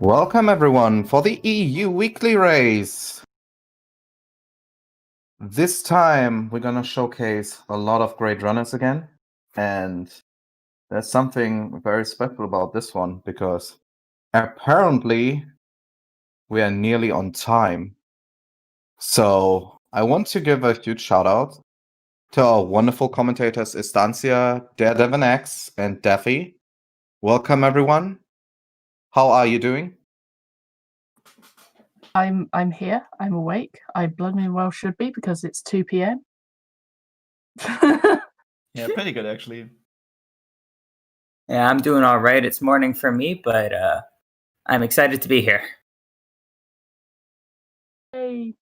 Welcome everyone for the EU Weekly Race. This time we're gonna showcase a lot of great runners again, and there's something very special about this one because apparently we are nearly on time. So I want to give a huge shout out to our wonderful commentators Estancia, Daredevil X, and Daffy. Welcome everyone. How are you doing? I'm here. I'm awake. I bloody well should be because it's 2 p.m. Yeah, pretty good actually. Yeah, I'm doing all right. It's morning for me, but I'm excited to be here. Hey.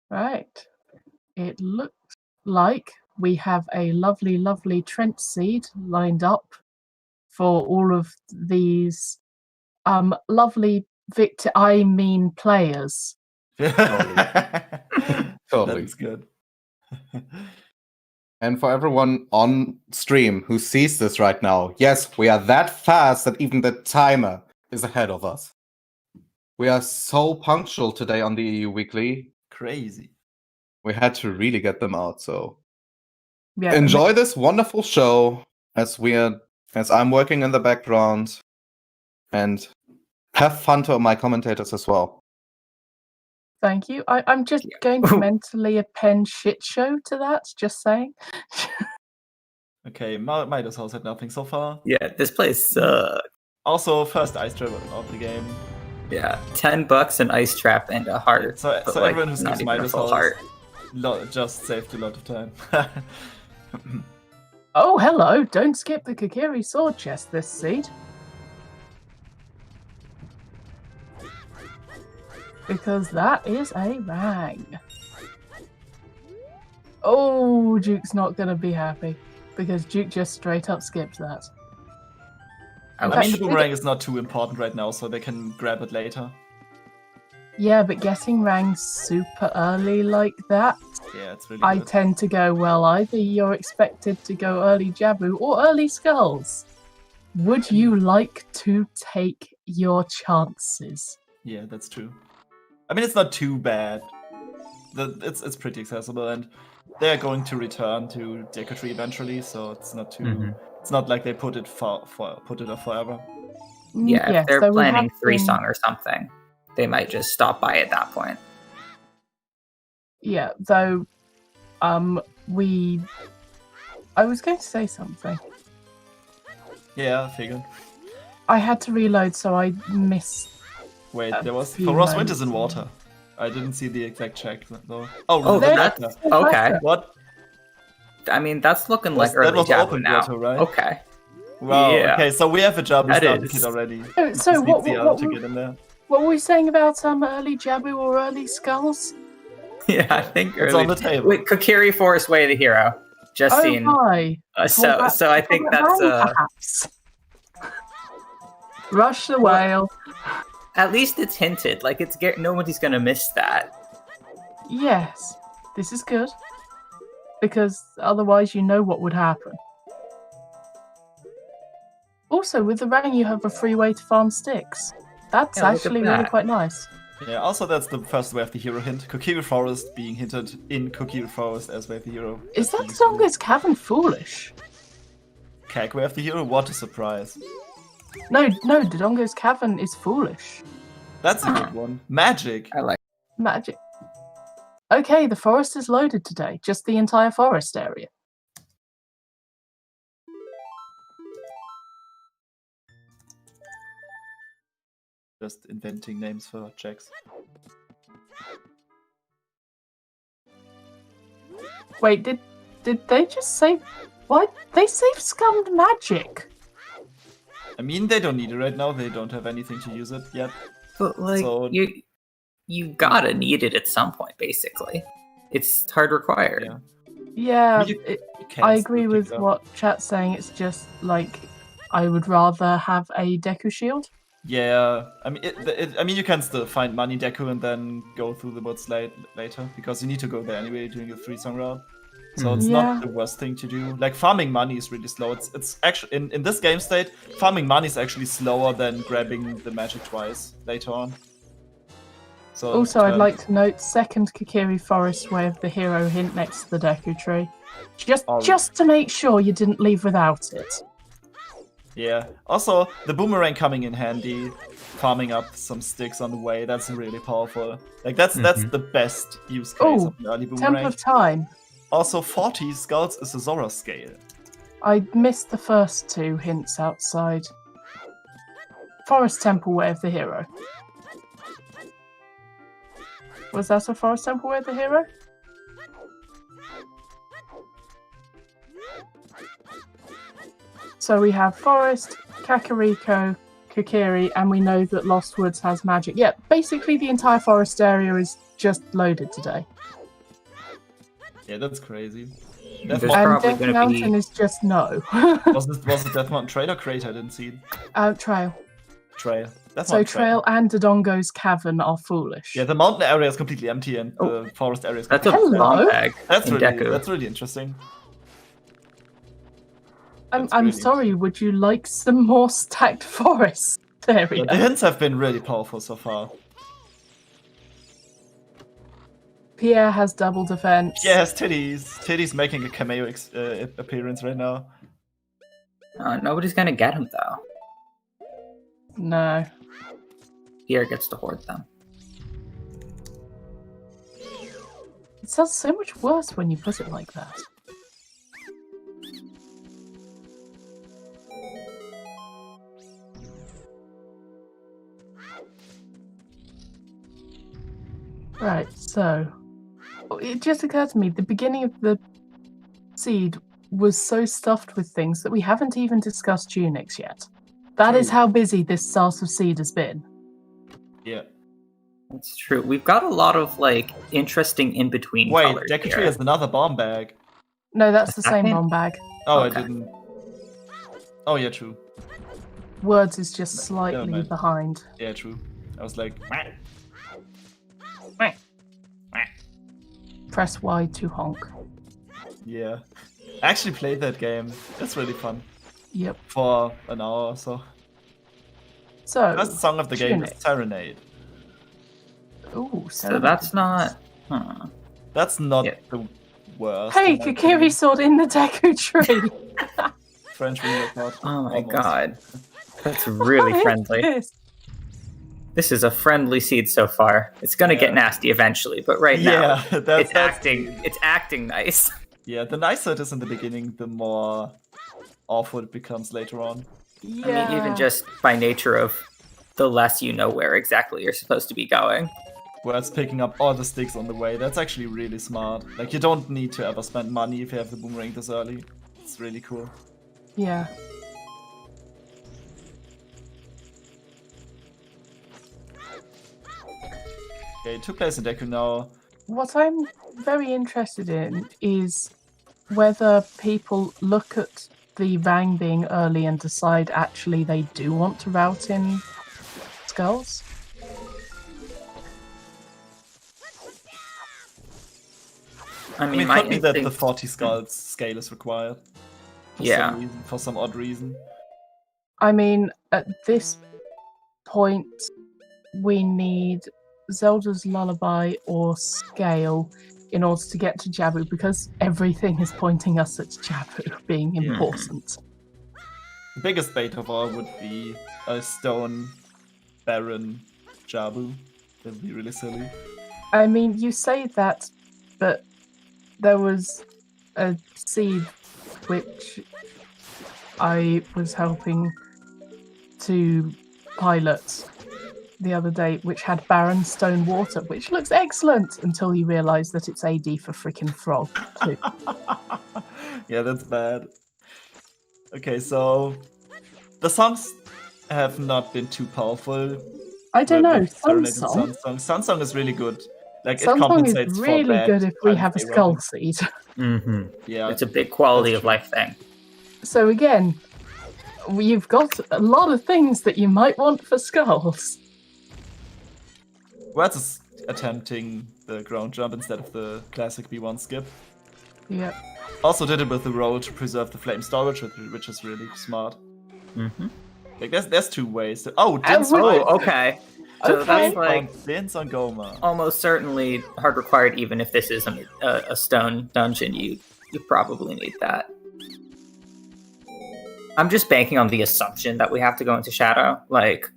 Right. It looks like we have a lovely, lovely Trent seed lined up for all of these lovely players. Totally. That's good. And for everyone on stream who sees this right now, yes, we are that fast that even the timer is ahead of us. We are so punctual today on the EU Weekly. Crazy. We had to really get them out, so Yeah. enjoy this wonderful show as I'm working in the background, and have fun to my commentators as well. Thank you. I'm just going to mentally append shit show to that, just saying. Okay, Midas House had nothing so far. Yeah, this place sucks. Also, first ice trap of the game. Yeah, $10 an ice trap and a heart. So but, everyone who not skips even a Midas full House heart. just saved a lot of time. Oh, hello. Don't skip the Kokiri sword chest this seed. Because that is a rang. Oh, Duke's not going to be happy. Because Duke just straight up skipped that. I mean, the boomerang is not too important right now, so they can grab it later. Yeah, but getting rangs super early like that, Yeah, it's really I good. tend to go, well, either you're expected to go early Jabu or early Skulls. Would you like to take your chances? Yeah, that's true. I mean, it's not too bad. It's pretty accessible, and they're going to return to Deku Tree eventually, so it's not too. It's not like they put it off forever. Yeah, Yes, if they're so we planning have 3-song been- or something, they might just stop by at that point. Yeah, though, I was going to say something. Yeah, I figured. I had to reload, so I missed. Wait, there was few for Ross moments. Winters in water. I didn't see the exact check though. Oh, Oh, really? that's okay. What? I mean, that's looking Was- like early that was Jabu open now. water, right? Okay. Wow. Yeah. Okay, so we have a Jabu That starter is- kit already. So Just needs what the what, other to get in there. what were we saying about early Jabu or early Skulls? Yeah, I think It's early. on the table. Wait, Kokiri Forest Way the Hero. Just Oh, seen. hi. So I think that's perhaps. Rush the whale. at least it's hinted. Like nobody's gonna miss that. Yes, this is good. Because otherwise you know what would happen. Also, with the rang you have a free way to farm sticks. That's Yeah, look at actually really that. quite nice. Yeah, also that's the first Way of the Hero hint. Kokiri Forest being hinted in Kokiri Forest as Way of the Hero. Is that Zongo's Cavern foolish? Kag Way of the Hero? What a surprise. No, Dodongo's Cavern is foolish. That's a good one. Magic! I like. Magic. Okay, the forest is loaded today. Just the entire forest area. Just inventing names for checks. Wait, did they just save... What? They saved Scummed Magic! I mean, they don't need it right now. They don't have anything to use it yet. But like So- you gotta need it at some point. Basically, it's hard required. Yeah. Yeah, You- it, You can I still agree pick with it up. what chat's saying. It's just like I would rather have a Deku Shield. Yeah, I mean, I mean, you can still find money Deku and then go through the woods later because you need to go there anyway during your 3-song route. So it's Yeah. not the worst thing to do. Like farming money is really slow. It's actually in this game state, farming money is actually slower than grabbing the magic twice later on. So Also, I'd like to note second Kokiri Forest Way of the Hero hint next to the Deku Tree. Just to make sure you didn't leave without it. Yeah. Also, the boomerang coming in handy, farming up some sticks on the way. That's really powerful. Like that's the best use case of the early boomerang. Temple of Time. Also, 40 skulls is a Zora scale. I missed the first 2 hints outside. Forest Temple Way of the Hero. Was that a Forest Temple Way of the Hero? So we have Forest, Kakariko, Kokiri, and we know that Lost Woods has magic. Yeah, basically the entire forest area is just loaded today. Yeah, that's crazy. There's And probably Death gonna Mountain be is just no. was it Death Mountain Trail or Crater? I didn't see it. Trail. Trail. Death So Mountain Trail and Dodongo's Cavern are foolish. Yeah, the mountain area is completely empty and the forest area is that's a completely Hello? bomb bag. That's in really Deku. that's really interesting. I'm really sorry, would you like some more stacked forest area? But the hints have been really powerful so far. Pierre has double defense. Yes, Titties. Titties making a cameo appearance right now. Nobody's gonna get him though. No. Pierre gets to hoard them. It sounds so much worse when you put it like that. Right, so it just occurred to me the beginning of the seed was so stuffed with things that we haven't even discussed tunics yet. That is True. how busy this start of seed has been. Yeah. That's true. We've got a lot of like interesting in between. Wait, colors Deku Tree here. has another bomb bag. No, that's the same Second? bomb bag. Oh, Okay. I didn't. Oh, yeah, true. Words is just Never slightly mind. behind. Yeah, true. I was like, Press Y to honk. yeah. I actually played that game. It's really fun. Yep. For an hour or so. So, First song of the game is tunic. Serenade. Ooh, So that's not. Huh. That's not Yeah. the worst. Hey, in my Kokiri opinion. sword in the Deku Tree. French remake mod. Oh my Almost. god. That's really What is friendly. this? This is a friendly seed so far. It's gonna get Yeah. nasty eventually, but right now Yeah, it's acting. It's acting nice. Yeah, the nicer it is in the beginning, the more awful it becomes later on. Yeah. I mean, even just by nature of the less you know where exactly you're supposed to be going. Where it's picking up all the sticks on the way. That's actually really smart. Like, you don't need to ever spend money if you have the boomerang this early. It's really cool. Yeah. Okay, 2 players in Deku now. What I'm very interested in is whether people look at the Vang being early and decide actually they do want to route in skulls. I I mean, mean, it my could be that the instinct- 40 skulls scale is required. For Yeah. some reason, for some odd reason. I mean, at this point, we need Zelda's Lullaby or Scale in order to get to Jabu, because everything is pointing us at Jabu being Yeah. important. The biggest bait of all would be a stone Baron Jabu. That would be really silly. I mean, you say that, but there was a seed which I was helping to pilot the other day, which had barren stone water, which looks excellent until you realise that it's AD for freaking frog too. Yeah, that's bad. Okay, so the songs have not been too powerful. I don't know. with Serenade and Sunsong. Sunsong is really good. Like, it Sunsong compensates is for really bad good if we times have a they skull run. seed. Mm-hmm. Yeah, It's a big quality That's of true. life thing. So again, you've got a lot of things that you might want for skulls. Words is attempting the ground jump instead of the classic B1 skip. Yep. Also did it with the roll to preserve the flame storage, which is really smart. Mm-hmm. Like there's 2 ways. Din's Oh, fine. okay. So Okay. that's like Din's on Goma. almost certainly hard required. Even if this isn't a stone dungeon, you probably need that. I'm just banking on the assumption that we have to go into Shadow. Like,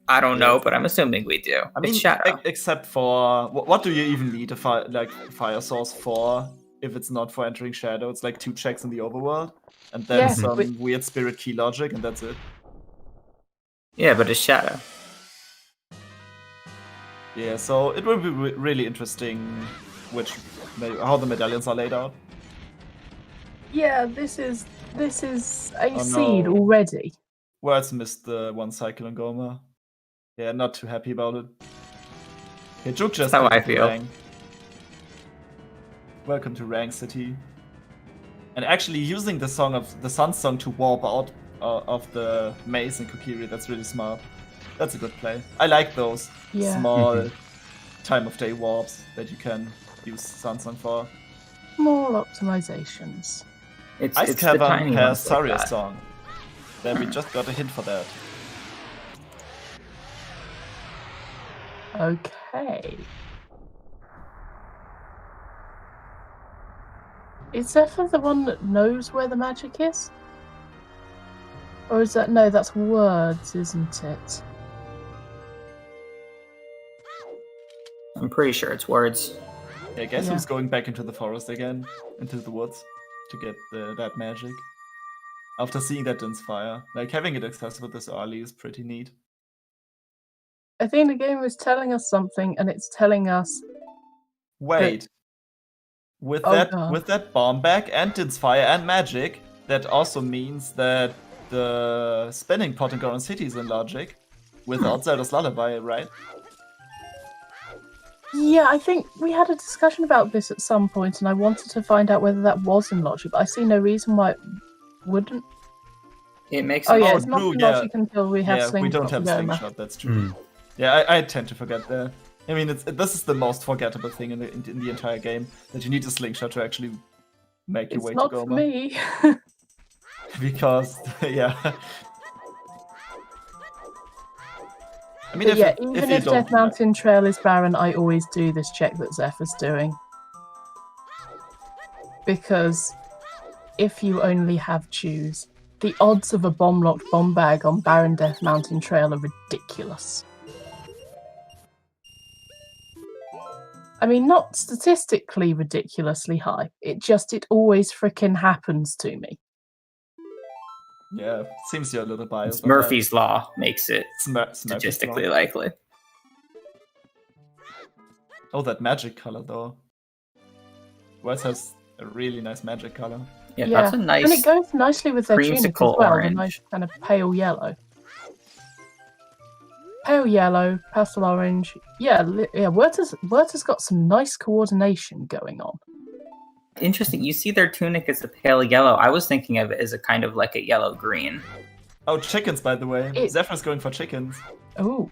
I don't know, but I'm assuming we do. I mean, it's Shadow. except for what do you even need a fire source for if it's not for entering Shadow? It's like 2 checks in the overworld, and then Yeah, some but- weird spirit key logic, and that's it. Yeah, but it's Shadow. Yeah, so it will be really interesting how the medallions are laid out. Yeah, this is a Oh, seed no. already. Words missed the 1 cycle on Goma. Yeah, not too happy about it. Okay, Juke just That's how picked I up the feel. Rang. Welcome to Rang City. And actually using the Sun Song to warp out of the maze in Kokiri, that's really smart. That's a good play. I like those Yeah. small time of day warps that you can use Sun Song for. Small optimizations. It's Ice the Cavern tiny has ones like Saria's that. song. Then we just got a hint for that. Okay. Is Zephyr the one that knows where the magic is? Or is that... No, that's words, isn't it? I'm pretty sure it's words. Yeah, guess Yeah. who's going back into the forest again? Into the woods? To get that magic? After seeing that Din's fire. Like, having it accessible this early is pretty neat. I think the game is telling us something, and it's telling us... Wait. With Oh, that God. with that bomb back and Din's fire and magic, that also means that the spinning pot in Ganon City is in logic. Without Zelda's Lullaby, right? Yeah, I think we had a discussion about this at some point, and I wanted to find out whether that was in logic, but I see no reason why it wouldn't. It makes Oh, sense. yeah, Oh, it's not true, in yeah. logic until we have Yeah, Slingshot. we don't have Goma. Slingshot, that's true. Yeah, I tend to forget that. I mean, this is the most forgettable thing in the entire game, that you need a Slingshot to actually make your It's way not to for Goma. me. Because, yeah. I mean, But yeah, if even you if don't Death Mountain Trail is barren, I always do this check that Zephyr's doing. Because if you only have choose, the odds of a bomb-locked bomb bag on barren Death Mountain Trail are ridiculous. I mean, not statistically ridiculously high. It always frickin' happens to me. Yeah, seems you're a little biased. It's on that. Murphy's Law makes it Murphy's statistically Law. likely. Oh, that magic color though. Wes has a really nice magic color. Yeah, that's a and nice. it goes nicely with their tunic as creamsicle well, orange. the nice kind of pale yellow. Pale yellow, pastel orange. Yeah, Werther's got some nice coordination going on. Interesting. You see their tunic as a pale yellow. I was thinking of it as a kind of like a yellow green. Oh, chickens, by the way. Zephyr's going for chickens. Oh.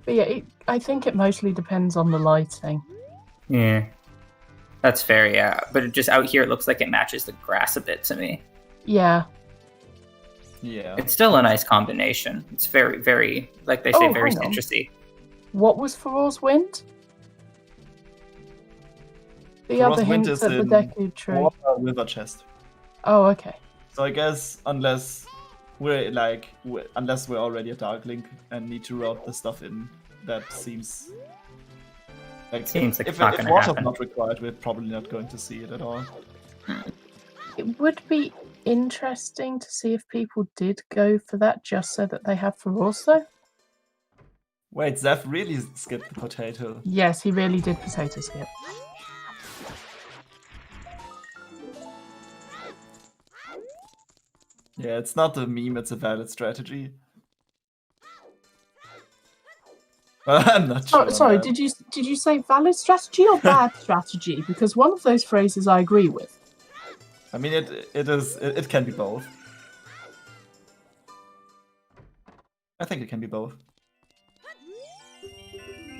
But yeah, I think it mostly depends on the lighting. Yeah. That's fair, yeah. But it just out here, it looks like it matches the grass a bit to me. Yeah. Yeah. It's still a nice combination. It's very, very, like they say, Oh, very hang on. citrusy. What was Farore's Wind? The Farore's other Wind hint is at the in Deku tree. Water River Chest. Oh, okay. So I guess unless we're already a Dark Link and need to route the stuff in, that seems like Seems like if it's not gonna water's happen. not required, we're probably not going to see it at all. It would be interesting to see if people did go for that just so that they have Farore's, though. Wait, Zeph really skipped the potato. Yes, he really did potato skip. Yeah, it's not a meme, it's a valid strategy. I'm not sure. Oh, sorry, man. did you say valid strategy or bad strategy? Because one of those phrases I agree with. I mean, it can be both. I think it can be both.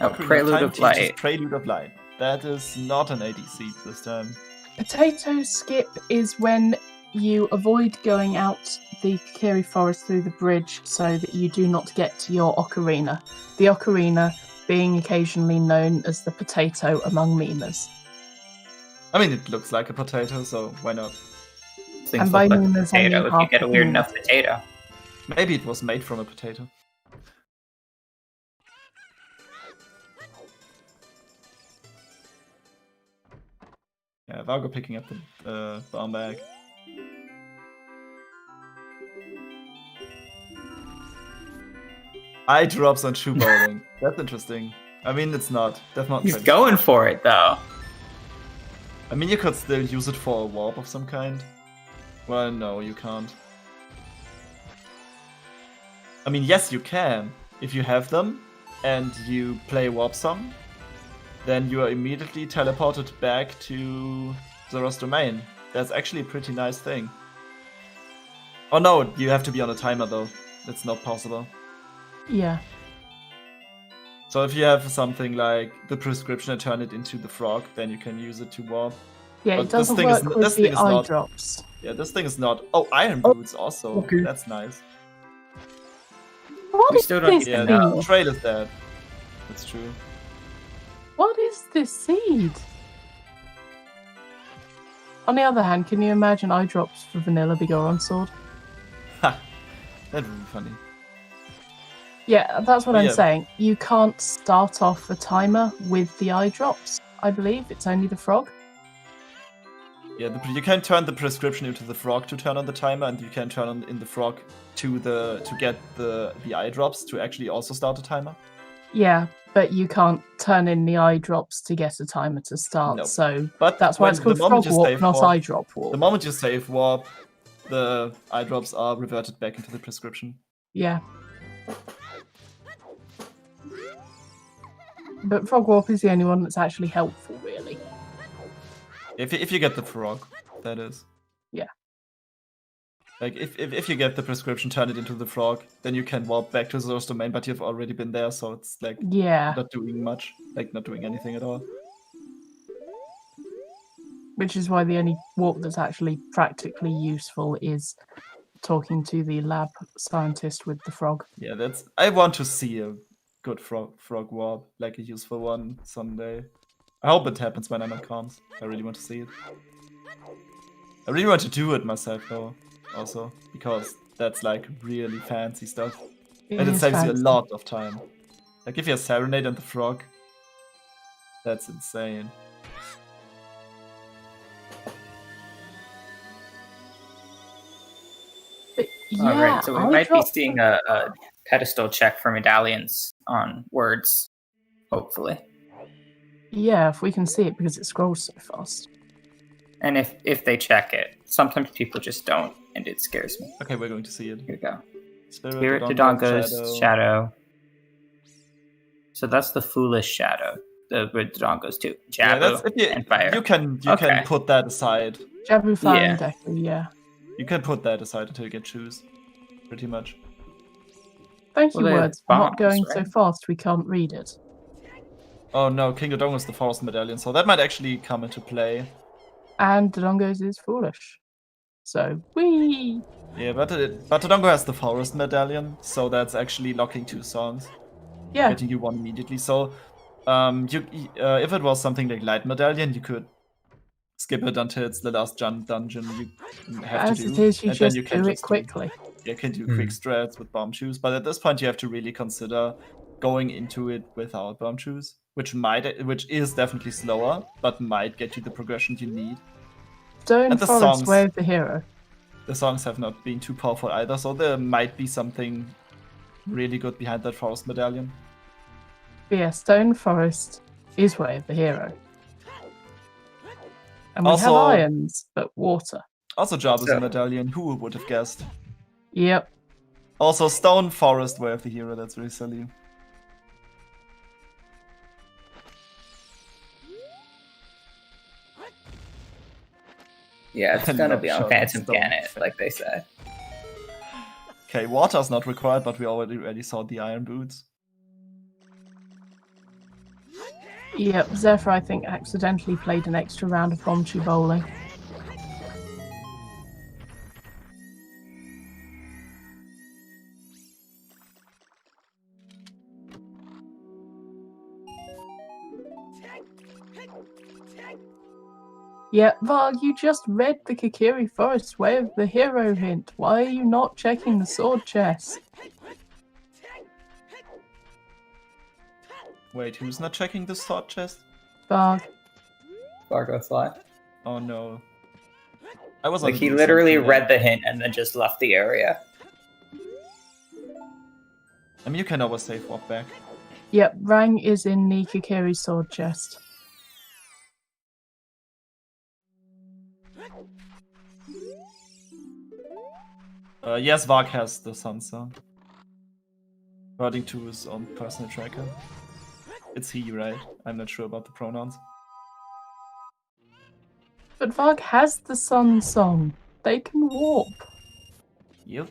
Oh, Ocarina Prelude Time of teaches Light. Prelude of Light. That is not an ADC this time. Potato skip is when you avoid going out the Kiri Forest through the bridge so that you do not get to your ocarina. The ocarina being occasionally known as the potato among memers. I mean, it looks like a potato, so why not? Things And by look like a memers, I mean potato if you half get a weird memers. enough potato. Maybe it was made from a potato. Yeah, Vargo picking up the bomb bag. Eye drops on shoe bowling. That's interesting. I mean, it's not. That's not. He's traditional. going for it though. I mean, you could still use it for a warp of some kind. Well, no, you can't. I mean, yes, you can. If you have them and you play Warp Song, then you are immediately teleported back to Zora's Domain. That's actually a pretty nice thing. Oh no, you have to be on a timer though. That's not possible. Yeah. So if you have something like the prescription and turn it into the frog, then you can use it to warp. Yeah, But it this doesn't thing is- work this with thing the is eye not- drops. Yeah, this thing is not... Oh, Iron Boots also. Okay. That's nice. What We is still don't this Yeah, even know. the trail is dead. That's true. What is this seed? On the other hand, can you imagine eye drops for Vanilla Bigoron Sword? Ha! That would be funny. Yeah, that's what Oh, I'm yeah. saying. You can't start off a timer with the eye drops, I believe. It's only the frog. Yeah, you can turn the prescription into the frog to turn on the timer, and you can turn on in the frog to get the eye drops to actually also start a timer. Yeah, but you can't turn in the eye drops to get a timer to start. No. So But that's why when- it's called the moment frog you warp, save not warp- eye drop warp. The moment you save warp, the eye drops are reverted back into the prescription. Yeah. But frog warp is the only one that's actually helpful, really. If you get the frog, that is. Yeah. Like if you get the prescription, turn it into the frog, then you can warp back to Zora's Domain, but you've already been there, so it's like Yeah, not doing much, like not doing anything at all. which is why the only warp that's actually practically useful is talking to the lab scientist with the frog. Yeah, that's. I want to see a good frog warp, like a useful one someday. I hope it happens when I'm at cons. I really want to see it. I really want to do it myself though, also because that's like really fancy stuff, and it is saves you a fancy. lot of time. Like if you have Serenade and the frog, that's insane. But yeah, Alright, so we eye might be drop- seeing a pedestal check for medallions on words, hopefully. Yeah, if we can see it because it scrolls so fast. And if they check it, sometimes people just don't, and it scares me. Okay, we're going to see it. Here we go. Spirit Spirit Dodongo, Dodongo's shadow. So that's the foolish shadow. With Dodongo's too. Yeah, Jabu that's if you and fire. you can Okay. put that aside. Jabu, Fire, Yeah. and Deku, yeah. You can put that aside until you get choose, pretty much. Thank Well, you, they're words, for not bombs, going so right? fast we can't read it. Oh no, King Dodongo is the Forest Medallion, so that might actually come into play. And Dodongo's is foolish. So, whee! Yeah, but Dodongo has the Forest Medallion, so that's actually locking 2 songs, Yeah, getting you 1 immediately. So, if it was something like Light Medallion, you could skip it until it's the last dungeon you have as to do, it is, you and then just you can do it just quickly. You can do quick strats with bomb shoes, but at this point you have to really consider going into it without bomb shoes, which is definitely slower, but might get you the progression you need. Stone And the Forest, songs- Way of the Hero. The songs have not been too powerful either, so there might be something really good behind that Forest Medallion. But yeah, Stone Forest is Way of the Hero. And we have Also- irons, but water. Also, Jabu's So- Medallion, who would have guessed? Yep. Also, Stone Forest, Way of the Hero, that's really silly. Yeah, it's And gonna not be on shot Phantom stone. Gannett, like they said. Okay, water's not required, but we already saw the Iron Boots. Yep, Zephyr, I think, accidentally played an extra round of Bombchu bowling. Yeah, Varg, you just read the Kakiri Forest Way of the hero hint. Why are you not checking the sword chest? Wait, who's not checking the sword chest? Varg. Fargo thought. Oh no. I was Like on he the literally assumption read that- the hint and then just left the area. I mean, you can always safe walk back. Yep, Rang is in the Kakiri sword chest. Yes, Varg has the Sun Song. According to his own personal tracker. It's he, right? I'm not sure about the pronouns. But Varg has the Sun Song. They can warp. Yep.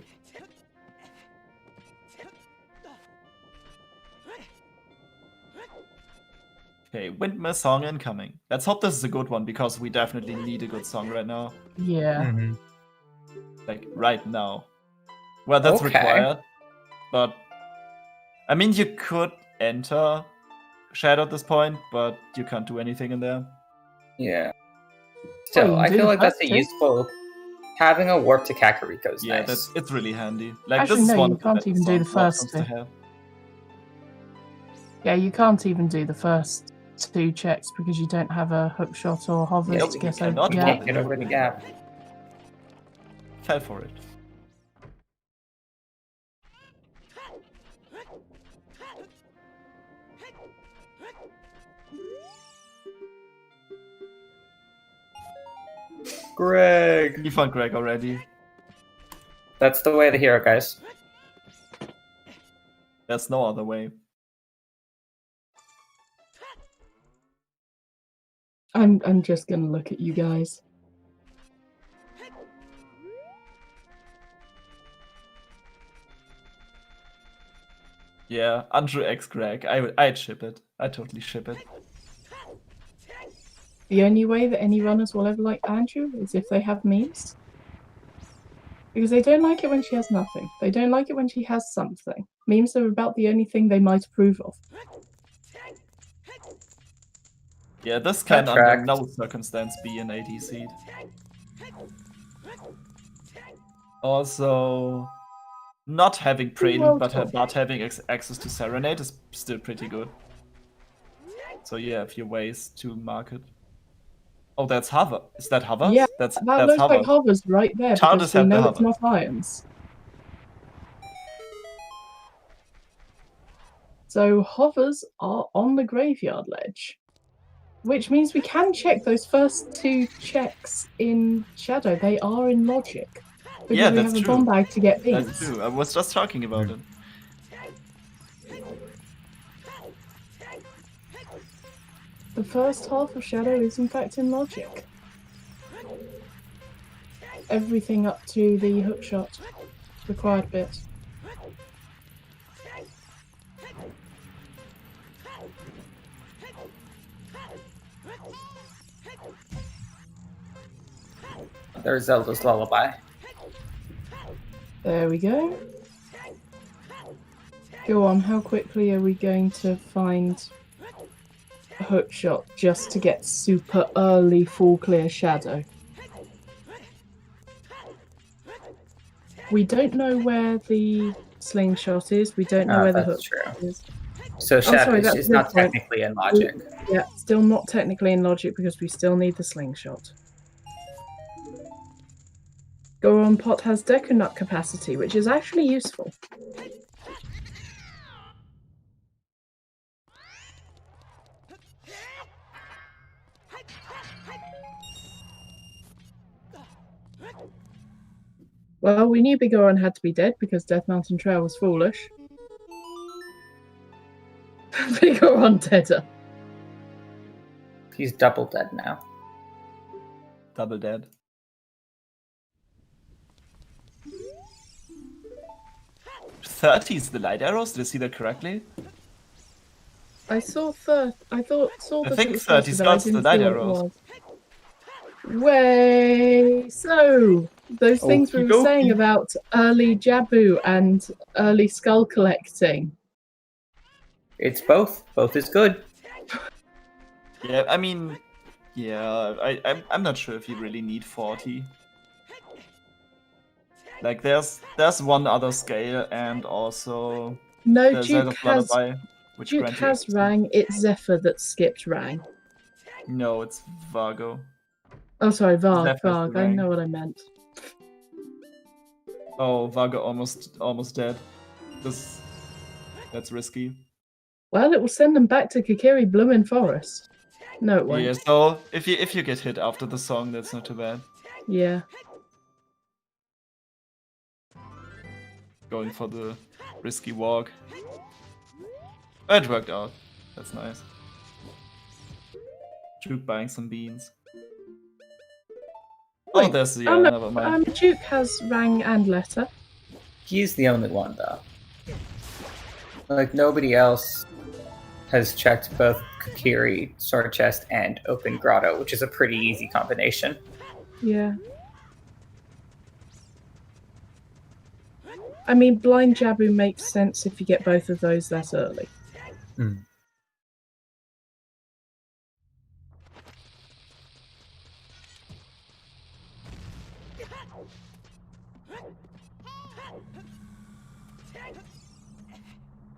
Okay, Windmill song incoming. Let's hope this is a good one, because we definitely need a good song right now. Yeah. Like, right now. Well, that's Okay. required. But, I mean, you could enter Shadow at this point, but you can't do anything in there. Yeah. Well, Still, you can I do feel the like that's a first two. useful. Having a warp to Kakariko is Yeah, nice. it's really handy. Like, Actually, this is no, one you of the can't best even do the songs Warp first comes two. to have. Yeah, you can't even do the first two checks because you don't have a hook shot or hovers Nope, to you get over. cannot Yeah. Can't get over the gap. Fell for it. Greg. You found Greg already. That's the way of the hero, guys. There's no other way. I'm just gonna look at you guys. Yeah, Andrew X Greg. I'd ship it. I'd totally ship it. The only way that any runners will ever like Andrew is if they have memes. Because they don't like it when she has nothing. They don't like it when she has something. Memes are about the only thing they might approve of. Yeah, this can That under tracks. no circumstance be an AD seed. Also, not having Prelude but having access to Serenade is still pretty good. So you have your ways to mark it. Oh, that's Hover. Is that Hover? Yeah, that's that looks Hover. like hovers right there Child because does we have the know it's hover. not irons. So hovers are on the graveyard ledge. Which means we can check those first two checks in Shadow. They are in logic. Because Yeah, we that's have a true. bomb bag to get That's beans. true. I was just talking about it. The first half of Shadow is in fact in logic. Everything up to the hookshot required bit. There's Zelda's Lullaby. There we go. Go on, how quickly are we going to find a hookshot just to get super early full clear Shadow? We don't know where the slingshot is. We don't know where the That's hookshot true. is. So sorry, Shadow that's is a not good point. technically in logic. Yeah, still not technically in logic because we still need the slingshot. Goron Pot has Deku Nut capacity, which is actually useful. Well, we knew Big Goron had to be dead because Death Mountain Trail was foolish. Big Goron deader. He's double dead now. Double dead. '30s the light arrows. Did I see that correctly? I saw saw I the think little 30 cursor, but I Scots, the didn't light see what it arrows. was. Way so those things we Okie were saying dokie. about early Jabu and early skull collecting. It's both. Both is good. Yeah, I mean, yeah, I'm not sure if you really need 40. Like, there's one other scale, and also No, the Zelda Duke has Lullaby, which Duke grant you has XP. rang. It's Zephyr that skipped rang. No, it's Vargo. Oh, sorry, Varg. Zephyr's the Varg. I rang. know what I meant. Oh, Vargo almost dead. That's risky. Well, it will send them back to Kikiri Bloomin' Forest. No, it won't. Yeah, so if you get hit after the song, that's not too bad. Yeah. Going for the risky walk. It worked out. That's nice. Juke buying some beans. Oh, Wait, there's the oh, no, never mind. Duke has rang and letter. He's the only one, though. Like, nobody else has checked both Kokiri, Sword Chest, and Open Grotto, which is a pretty easy combination. Yeah. I mean, Blind Jabu makes sense if you get both of those that early. Mm.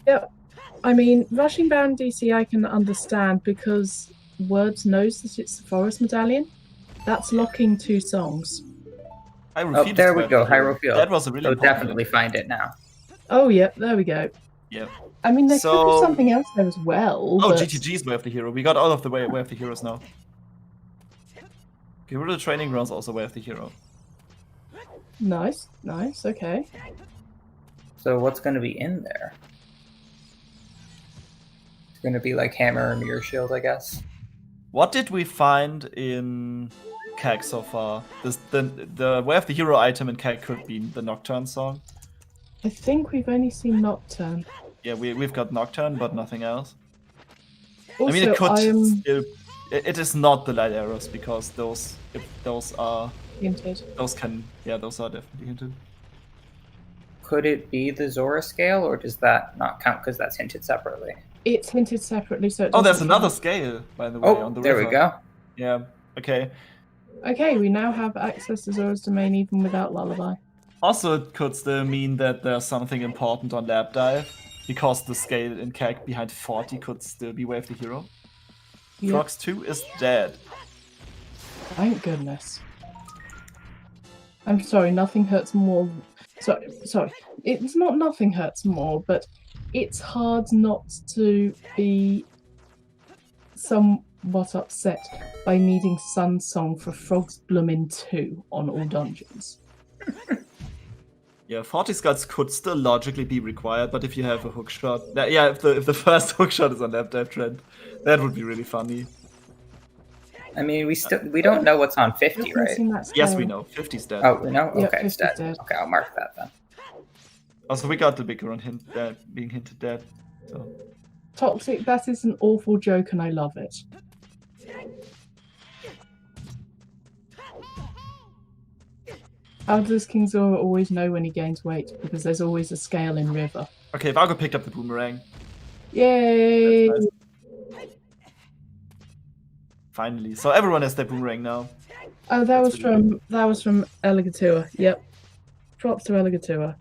Yeah. I mean, rushing down DC I can understand because Words knows that it's the Forest Medallion. That's locking 2 songs. Oh, there we go, Hyrule Field. That was a really So important definitely bit. find it now. Oh, yeah, there we go. Yeah. I mean, there could be So- something else there as well. Oh, but... GTG's Way of the Hero. We got all of the way of the Heroes now. Gerudo Training Grounds also Way of the Hero. Nice, okay. So what's going to be in there? It's going to be like Hammer and Mirror Shield, I guess. What did we find in CAG so far? The Way of the Hero item in CAG could be the Nocturne song. I think we've only seen Nocturne. Yeah, we've got Nocturne, but nothing else. Also, I mean, it could I am still. It is not the light arrows because those are hinted. those are definitely hinted. Could it be the Zora scale, or does that not count because that's hinted separately? It's hinted separately, so it Oh, there's doesn't another count. scale, by the way, Oh, on the there river. we go. Yeah. Okay. Okay, we now have access to Zora's domain even without Lullaby. Also, it could still mean that there's something important on Lab Dive, because the scale in CAG behind 40 could still be Way of the Hero. Yep. Frox 2 is dead. Thank goodness. I'm sorry, nothing hurts more. Sorry. It's not nothing hurts more, but it's hard not to be somewhat upset by needing Sun Song for Frog's Bloomin' 2 on all dungeons. Yeah, 40 Scuds could still logically be required, but if you have a hookshot... Yeah, if the first hookshot is on Lab Dive Trend, that would be really funny. I mean, we don't know what's on 50, right? Yes, we know. 50's dead. Oh, we know? Yeah, Okay, it's 50's dead. dead. Okay, I'll mark that then. Also, we got the big run hint being hinted dead. So Toxic, that is an awful joke and I love it. How does King Zora always know when he gains weight? Because there's always a scale in River. okay, Vargo picked up the boomerang. Yay! That's nice. Finally, so everyone has their boomerang now. Oh, That's that was from Eligatua. Yep. Props to Eligatua.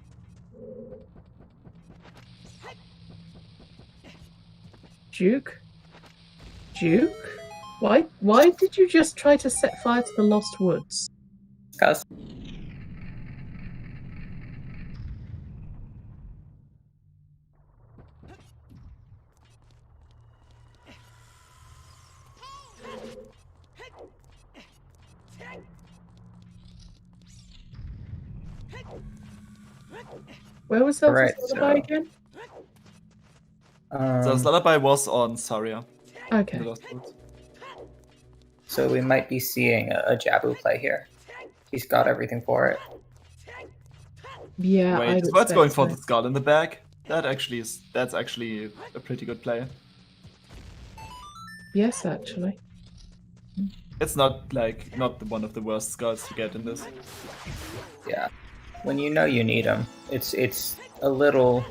Duke? Why did you just try to set fire to the Lost Woods? Cuz. Where was Zelda's Right, lullaby so- again? So Lullaby was on Saria. Okay. The Lost Woods. So we might be seeing a Jabu play here. He's got everything for it. Yeah, Wait, I'd so what's expect going for so. the skull in the back? That's actually a pretty good play. Yes, actually. It's not like one of the worst skulls to get in this. Yeah. When you know you need them, it's a little.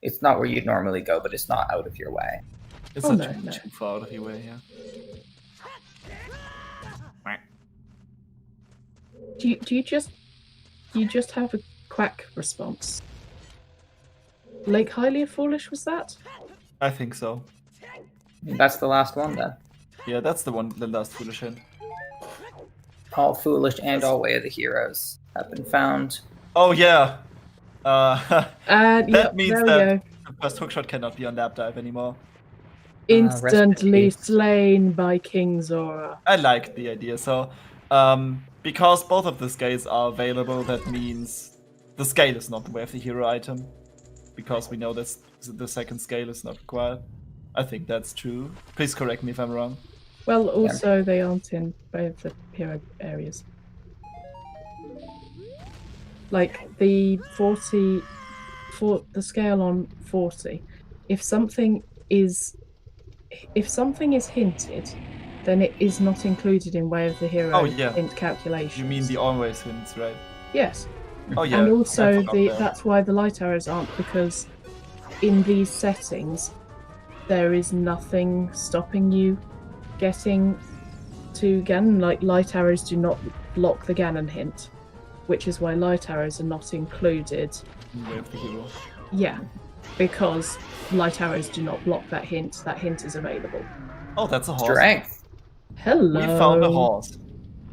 It's not where you'd normally go, but it's not out of your way. It's Oh, not no. too far out of your way, yeah. Do you just have a quack response? Lake Hylia Foolish, was that? I think so. That's the last one then. Yeah, that's the last foolish hint. All foolish and all way of the heroes have been found. Oh yeah. That That means there we that go. the first hookshot cannot be on lap dive anymore. Instantly peace. slain by King Zora. I like the idea. So, because both of the scales are available, that means the scale is not the way of the hero item. Because we know that the second scale is not required. I think that's true. Please correct me if I'm wrong. Well, also they aren't in both the hero areas. Like the 40 for the scale on 40, if something is hinted, then it is not included in way of the hero hint calculations. You mean the always hints, right? Yes. Oh yeah. And also I forgot that. that's why the light arrows aren't, because in these settings there is nothing stopping you getting to Ganon. Like light arrows do not block the Ganon hint, which is why light arrows are not included. Way of the hero. Yeah, because light arrows do not block that hint. That hint is available. Oh, that's a horse. Strength. Hello. We found a horse.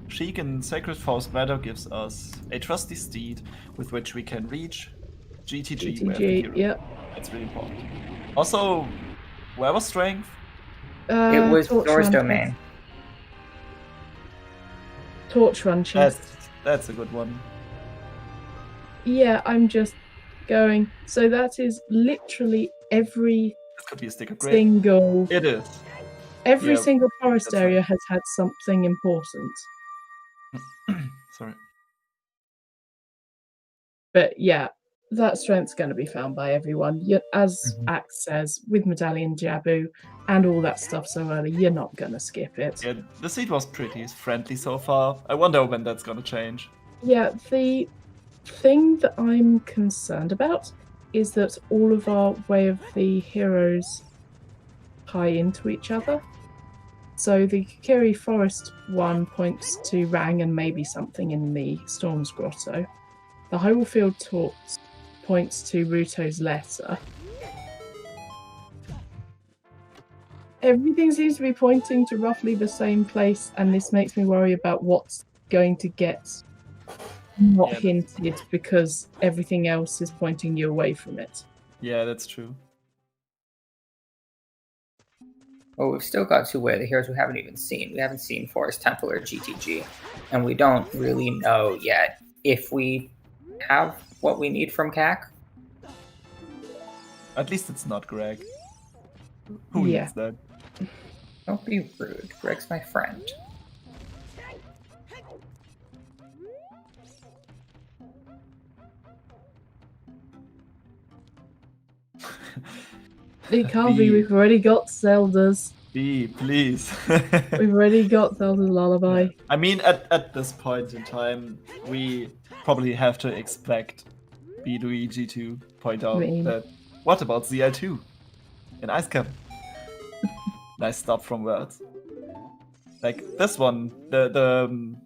Sheik in Sacred Forest Meadow gives us a trusty steed with which we can reach GTG. Way of the hero. Yep. That's really important. Also, where was strength? It was Torch Zora's Run domain. chest. Torch Run chest. That's a good one. Yeah, I'm just going. So that is literally every This could be a stick upgrade. single. It is. Every Yeah, single forest that's area right. has had something important. Sorry. But yeah, that strength's going to be found by everyone. As Axe says, with Medallion Jabu and all that stuff so early, you're not going to skip it. Yeah, the seed was pretty friendly so far. I wonder when that's gonna change. Yeah, the thing that I'm concerned about is that all of our way of the heroes tie into each other. So the Kiri Forest one points to Rang and maybe something in the Storm's Grotto. The Hyrulefield Talk points to Ruto's letter. Everything seems to be pointing to roughly the same place, and this makes me worry about what's going to get not hinted, because everything else is pointing you away from it. Yeah, that's true. Well, we've still got two way of the heroes we haven't even seen. We haven't seen Forest Temple or GTG, and we don't really know yet if we have what we need from CAC. At least it's not Greg. Who Yeah. needs that? Don't be rude. Greg's my friend. It can't be, we've already got Zelda's. B, please. We've already got Zelda's Lullaby. I mean, at this point in time, we probably have to expect B2EG to point out that. What about ZI2 in Ice Cap? Nice stop from words. Like this one, the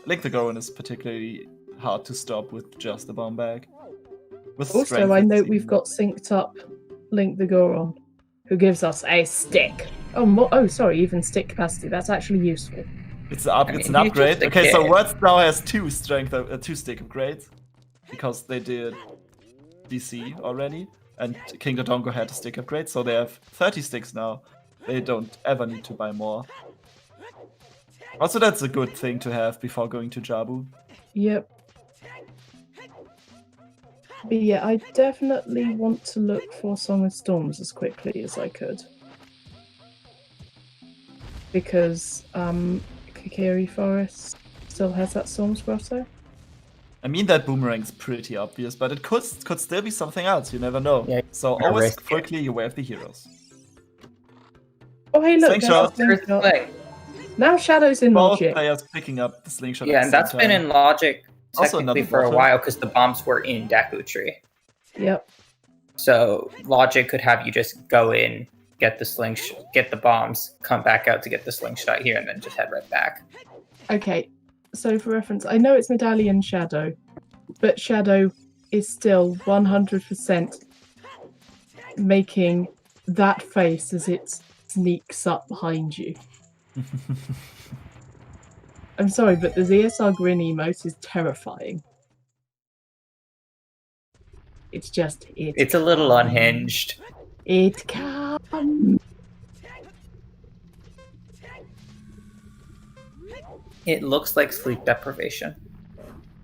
Link the Goron is particularly hard to stop with just a bomb bag. With Also, strength, I it's know even we've more. got synced up Link the Goron, who gives us a stick. Oh, sorry, even stick capacity. That's actually useful. It's I it's mean, an he's upgrade. just a Okay, so kid. Words now has two stick upgrades because they did DC already, and King Dodongo had a stick upgrade, so they have 30 sticks now. They don't ever need to buy more. Also, that's a good thing to have before going to Jabu. Yep. But yeah, I definitely want to look for Song of Storms as quickly as I could. Because Kikiri Forest still has that Storm's Grotto. I mean, that boomerang's pretty obvious, but it could still be something else. You never know. Yeah, So gotta always risk it. quickly you wave the heroes. Oh, hey, look, Slingshot. there's a There's slingshot. like, Now Shadow's in Both Logic. players picking up the slingshot. yeah, at and the that's same been time. in Logic Also technically another for a bottle. while because the bombs were in Deku Tree. Yep. So Logic could have you just go in, get the bombs, come back out to get the slingshot here, and then just head right back. Okay, so for reference, I know it's Medallion Shadow, but Shadow is still 100% making that face as it sneaks up behind you. I'm sorry, but the ZSR grin emote is terrifying. It's just It's a little unhinged. It comes. It looks like sleep deprivation.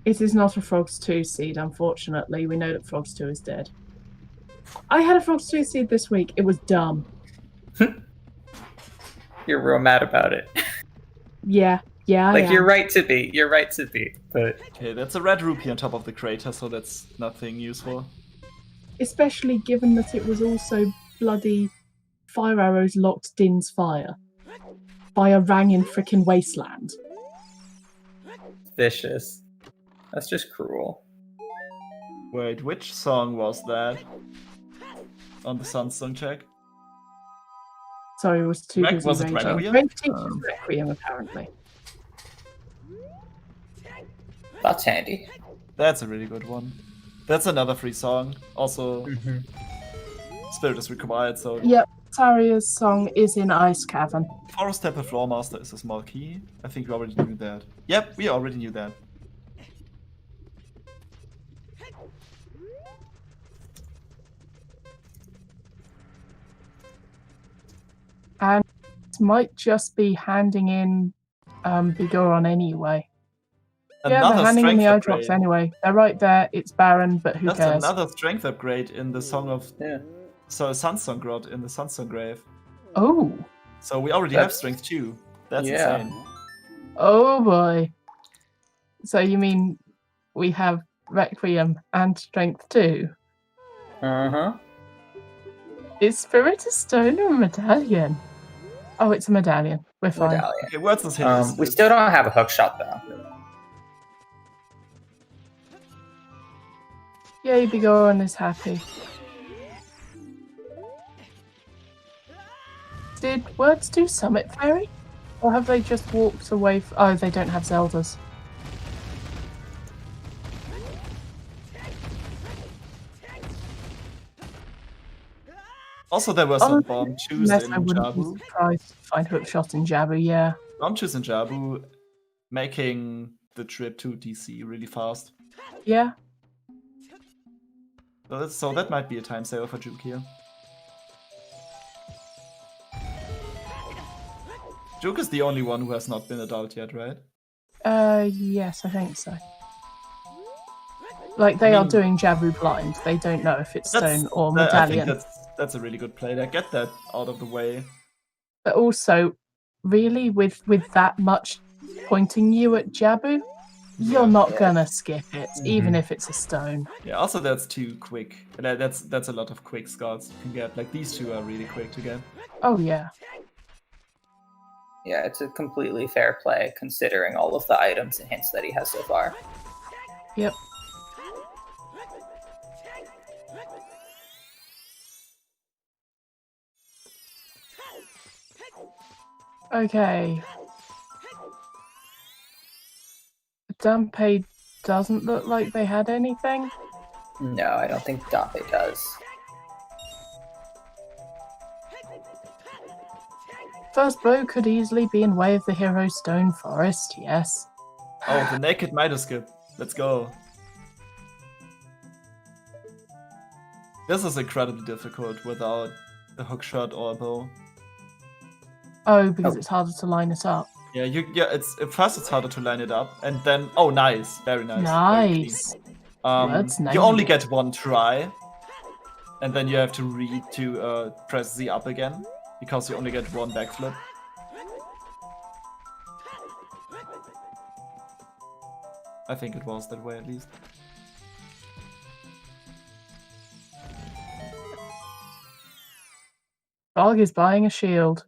It is not a Frogs 2 seed, unfortunately. We know that Frogs 2 is dead. I had a Frogs 2 seed this week. It was dumb. You're real mad about it. Yeah, I am. You're right to be. You're right to be. But Okay, that's a red rupee on top of the crater, so that's nothing useful. Especially given that it was also bloody fire arrows locked Din's fire by a Rangin frickin' wasteland. vicious. That's just cruel. Wait, which song was that? On the Sunsong check? Sorry, it was too busy Was it raging. Requiem? Rage teaches Requiem, apparently. That's handy. That's a really good one. That's another free song. Also, Mm-hmm. Spirit is required, so Yep, Taria's song is in Ice Cavern. Forest Stepper Floor Master is a small key. I think we already knew that. Yep, we already knew that. And it might just be handing in Bigoron anyway. Yeah, Another they're handing in strength the eye upgrade. drops anyway. They're right there. It's barren, but who That's cares? another strength upgrade in the song of Yeah. Sunsong God in the Sunsong Grave. Oh, So we already have That's- strength 2. That's Yeah. insane. oh boy. So you mean we have Requiem and Strength 2? Uh-huh. Is Spirit a stone or a medallion? Oh, it's a medallion. We're fine. Medallion. Okay, what's this hit? We still don't have a hook shot though. Yay, Bigoron is happy. Did Words do Summit Fairy? Or have they just walked away? Oh, they don't have Zeldas. Also, there were Oh, some bomb chews Unless in I wouldn't be Jabu. surprised to find Hookshot in Jabu, yeah. Bomb chews in Jabu making the trip to DC really fast. Yeah. So that might be a time saver for Juke here. Juke is the only one who has not been adult yet, right? Yes, I think so. Like, they I are mean- doing Jabu blind. They don't know if it's stone or I think medallion. that's a really good play there. Get that out of the way. But also, really, with that much pointing you at Jabu, you're Yeah. not gonna skip it, even Mhm. if it's a stone. Yeah, also that's too quick. That's a lot of quick scouts you can get. Like these two are really quick to get. Oh, yeah. Yeah, it's a completely fair play considering all of the items and hints that he has so far. Yep. Okay. Dunpay doesn't look like they had anything. No, I don't think Dape does. First blow could easily be in way of the hero Stone Forest, yes. Oh, the naked Midas skip. Let's go. This is incredibly difficult without a hookshot or a bow. Oh, because Oh. it's harder to line it up. Yeah, it's at first it's harder to line it up, and then nice, very nice. very clean. Nice. That's You only nice. get one try, and then you have to press Z up again because you only get one backflip. I think it was that way at least. Bog is buying a shield.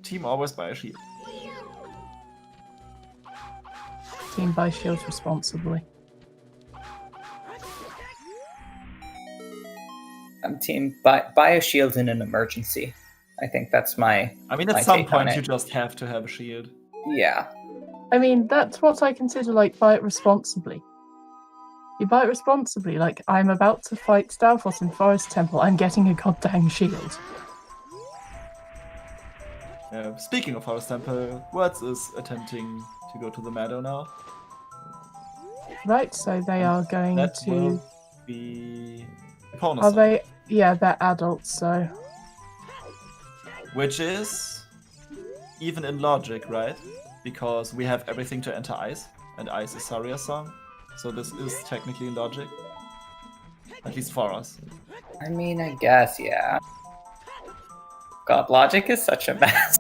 team always buy a shield. Team buy shields responsibly. I'm team buy a shield in an emergency. I think that's my. I mean, my at some take on point, it. you just have to have a shield. Yeah. I mean, that's what I consider like buy it responsibly. You buy it responsibly, like I'm about to fight Stalfos in Forest Temple, I'm getting a goddamn shield. Speaking of Forest Temple, Words is attempting to go to the meadow now. Right, so they are going That to. will be opponent's Are side, they? Yeah, they're adults, so. which is even in logic, right? Because we have everything to enter Ice, and Ice is Saria's song, so this is technically in logic. At least for us. I mean, I guess, yeah. God, logic is such a mess.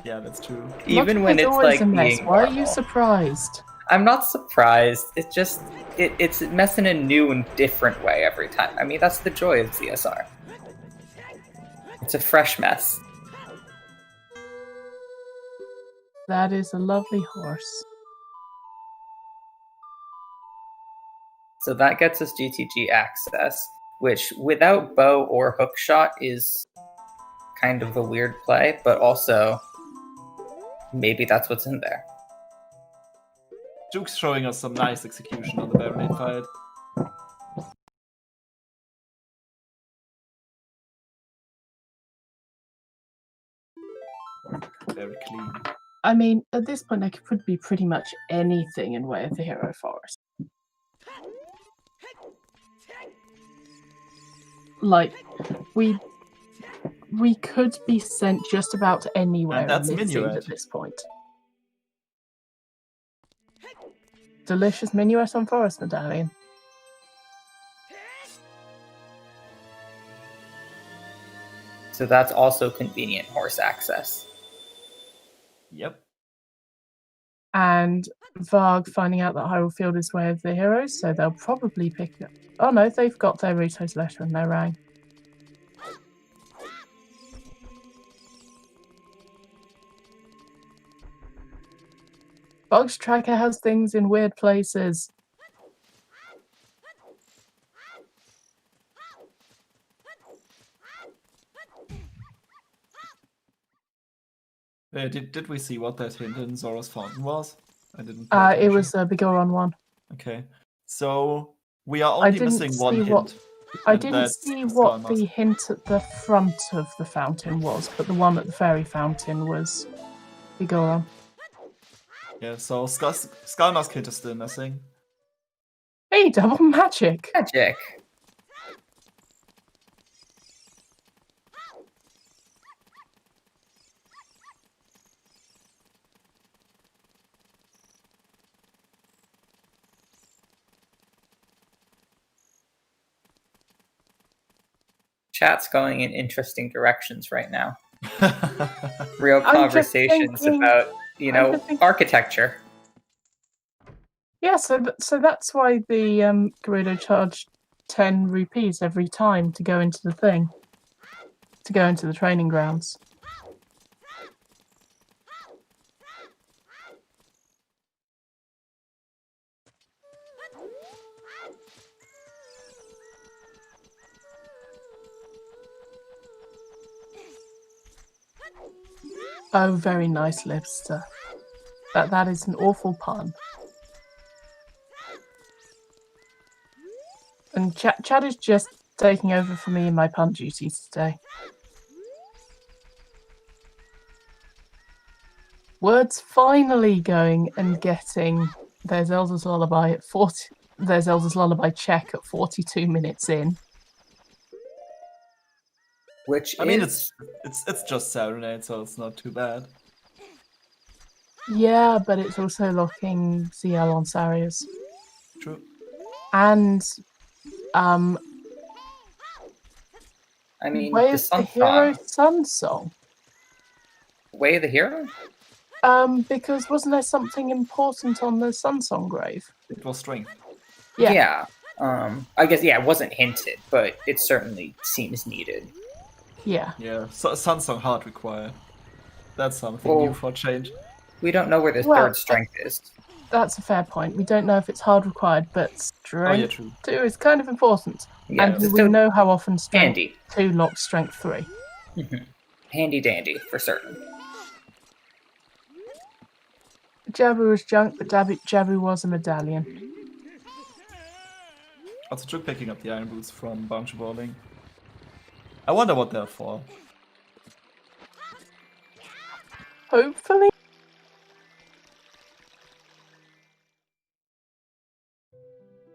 Yeah, that's true. Even Logic when is it's always like a mess. being Why are normal. you surprised? I'm not surprised. It's just it's a mess in a new and different way every time. I mean, that's the joy of CSR. It's a fresh mess. That is a lovely horse. So that gets us GTG access, which without bow or hookshot is kind of a weird play, but also maybe that's what's in there. Duke's showing us some nice execution on the Baronade fight. Very clean. I mean, at this point, there could be pretty much anything in way of the hero forest. Like, we could be sent just about anywhere And that's in this scene Minuet. at this point. Delicious minuet on forest medallion. So that's also convenient horse access. Yep. And Varg finding out that Hyrule Field is way of the heroes, so they'll probably pick up. Oh no, they've got their Ruto's letter and their rang. Bog's tracker has things in weird places. Did we see what that hint in Zora's Fountain was? I didn't. pay It attention. was a Bigoron one. Okay. So we are I only didn't missing one see hint. what- I and didn't that's see Skull what Mask. the hint at the front of the fountain was, but the one at the fairy fountain was Bigoron. Yeah, so Skull Mask hint is still missing. Hey, double magic! Magic. Chat's going in interesting directions right now. Real I'm just conversations thinking- about, I'm just thinking- architecture. Yeah, so that's why the Gerudo charged 10 rupees every time to go into the thing. To go into the training grounds. Oh, very nice, Libster. That is an awful pun. And Chad is just taking over for me in my pun duties today. Words finally going and getting their Zelda's Lullaby at 40. Their Zelda's Lullaby check at 42 minutes in. Which I mean, is it's just Serenade, so it's not too bad. Yeah, but it's also locking ZL on Sarias. True. And I mean, Way the of the Sun Hero Song. Sun Song. Way of the Hero? Because wasn't there something important on the Sun Song grave? It was strength. Yeah. I guess, yeah, it wasn't hinted, but it certainly seems needed. Yeah. Yeah, Sunsong hard required. That's something Well, new for change. We don't know where the Well, third strength is. That's a fair point. We don't know if it's hard required, but Oh yeah, strength true. 2 is kind of important. Yeah, And it's we still know how often strength handy. 2 locks strength 3. Handy dandy, for certain. Jabu was junk, but Jabu was a medallion. Also, Chook picking up the iron boots from Bounce Bowling. I wonder what they're for. Hopefully.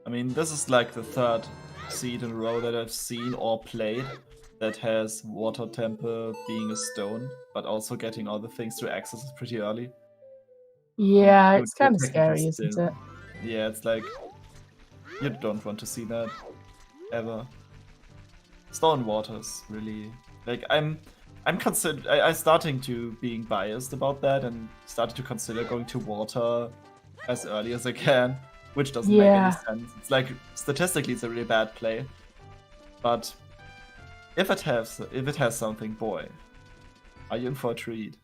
I mean, this is like the third seed in a row that I've seen or played that has Water Temple being a stone, but also getting all the things through access is pretty early. Yeah, You're it's kind of technically scary, isn't still- it? Yeah, it's like you don't want to see that ever. Stone water is really like I'm starting to being biased about that and started to consider going to water as early as I can, which doesn't make any Yeah. sense. It's like statistically it's a really bad play, but if it has something, boy, are you in for a treat?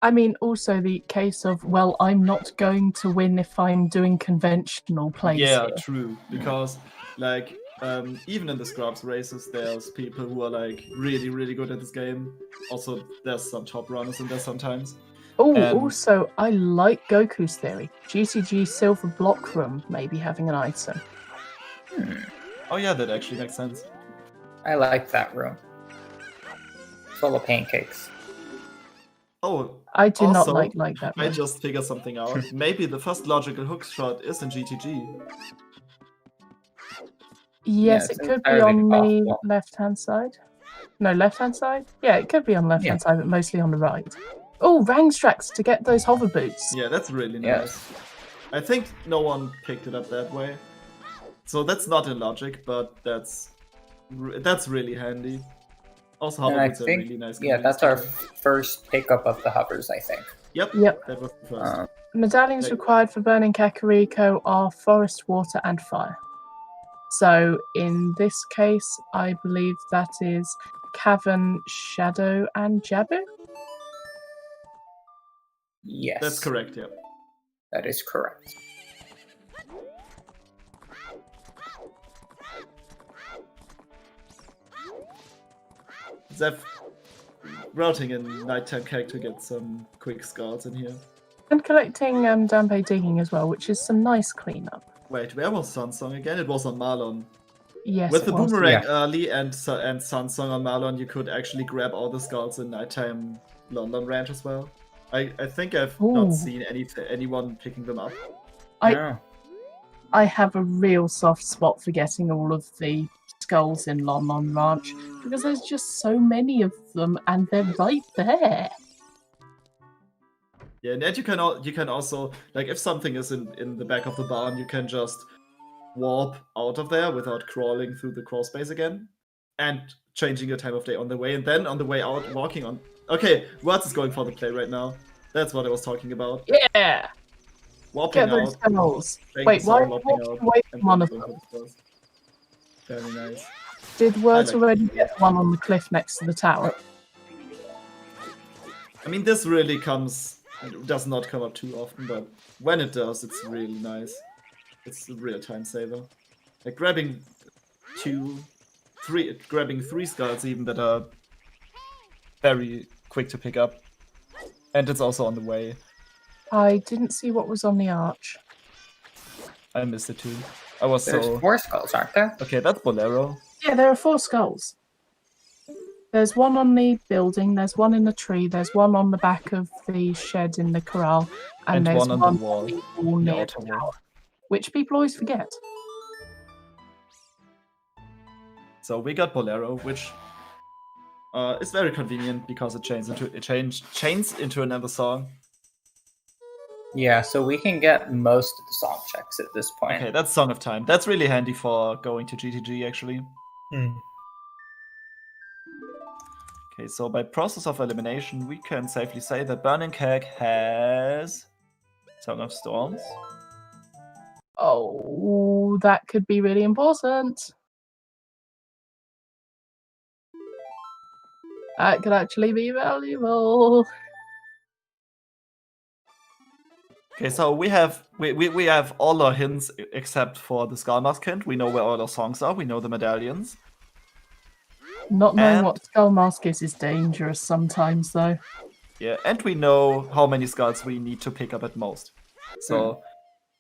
I mean, also the case of, well, I'm not going to win if I'm doing conventional plays Yeah, here. true. Because like even in the scrubs races, there's people who are like really, really good at this game. Also, there's some top runners in there sometimes. Oh, And- also, I like Goku's theory. GCG Silver Block Room maybe having an item. Oh yeah, that actually makes sense. I like that room. Full of pancakes. Oh, I do not Also, like that I room. just figured something out. Maybe the first logical hook shot is in GTG. Yes, it's it could be entirely on the possible. left-hand side. No, left-hand side? Yeah, it could be on the left-hand Yeah. side, but mostly on the right. Oh, Rangstrax to get those hover boots. Yeah, that's really nice. Yes. I think no one picked it up that way. So that's not in logic, but that's really handy. Also, And hover I boots are think, really nice. yeah, that's our combination. first pickup of the hovers, I think. Yep. Yep. That was the first. Medallions Like- required for burning Kakariko are forest, water, and fire. So in this case, I believe that is Cavern, Shadow, and Jabu. Yes. That's correct. Yeah. That is correct. Zeph routing in nighttime cake to get some quick scars in here. And collecting Dampe Digging as well, which is some nice cleanup. Wait, where was Sunsong again? It was on Marlon. Yes, With it the was. boomerang early and Sunsong on Marlon, you could actually grab all the skulls in nighttime London Ranch as well. I think I've Ooh. not seen anyone picking them up. I- No. I have a real soft spot for getting all of the skulls in Lon Lon Ranch because there's just so many of them and they're right there. Yeah, and you can also like if something is in the back of the barn, you can just warp out of there without crawling through the crawl space again, and changing your time of day on the way, and then on the way out walking on. Okay, Words is going for the play right now. That's what I was talking about. Yeah! Warping Get those out. skulls. playing Wait, the why song, are you warping walking out, away and from one then of going them? for the stars. Very nice. Did Words I like already it. get the one on the cliff next to the tower? I mean, this really does not come up too often, but when it does, it's really nice. It's a real time saver. Like grabbing three skulls even that are very quick to pick up, and it's also on the way. I didn't see what was on the arch. I missed it too. I was There's so 4 skulls, aren't there? okay. That's Bolero. Yeah, there are 4 skulls. There's one on the building, there's one in the tree, there's one on the back of the shed in the corral, and And there's one on the wall, the wall the near outer the wall. tower, which people always forget. So we got Bolero, which is very convenient because it chains into another song. Yeah, so we can get most of the song checks at this point. Okay, that's Song of Time. That's really handy for going to GTG actually. Okay, so by process of elimination, we can safely say that Burning Keg has Song of Storms. Oh, that could be really important. That could actually be valuable. Okay, so we have all our hints except for the Skull Mask hint. We know where all our songs are. We know the medallions. Not knowing And- what Skull Mask is dangerous sometimes, though. Yeah, and we know how many skulls we need to pick up at most. So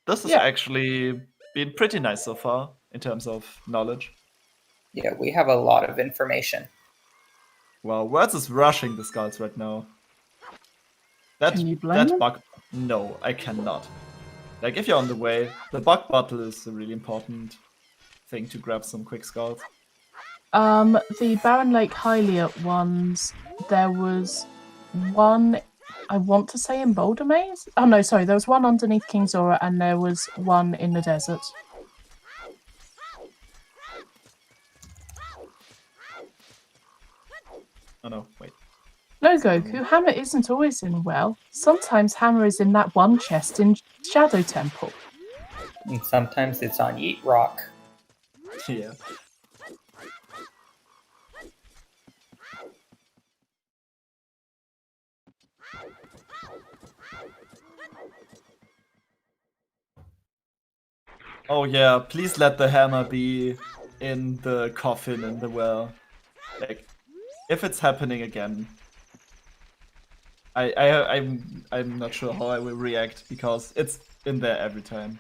this has Yeah. actually been pretty nice so far in terms of knowledge. Yeah, we have a lot of information. Wow, Words is rushing the skulls right now. Can you blame them? bug. No, I cannot. Like if you're on the way, the bug bottle is a really important thing to grab some quick skulls. The Barren Lake Hyliot ones, there was one, I want to say in Boulder Maze? Oh no, sorry, there was one underneath King Zora and there was one in the desert. Oh no, wait. No, Goku, Hammer isn't always in well. Sometimes Hammer is in that one chest in Shadow Temple. And sometimes it's on Yeet Rock. Yeah. Oh yeah, please let the hammer be in the coffin in the well. Like, if it's happening again, I'm not sure how I will react because it's in there every time.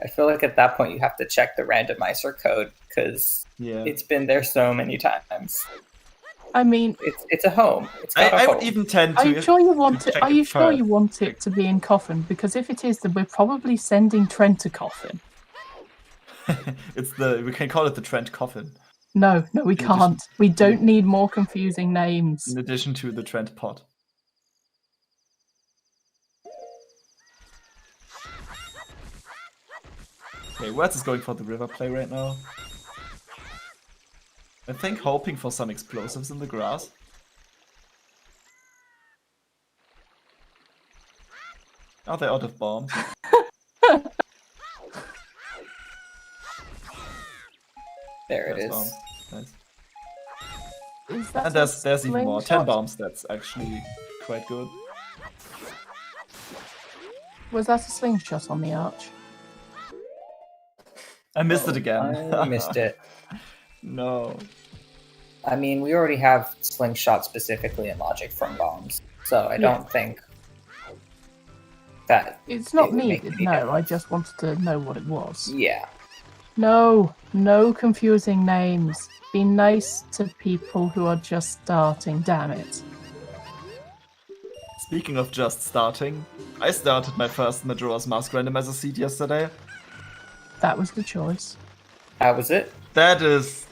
I feel like at that point you have to check the randomizer code because Yeah. it's been there so many times. I mean, It's a home. It's got a I home. would even tend are to. you sure you want to it? check Are it you sure first. you want it to be in Coffin? Because if it is, then we're probably sending Trent to Coffin. We can call it the Trent coffin. No, we In addition- can't. We don't need more confusing names. In addition to the Trent pot. Okay, Words is going for the river play right now. I think hoping for some explosives in the grass. Are they out of bombs? There it There's is. bombs. Nice. Is that And a there's even more. 10 slingshot? bombs, that's actually quite good. Was that a slingshot on the arch? I missed it again. I missed it. No. I mean, we already have slingshot specifically in Logic from bombs, so I don't think that. It's not It would make needed, any no. I difference. just wanted to know what it was. Yeah, No confusing names. Be nice to people who are just starting, damn it. Speaking of just starting, I started my first Majora's Mask randomizer seed yesterday. That was the choice. that was it. That is,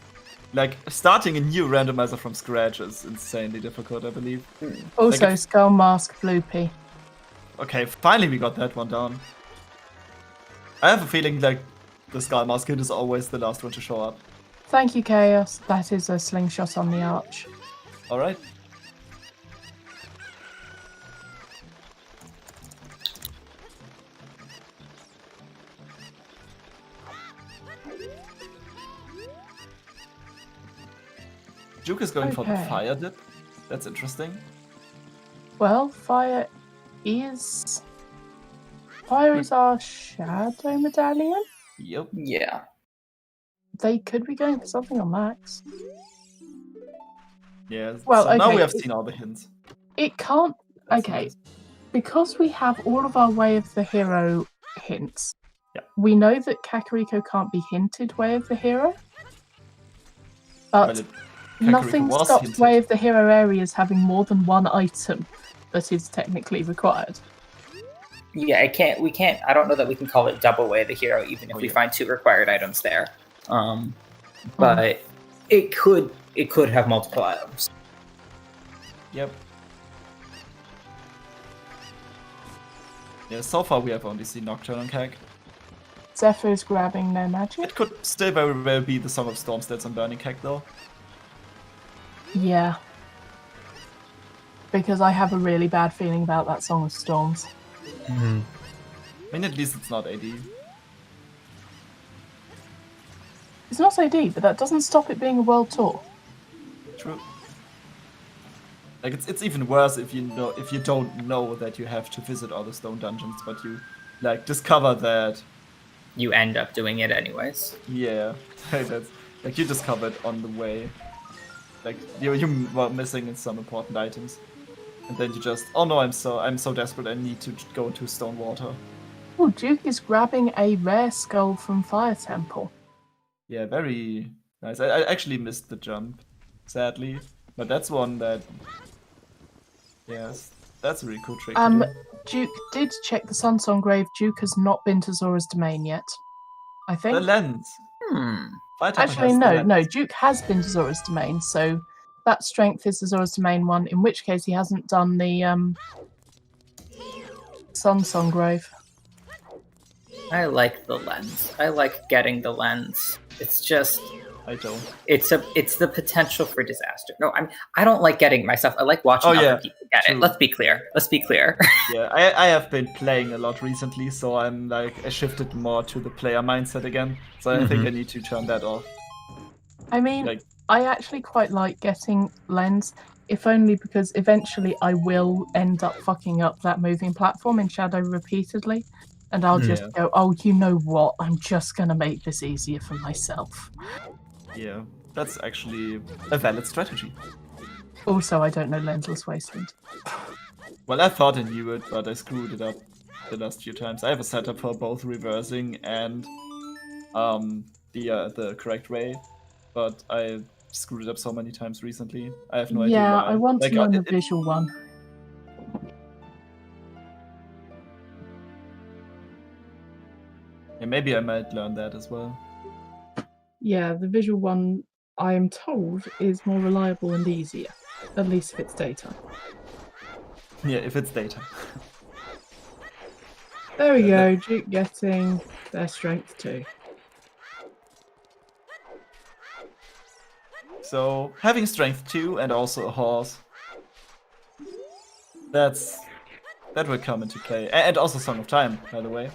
like, starting a new randomizer from scratch is insanely difficult, I believe. Also, if- Skull Mask Floopy. Okay, finally we got that one down. I have a feeling like the Skull Mask hit is always the last one to show up. Thank you, Chaos. That is a slingshot on the arch. Alright. Juke is going for the Okay. fire dip. That's interesting. Well, fire is our shadow medallion. Yep. Yeah, They could be going for something on Max. Yeah. Well, so now okay, we have seen all the hints. It can't. That's Okay, nice. because we have all of our Way of the Hero hints. Yeah. We know that Kakariko can't be hinted Way of the Hero, but Well, nothing Kakariko was stops hinted. Way of the Hero areas having more than one item that is technically required. yeah. We can't. I don't know that we can call it double way of the hero, even if Oh, we yeah. find 2 required items there. But it could have multiple items. Yep. Yeah, so far we have only seen Nocturne and Keg. Zephyr's grabbing their magic. It could still very well be the Song of Storms that's on Burning Keg though. Yeah. Because I have a really bad feeling about that Song of Storms. I mean, at least it's not AD. It's not AD, but that doesn't stop it being a world tour. True. Like it's even worse if you don't know that you have to visit all the stone dungeons, but you like discover that. You end up doing it anyways. Yeah, that's like you discovered on the way. Like you were missing some important items, and then you just, oh no, I'm so desperate, I need to go into stone water. Oh, Duke is grabbing a rare skull from Fire Temple. Yeah, very nice. I actually missed the jump, sadly, but that's one that. Yes, that's a really cool trick. to do. Duke did check the Sunsong Grave. Duke has not been to Zora's Domain yet, I think. The lens. Fire Temple Actually, has the no, lens. Duke has been to Zora's Domain, so that strength is the Zora's Domain one, in which case he hasn't done the Sunsong Grave. I like the lens. I like getting the lens. It's just I don't. it's the potential for disaster. No, I don't like getting it myself. I like watching other people get true. it. Let's be clear. Yeah, I have been playing a lot recently, so I shifted more to the player mindset again. So I think I need to turn that off. I mean, Like- I actually quite like getting lens, if only because eventually I will end up fucking up that moving platform in Shadow repeatedly. And I'll just go, oh, you know what? I'm just going to make this easier for myself. Yeah, that's actually a valid strategy. Also, I don't know Lensless Wasteland. Well, I thought I knew it, but I screwed it up the last few times. I have a setup for both reversing and the correct way, but I screwed it up so many times recently. I have no idea Yeah, why. I want Like, to learn the it- visual one. Yeah, maybe I might learn that as well. Yeah, the visual one, I am told, is more reliable and easier. At least if it's daytime. Yeah, if it's data. There we go, Duke getting their strength too. So having strength 2 and also a horse, that will come into play. And also Song of Time, by the way.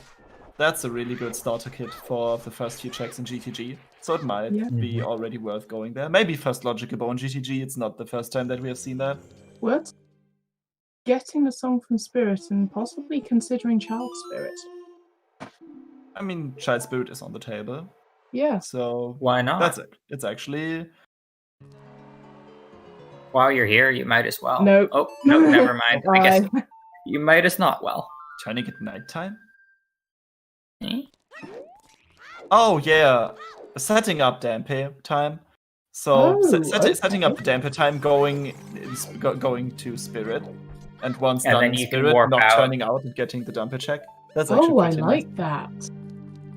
That's a really good starter kit for the first few checks in GTG. So it might be already worth going there. Maybe first Logical Bow in GTG. It's not the first time that we have seen that. What? Getting a song from Spirit and possibly considering Child Spirit. I mean, Child Spirit is on the table. Yeah. So Why not? that's it. It's actually. While you're here, you might as well. Nope. Oh, no, never mind. I guess Bye. you might as not. Well. Turning it nighttime? Eh? Oh, yeah. Setting up Dampe time. So Oh, setting up the Dampe time going to Spirit. And once And done then you can Spirit, warp not out. turning out and getting the Dampe check. That's actually Oh, I pretty like that.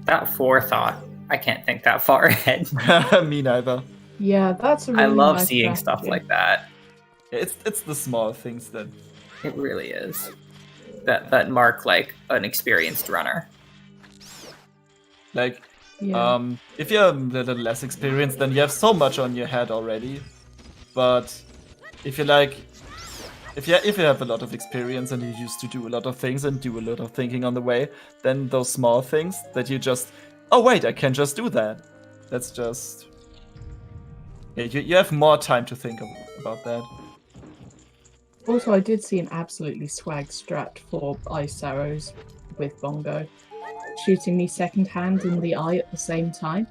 That forethought. I can't think that far ahead. nice. Me neither. Yeah, that's a really I love nice seeing stuff strategy. like that. It's the small things that. It really is. That mark like an experienced runner. Like, Yeah. if you're a little less experienced, then you have so much on your head already. But if you have a lot of experience and you used to do a lot of things and do a lot of thinking on the way, then those small things that you just, oh wait, I can just do that. That's just, yeah, you have more time to think about that. Also, I did see an absolutely swag strat for ice arrows with Bongo. Shooting me second hand in the eye at the same time.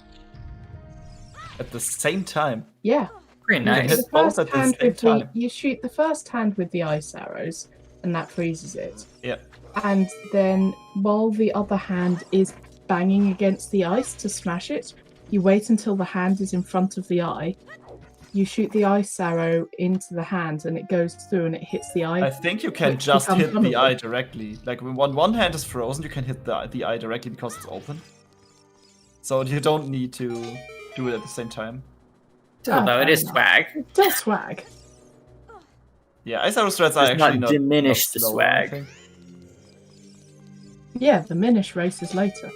At the same time. Yeah. Pretty You can nice. hit both at the same time. You shoot the first hand with the ice arrows, and that freezes it. Yeah. And then, while the other hand is banging against the ice to smash it, you wait until the hand is in front of the eye. You shoot the ice arrow into the hand, and it goes through and it hits the eye. I think you can Which just becomes hit the vulnerable. eye directly. Like when one hand is frozen, you can hit the eye directly because it's open. So you don't need to do it at the same time. Although it is fair enough. swag. Just swag. Yeah, ice arrow strats are Does not actually not diminish not the slower, I swag. think. Yeah, the Minish races later.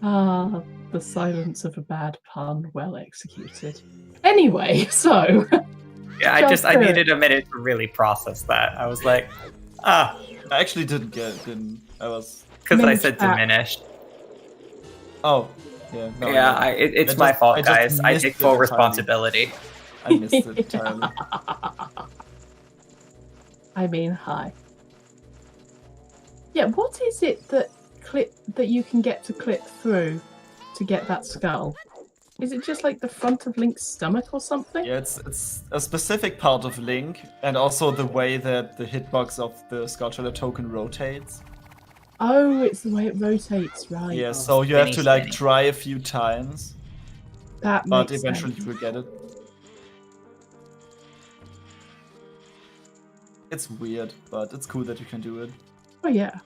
Ah, the silence of a bad pun, well executed. Anyway, so Yeah, I Just needed a minute to really process that. I was like, I actually didn't get it. I was Because I Minish said back. diminished. Oh, yeah. No, Yeah, it's my fault, guys. I take full responsibility. I missed it entirely. I mean, hi. Yeah, what is it that you can get to clip through to get that skull? Is it just like the front of Link's stomach or something? Yeah, it's a specific part of Link, and also the way that the hitbox of the Skull Shadow token rotates. Oh, it's the way it rotates, right? Yeah, Oh, so you have to like spinny. try a few times, That but makes eventually sense. you will get it. It's weird, but it's cool that you can do it. Oh yeah.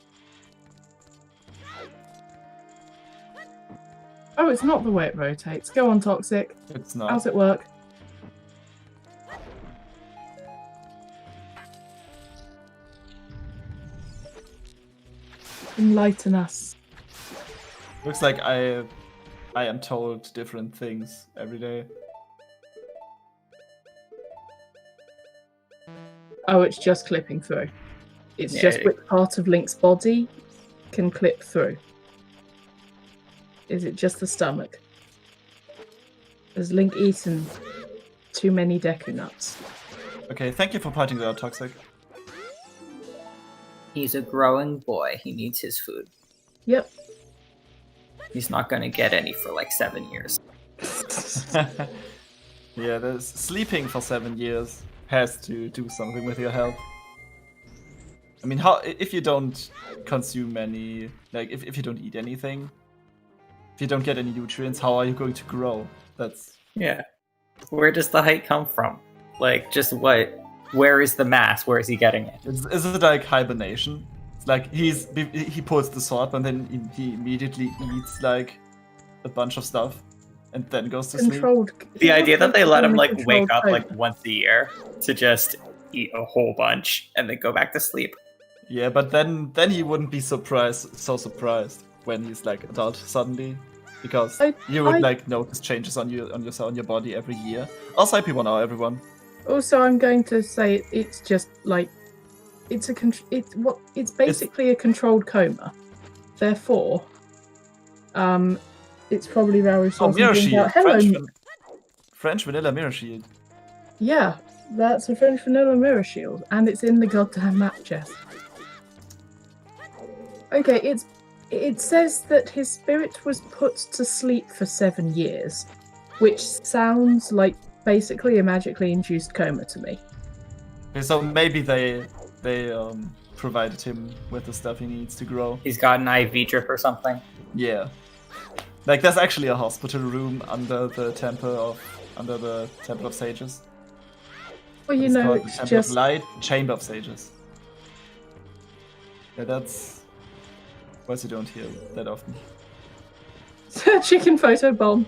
Oh, it's not the way it rotates. Go on, Toxic. It's not. How's it work? Enlighten us. Looks like I am told different things every day. Oh, it's just clipping through. It's Yeah, just which part of Link's body can clip through. Is it just the stomach? Has Link eaten too many Deku nuts? Okay, thank you for pointing that out, Toxic. He's a growing boy. He needs his food. Yep. He's not going to get any for like 7 years. Yeah, there's sleeping for 7 years has to do something with your health. I mean, how if you don't consume any, like if you don't eat anything, if you don't get any nutrients, how are you going to grow? That's Yeah. Where does the height come from? Like, just what? Where is the mass? Where is he getting it? is it like hibernation? It's like he pulls the sword and then he immediately eats like a bunch of stuff and then goes to sleep. Controlled. The idea that they let him like Controlled wake up coma. like once a year to just eat a whole bunch and then go back to sleep. Yeah, but then he wouldn't be so surprised when he's like adult suddenly, because you would like notice changes on your body every year. I'll side people now, everyone. Also, I'm going to say it's just like it's basically a controlled coma. Therefore, it's probably Raoul Oh, Mirror Shield, Hello. French vanilla Mirror Shield. Yeah, that's a French vanilla mirror shield, and it's in the goddamn map chest. Okay, it says that his spirit was put to sleep for 7 years, which sounds like basically a magically induced coma to me. Okay, so maybe they provided him with the stuff he needs to grow. He's got an IV drip or something. Yeah, like there's actually a hospital room under the temple of sages. Well, you It's know, called the it's Temple just of Light, Chamber of Sages. Yeah, that's what you don't hear that often. chicken photo bomb.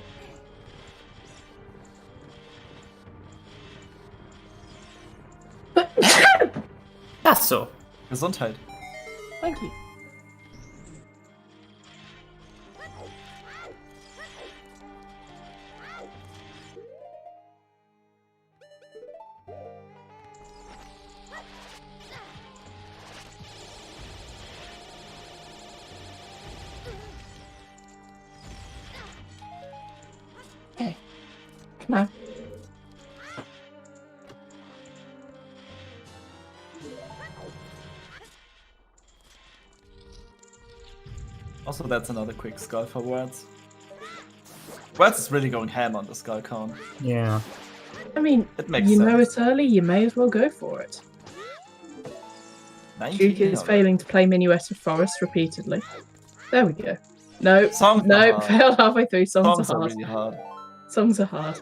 That's so. Gesundheit. Thank you. Okay. Come on. Also, that's another quick skull for Words. Words is really going ham on the skull count. Yeah. I mean, It makes you sense. know it's early, you may as well go for it. 19 Duke is already. failing to play Minuet of Forest repeatedly. There we go. No, Songs are no, hard. failed halfway through. Songs Songs are are hard. really hard. Songs are hard.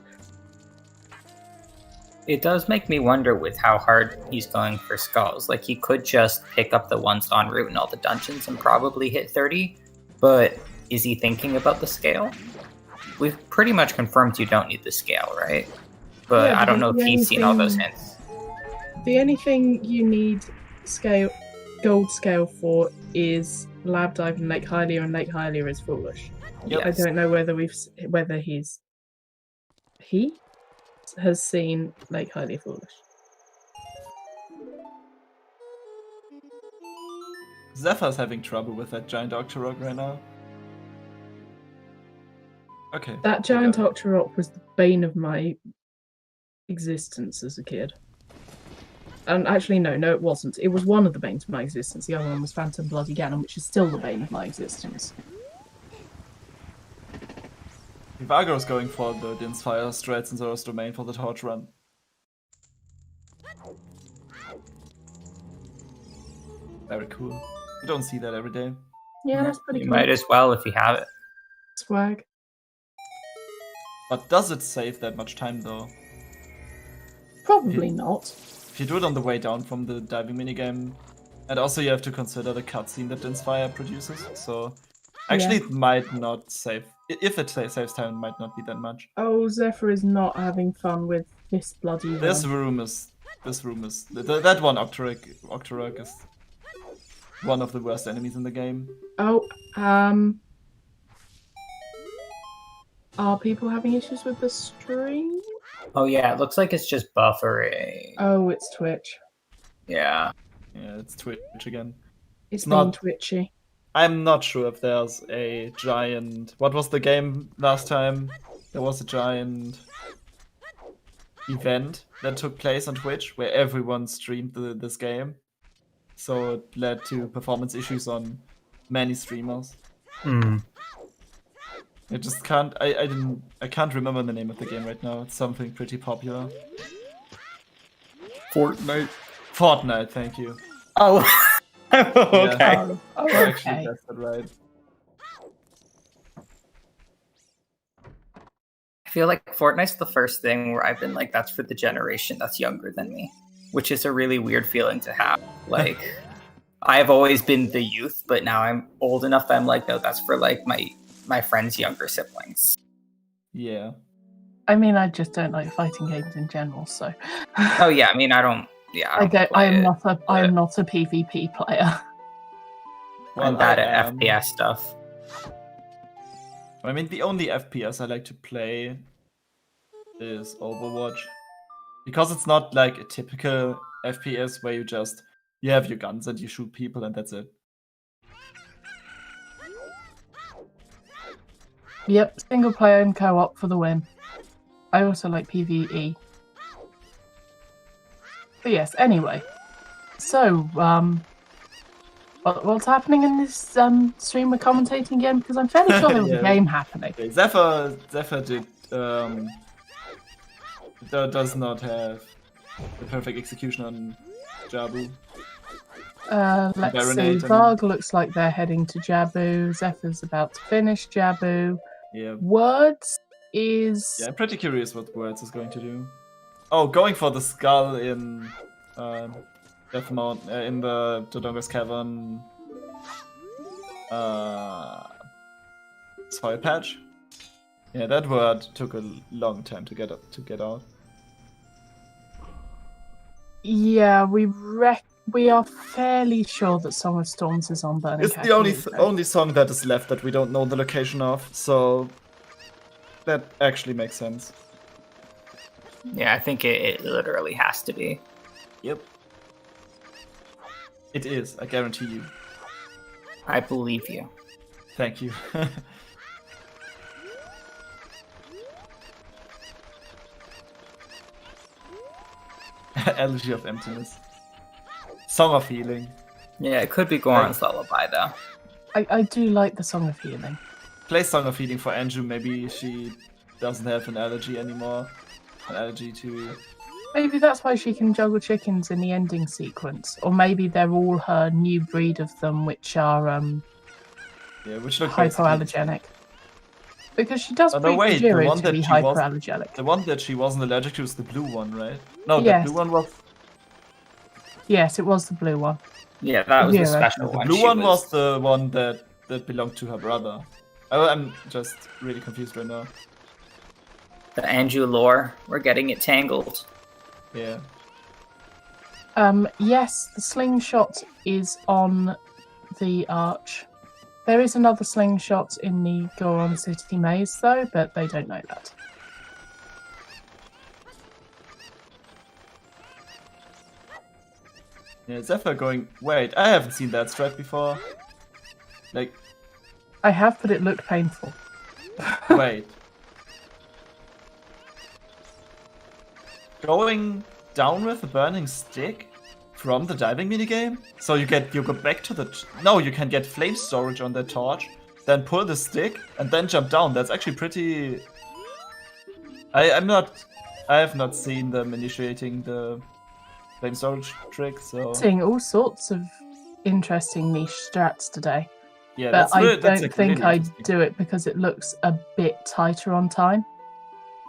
It does make me wonder with how hard he's going for skulls. Like, he could just pick up the ones en route in all the dungeons and probably hit 30, but is he thinking about the scale? We've pretty much confirmed you don't need the scale, right? But Yeah, I don't know because if the he's seen all those only hints. The only thing you need gold scale for is Lab Dive and Lake Hylia, and Lake Hylia is foolish. Yep. I don't know whether he has seen Lake Hylia foolish. Zephyr's having trouble with that giant Octorok right now. Okay. That giant Octorok was the bane of my existence as a kid. And actually, no, it wasn't. It was one of the banes of my existence. The other one was Phantom Bloody Ganon, which is still the bane of my existence. Vivago's going for the Din's Fire strats in Zora's Domain for the torch run. Very cool. You don't see that every day. Yeah, that's pretty You cool. might as well if you have it. Swag. But does it save that much time though? Probably not. If you do it on the way down from the diving minigame, and also you have to consider the cutscene that Din's Fire produces, so actually it might not save. If it saves time, it might not be that much. Oh, Zephyr is not having fun with this bloody This one. room is that one Octorok is one of the worst enemies in the game. Oh, are people having issues with the stream? Oh yeah, it looks like it's just buffering. Oh, it's Twitch. Yeah. Yeah, it's Twitch again. It's not- being twitchy. I'm not sure if there's a giant. What was the game last time? There was a giant event that took place on Twitch where everyone streamed this game. So it led to performance issues on many streamers. I just can't. I can't remember the name of the game right now. It's something pretty popular. Fortnite. Thank you. Oh. Okay. Oh, I okay. actually guessed it right. I feel like Fortnite's the first thing where I've been like, that's for the generation that's younger than me, which is a really weird feeling to have. Like, I've always been the youth, but now I'm old enough that I'm like, no, that's for like my friends' younger siblings. Yeah. I mean, I just don't like fighting games in general, so. Oh yeah, I mean, I don't. Yeah, I don't. I play am it. not a. I am not a PvP player. I'm bad at FPS stuff. I mean, the only FPS I like to play is Overwatch. Because it's not like a typical FPS where you have your guns and you shoot people and that's it. Yep, single player and co-op for the win. I also like PvE. But yes, anyway. So, what's happening in this stream we're commentating again? Because I'm fairly sure there was Yeah. a game happening. Okay, Zephyr did does not have the perfect execution on Jabu. Let's see. Baronate and- Varg looks like they're heading to Jabu. Zephyr's about to finish Jabu. Yeah. Words is... Yeah, I'm pretty curious what Words is going to do. Oh, going for the skull in Death Mount in the Dodonga's Cavern soil patch. Yeah, that word took a long time to get out. Yeah, we are fairly sure that Song of Storms is on Burning It's the only Cactus. only song that is left that we don't know the location of, so that actually makes sense. Yeah, I think it literally has to be. Yep. It is, I guarantee you. I believe you. Thank you. Elegy of Emptiness. Song of Healing. Yeah, it could be Goron's Lullaby though. I do like the Song of Healing. Play Song of Healing for Anju, maybe she doesn't have an allergy anymore. An allergy to... Maybe that's why she can juggle chickens in the ending sequence. Or maybe they're all her new breed of them, which are Yeah, which look basically- hypoallergenic. Because she does Oh, no, breed wait, the Kujiro one to that be she was- hypoallergenic. The one that she wasn't allergic to is the blue one, right? No, Yes. the blue one was... Yes, it was the blue one. Yeah, that was Yeah, the special The one. blue She one was the one that belonged to her brother. I'm just really confused right now. the Anju lore. We're getting it tangled. Yeah. Yes, the slingshot is on the arch. There is another slingshot in the Goron City maze, though, but they don't know that. Yeah, Zephyr going. Wait, I haven't seen that strat before. Like, I have, but it looked painful. wait. Going down with a burning stick from the diving minigame? So you go back to the... No, you can get flame storage on the torch, then pull the stick, and then jump down. That's actually pretty... I have not seen them initiating the flame storage trick, so... Seeing all sorts of interesting niche strats today. Yeah, But I that's don't think really I'd interesting. do it because it looks a bit tighter on time.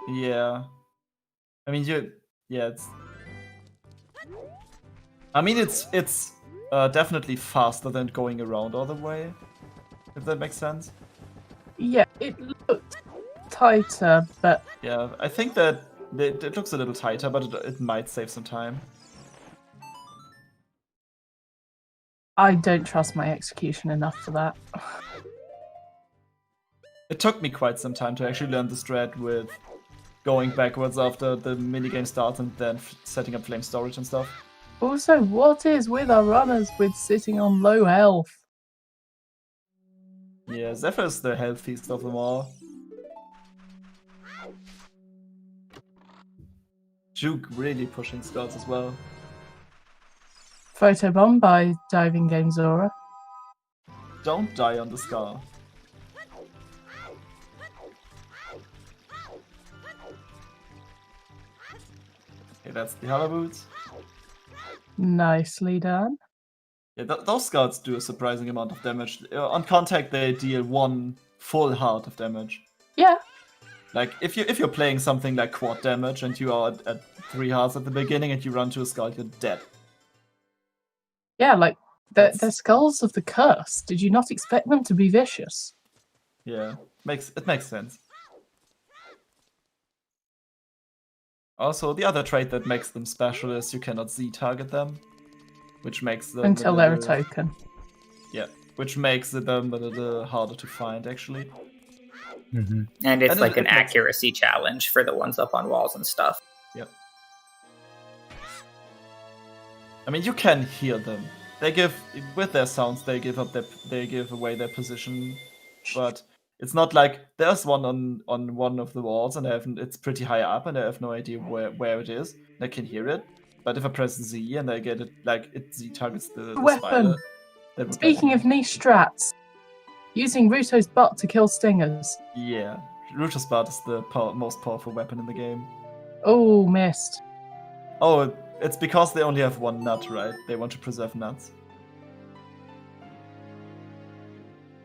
Yeah. I mean, it's... I mean, it's definitely faster than going around all the way, if that makes sense. Yeah, it looked tighter, but Yeah, I think that it looks a little tighter, but it might save some time. I don't trust my execution enough for that. It took me quite some time to actually learn the strat with going backwards after the minigame starts and then setting up flame storage and stuff. Also, what is with our runners with sitting on low health? Yeah, Zephyr's the healthiest of them all. Juke really pushing skulls as well. Photobomb by Diving Game Zora. Don't die on the skull. Okay, that's the Holler Boots. Nicely done. Yeah, those skulls do a surprising amount of damage. On contact, they deal 1 full heart of damage. Yeah, Like, if you're playing something like quad damage and you are at 3 hearts at the beginning and you run to a skull, you're dead. yeah, like they're That's- skulls of the curse. Did you not expect them to be vicious? Yeah, it makes sense. Also, the other trait that makes them special is you cannot Z-target them, which makes them Until they're a token. Yeah, which makes them a little harder to find, actually. And it's And like it an makes- accuracy challenge for the ones up on walls and stuff. Yep. I mean, you can hear them. They give with their sounds. They give away their position, but it's not like there's one on one of the walls and it's pretty high up and I have no idea where it is. I can hear it, but if I press Z and I get it like it Z targets the Weapon. spider. that would Speaking get of niche strats, using Ruto's butt to kill stingers. yeah, Ruto's Bard is the most powerful weapon in the game. Oh, missed. Oh, it's because they only have 1 nut, right? They want to preserve nuts.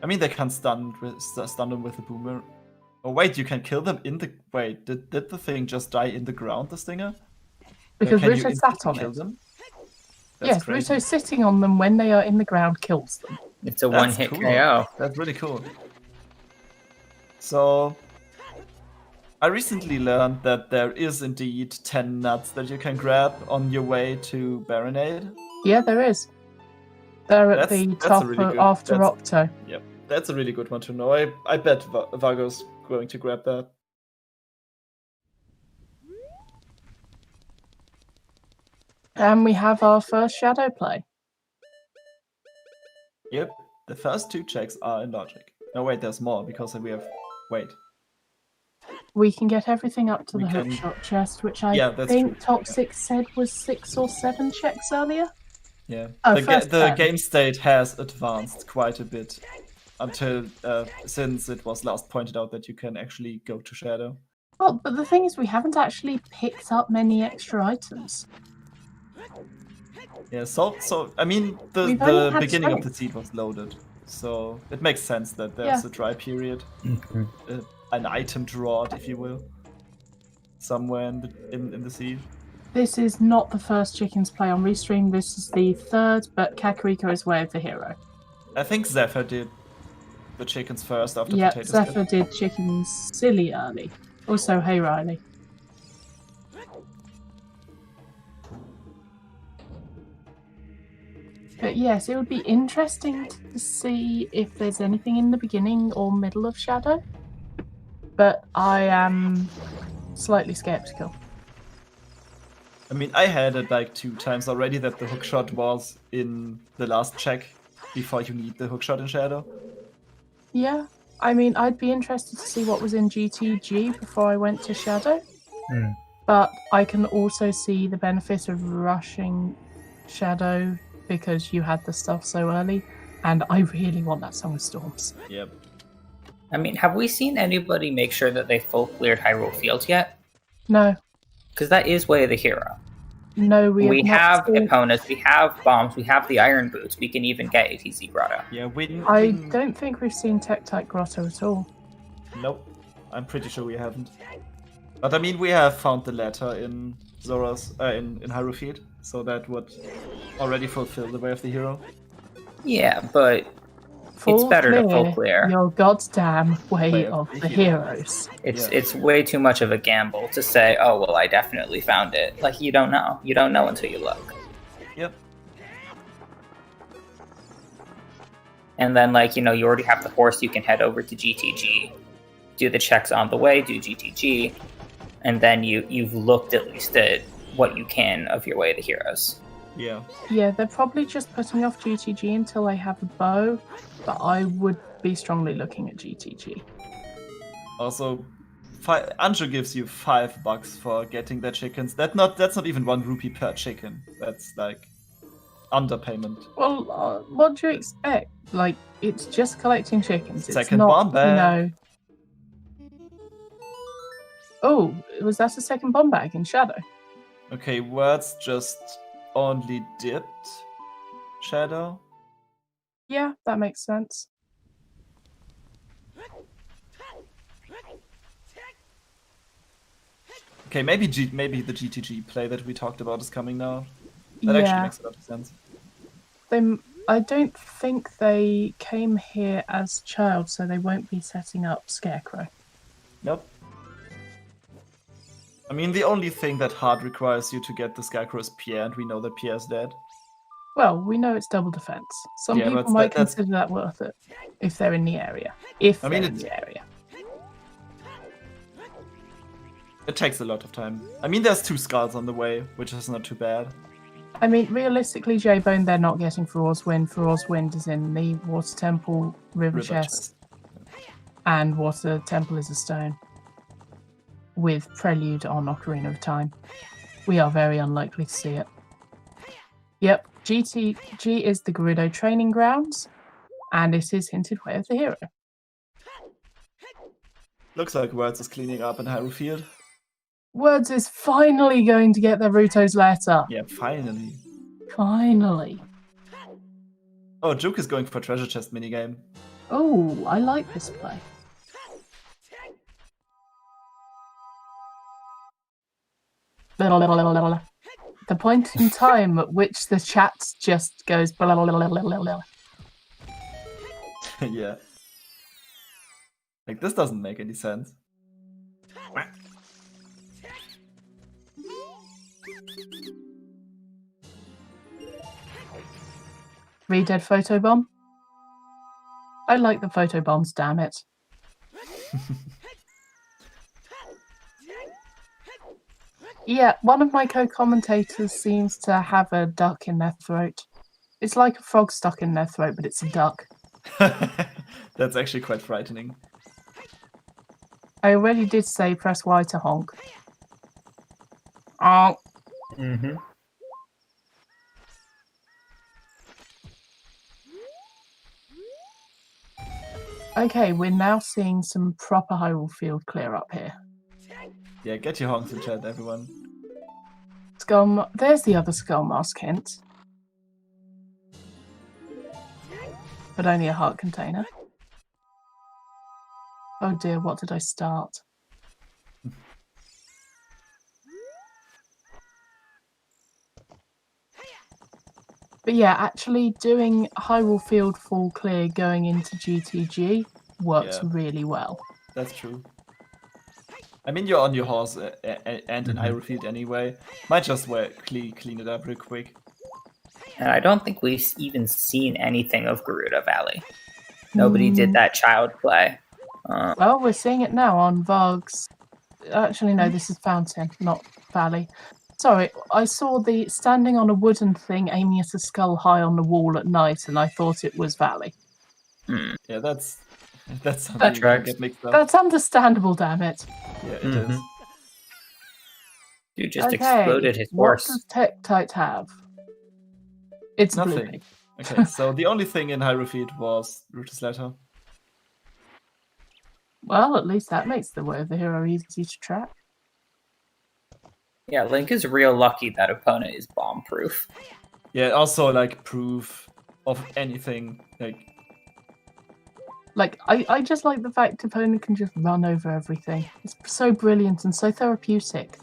I mean, they can stun them with a boomer. Oh wait, you can kill them in the... Wait, did the thing just die in the ground, the stinger? Because Can you Ruto sat instantly on kill it. them? Yes, crazy. Ruto sitting on them when they are in the ground kills them. It's a That's one-hit cool. KO. That's really cool. So, I recently learned that there is indeed 10 nuts that you can grab on your way to Baronade. Yeah, there is. They're at That's- the that's a top really good- after that's- Octo. Yep, that's a really good one to know. I bet Vargo's going to grab that. And we have our first shadow play. Yep, the first 2 checks are in logic. No, wait, there's more because we have... Wait. We can get everything up to We the can- hookshot chest, which I Yeah, that's think true. Toxic said was 6 or 7 checks earlier. Yeah, Oh, the first 10. game state has advanced quite a bit until since it was last pointed out that you can actually go to Shadow. Well, but the thing is, we haven't actually picked up many extra items. Yeah, so I mean We've only the had beginning of the strength. seed was loaded, so it makes sense that there's Yeah. a dry period, an item drought, if you will, somewhere in the seed. This is not the first Chickens play on Restream. This is the 3rd, but Kakariko is way of the hero. I think Zephyr did the chickens first after Yep, potatoes. Zephyr did Chickens silly early. Also, hey Riley. But yes, it would be interesting to see if there's anything in the beginning or middle of Shadow. But I am slightly skeptical. I mean, I had it like 2 times already that the hookshot was in the last check before you need the hookshot in Shadow. Yeah, I mean, I'd be interested to see what was in GTG before I went to Shadow. But I can also see the benefit of rushing Shadow because you had the stuff so early, and I really want that Song of Storms. Yep. I mean, have we seen anybody make sure that they full cleared Hyrule Field yet? No, Because that is Way of the Hero. no, We have have not seen... Eponas, we have Bombs, we have the Iron Boots. We can even get ATC Grotto. Yeah, I don't think we've seen Tektite Grotto at all. Nope. I'm pretty sure we haven't. But I mean, we have found the letter in Zora's in Hyrule Field, so that would already fulfill the Way of the Hero. Yeah, but it's better to full clear. Your goddamn Way of the Heroes. It's way too much of a gamble to say, oh well, I definitely found it. Like you don't know. You don't know until you look. Yep. And then you already have the horse. You can head over to GTG, do the checks on the way, do GTG, and then you've looked at least at what you can of your Way of the Heroes. Yeah. Yeah, they're probably just putting off GTG until they have a bow, but I would be strongly looking at GTG. Also, Anju gives you $5 for getting the chickens. That's not even 1 rupee per chicken. That's like underpayment. Well, what do you expect? Like, it's just collecting chickens. Second it's not, bomb bag. Oh, was that a second bomb bag in Shadow? Okay, words just only dipped Shadow. Yeah, that makes sense. Okay, maybe the GTG play that we talked about is coming now. That actually makes a lot of sense. I don't think they came here as child, so they won't be setting up Scarecrow. Nope. I mean, the only thing that hard requires you to get the Scarecrow is Pierre, and we know that Pierre is dead. Well, we know it's double defense. Some people might consider that worth it if they're in the area. In the area. It takes a lot of time. I mean, there's 2 skulls on the way, which is not too bad. I mean, realistically, J-Bone, they're not getting Feroz Wind. Feroz Wind is in the Water Temple River Chest. And Water Temple is a stone. With Prelude on Ocarina of Time. We are very unlikely to see it. Yep, GTG is the Gerudo training grounds, and it is hinted Way of the Hero. Looks like Words is cleaning up in Hyrule Field. Words is finally going to get their Ruto's letter. Yeah, finally. Finally. Oh, Juke is going for treasure chest minigame. Oh, I like this play. The point in time at which the chat just goes. Yeah. Like, this doesn't make any sense. Redead photobomb. I like the photobombs, damn it. Yeah, one of my co-commentators seems to have a duck in their throat. It's like a frog stuck in their throat, but it's a duck. That's actually quite frightening. I already did say press Y to honk. Oh. Mm-hmm. Okay, we're now seeing some proper Hyrule Field clear up here. Yeah, get your honks in chat, everyone. There's the other Skull Mask hint. But only a heart container. Oh dear, what did I start? But yeah, actually doing Hyrule Field full clear going into GTG works really well. That's true. I mean, you're on your horse and in Hyrule Field anyway. Might just clean it up real quick. And I don't think we've even seen anything of Gerudo Valley. Nobody did that child play. Well, we're seeing it now on Varg's. Actually, no, this is Fountain, not Valley. Sorry, I saw the standing on a wooden thing aiming at a skull high on the wall at night, and I thought it was Valley. Yeah, that's something That you can tracks. get mixed up. That's understandable, damn it. Yeah, it is. Mhm. Dude just Okay, exploded his what horse. does Tektite have? It's a blue Nothing. pig. Okay, so the only thing in Hyrule Field was Rooter's Letter. Well, at least that makes the way of the hero easy to track. Yeah, Link is real lucky that opponent is bomb-proof. Yeah, also like proof of anything. Like, I just like the fact opponent can just run over everything. It's so brilliant and so therapeutic.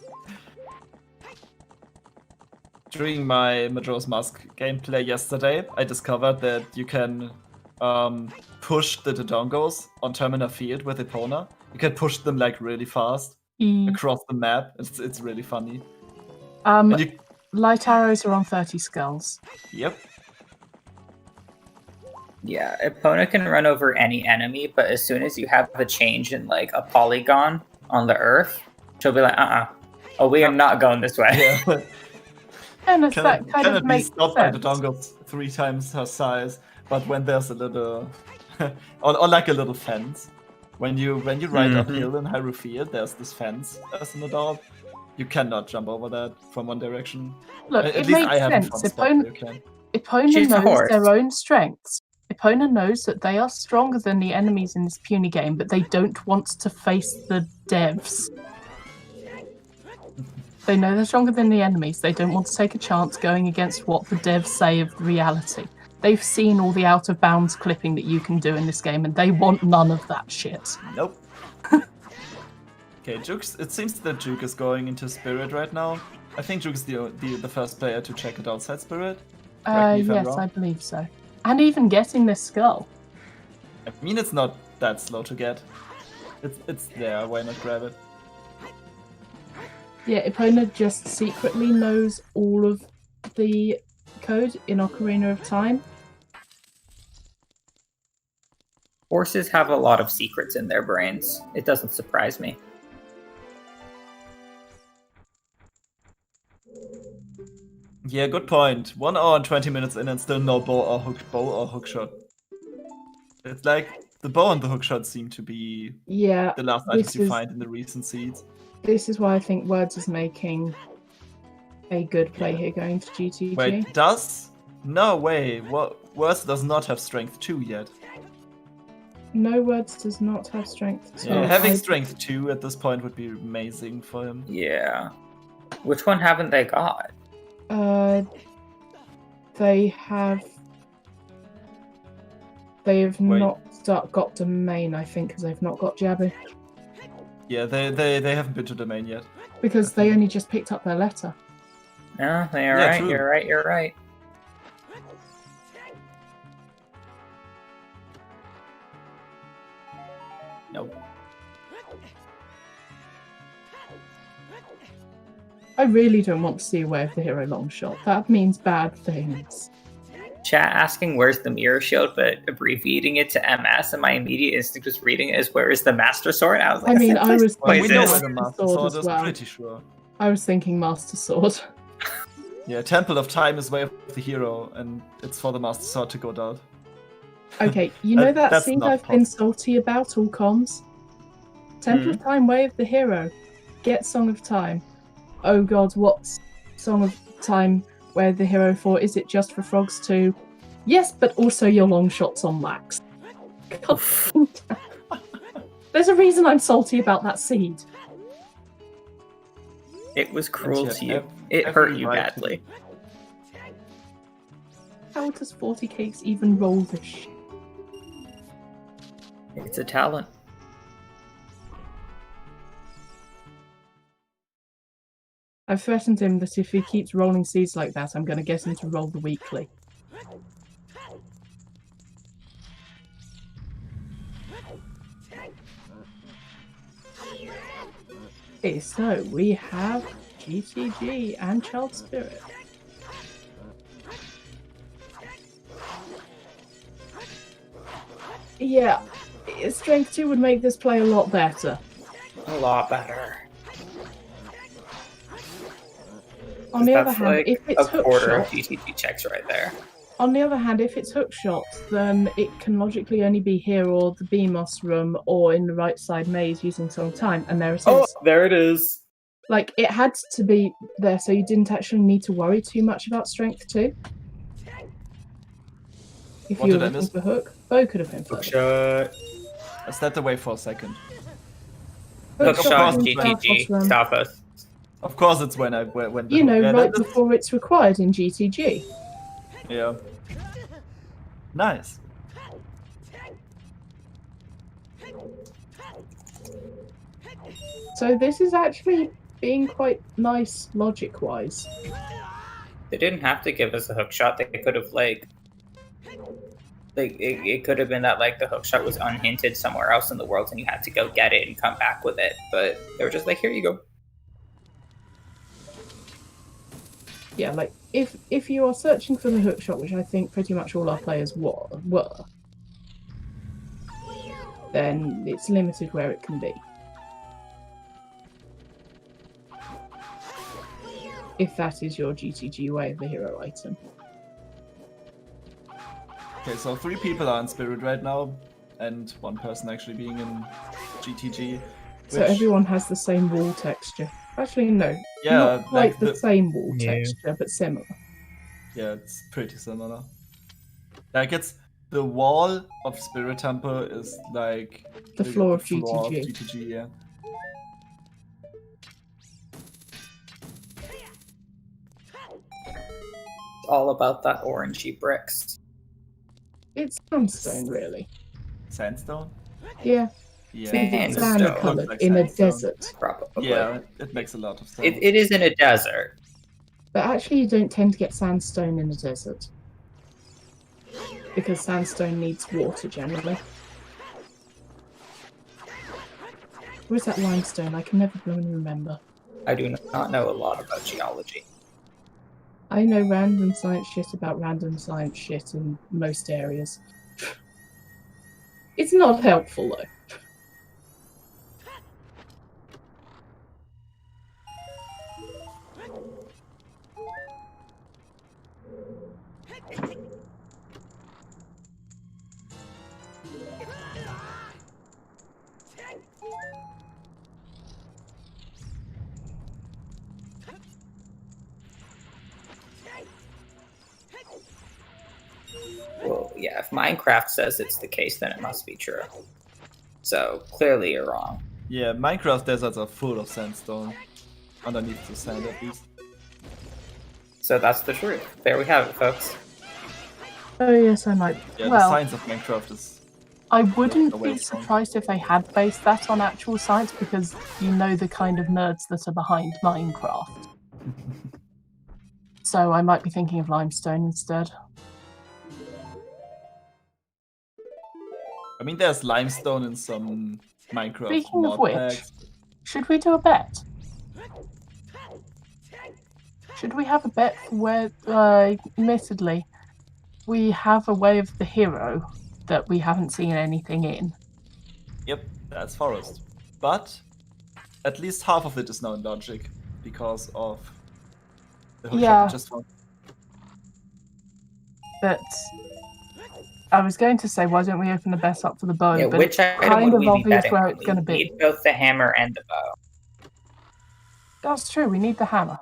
During my Majora's Mask gameplay yesterday, I discovered that you can push the Dodongos on Termina Field with Epona. You can push them like really fast across the map. It's really funny. And you, Light arrows are on 30 skulls. yep. Yeah, Epona can run over any enemy, but as soon as you have a change in like a polygon on the earth, she'll be like, oh, we are not going this way. Yeah. And that kind of Cannot be makes stopped by sense. the Dodongos 3 times her size, but when there's a little, or like a little fence, when you ride uphill in Hyrule Field, there's this fence as an adult. You cannot jump over that from one direction. Look, At it least makes I haven't sense. found a spot where you can. Epona She's a knows horse. their own strengths. Epona knows that they are stronger than the enemies in this puny game, but they don't want to face the devs. They know they're stronger than the enemies. They don't want to take a chance going against what the devs say of reality. They've seen all the out-of-bounds clipping that you can do in this game, and they want none of that shit. Nope. Okay, Juke's. It seems that Juke is going into Spirit right now. I think Juke is the first player to check it outside Spirit. Correct me if I'm Yes, wrong. I believe so. And even getting this skull. I mean, it's not that slow to get. It's there. Why not grab it? Yeah, Epona just secretly knows all of the code in Ocarina of Time. Horses have a lot of secrets in their brains. It doesn't surprise me. Yeah, good point. 1 hour and 20 minutes in and still no bow or hook shot. It's like the bow and the hook shot seem to be Yeah, the last items you find in the recent seeds. this is why I think Words is making a good play here going to GTG. Wait, does? No way. Worse does not have strength 2 yet. No, Words does not have strength 2. Yeah, having strength 2 at this point would be amazing for him. Yeah. Which one haven't they got? They have Wait. not got Domain, I think, because they've not got Jabu. Yeah, they haven't been to domain yet. Because they only just picked up their letter. No, you're Yeah, right, true. you're right. Nope. I really don't want to see Way of the Hero long shot. That means bad things. Chat asking where's the mirror shield, but abbreviating it to MS, and my immediate instinct was reading it as where is the Master Sword? I was like, I mean, I was Well, we know Poisonous. where the Master Sword Sword as is, well. pretty sure. I was thinking Master Sword. Yeah, Temple of Time is Way of the Hero, and it's for the Master Sword to go down. Okay, you know that That's scene not I've been salty about all comms? Temple of Time, Way of the Hero. Get Song of Time. Oh god, what Song of Time, Way of the Hero for? Is it just for frogs too? Yes, but also your long shots on Lax. God damn. There's a reason I'm salty about that seed. It was cruel That's to your you. It every hurt you right to badly. How does 40 Cakes even roll this shit? It's a talent. I've threatened him that if he keeps rolling seeds like that, I'm going to get him to roll the weekly. Okay, so we have GTG and Child Spirit. Yeah, Strength 2 would make this play a lot better. A lot better. On the other That's hand, like if it's a quarter of hookshot, GTG checks right there. on the other hand, if it's hookshot, then it can logically only be here or the BMOS room or in the right side maze using Song Time, and there it is. Oh, there it is. Like, it had to be there, so you didn't actually need to worry too much about strength 2. If What you were did I looking miss? for hook, bow could have been further. Hookshot. I stepped away for a second. Hookshot in GTG. Southwest room. Southwest. Of course, it's when I when the You know, yeah, right that's- before it's required in GTG. Yeah. Nice. So this is actually being quite nice logic-wise. They didn't have to give us a hookshot. They could have like it could have been that like the hookshot was unhinted somewhere else in the world and you had to go get it and come back with it. But they were just like, here you go. Yeah, like if you are searching for the hookshot, which I think pretty much all our players were, then it's limited where it can be. If that is your GTG way of the hero item. Okay, so 3 people are in Spirit right now, and 1 person actually being in GTG. So which- everyone has the same wall texture. Actually, no. Yeah, Not quite like the same wall Yeah. texture, but similar. Yeah, it's pretty similar. Like it's the wall of Spirit Temple is like The floor of floor GTG. GTG, yeah. It's all about that orangey bricks. It's sandstone, really. Sandstone? Yeah, Yeah. Sandstone. sand Looks coloured like in a sandstone. desert. Probably. Yeah, it makes a lot of sense. It is in a desert. But actually, you don't tend to get sandstone in a desert. Because sandstone needs water, generally. Or is that limestone? I can never really remember. I do not know a lot about geology. I know random science shit about random science shit in most areas. It's not helpful, though. Well, yeah, if Minecraft says it's the case, then it must be true. So, clearly you're wrong. Yeah, Minecraft deserts are full of sandstone. Underneath the sand at least. So that's the truth. There we have it, folks. Oh, yes, I might. Yeah, the Well, science of Minecraft is I wouldn't away be from- surprised if they had based that on actual science, because you know the kind of nerds that are behind Minecraft. So I might be thinking of limestone instead. I mean there's limestone in some Minecraft Speaking of mod which, packs. should we do a bet? Should we have a bet for where, admittedly, we have a way of the hero that we haven't seen anything in? Yep, that's Forest. But at least half of it is now in logic because of the hookshot Yeah. we just found. But I was going to say, why don't we open the bet up for the bow? Yeah, but which it's item kind would of we be obvious betting where on? it's We going to be. need both the hammer and the bow. That's true, we need the hammer.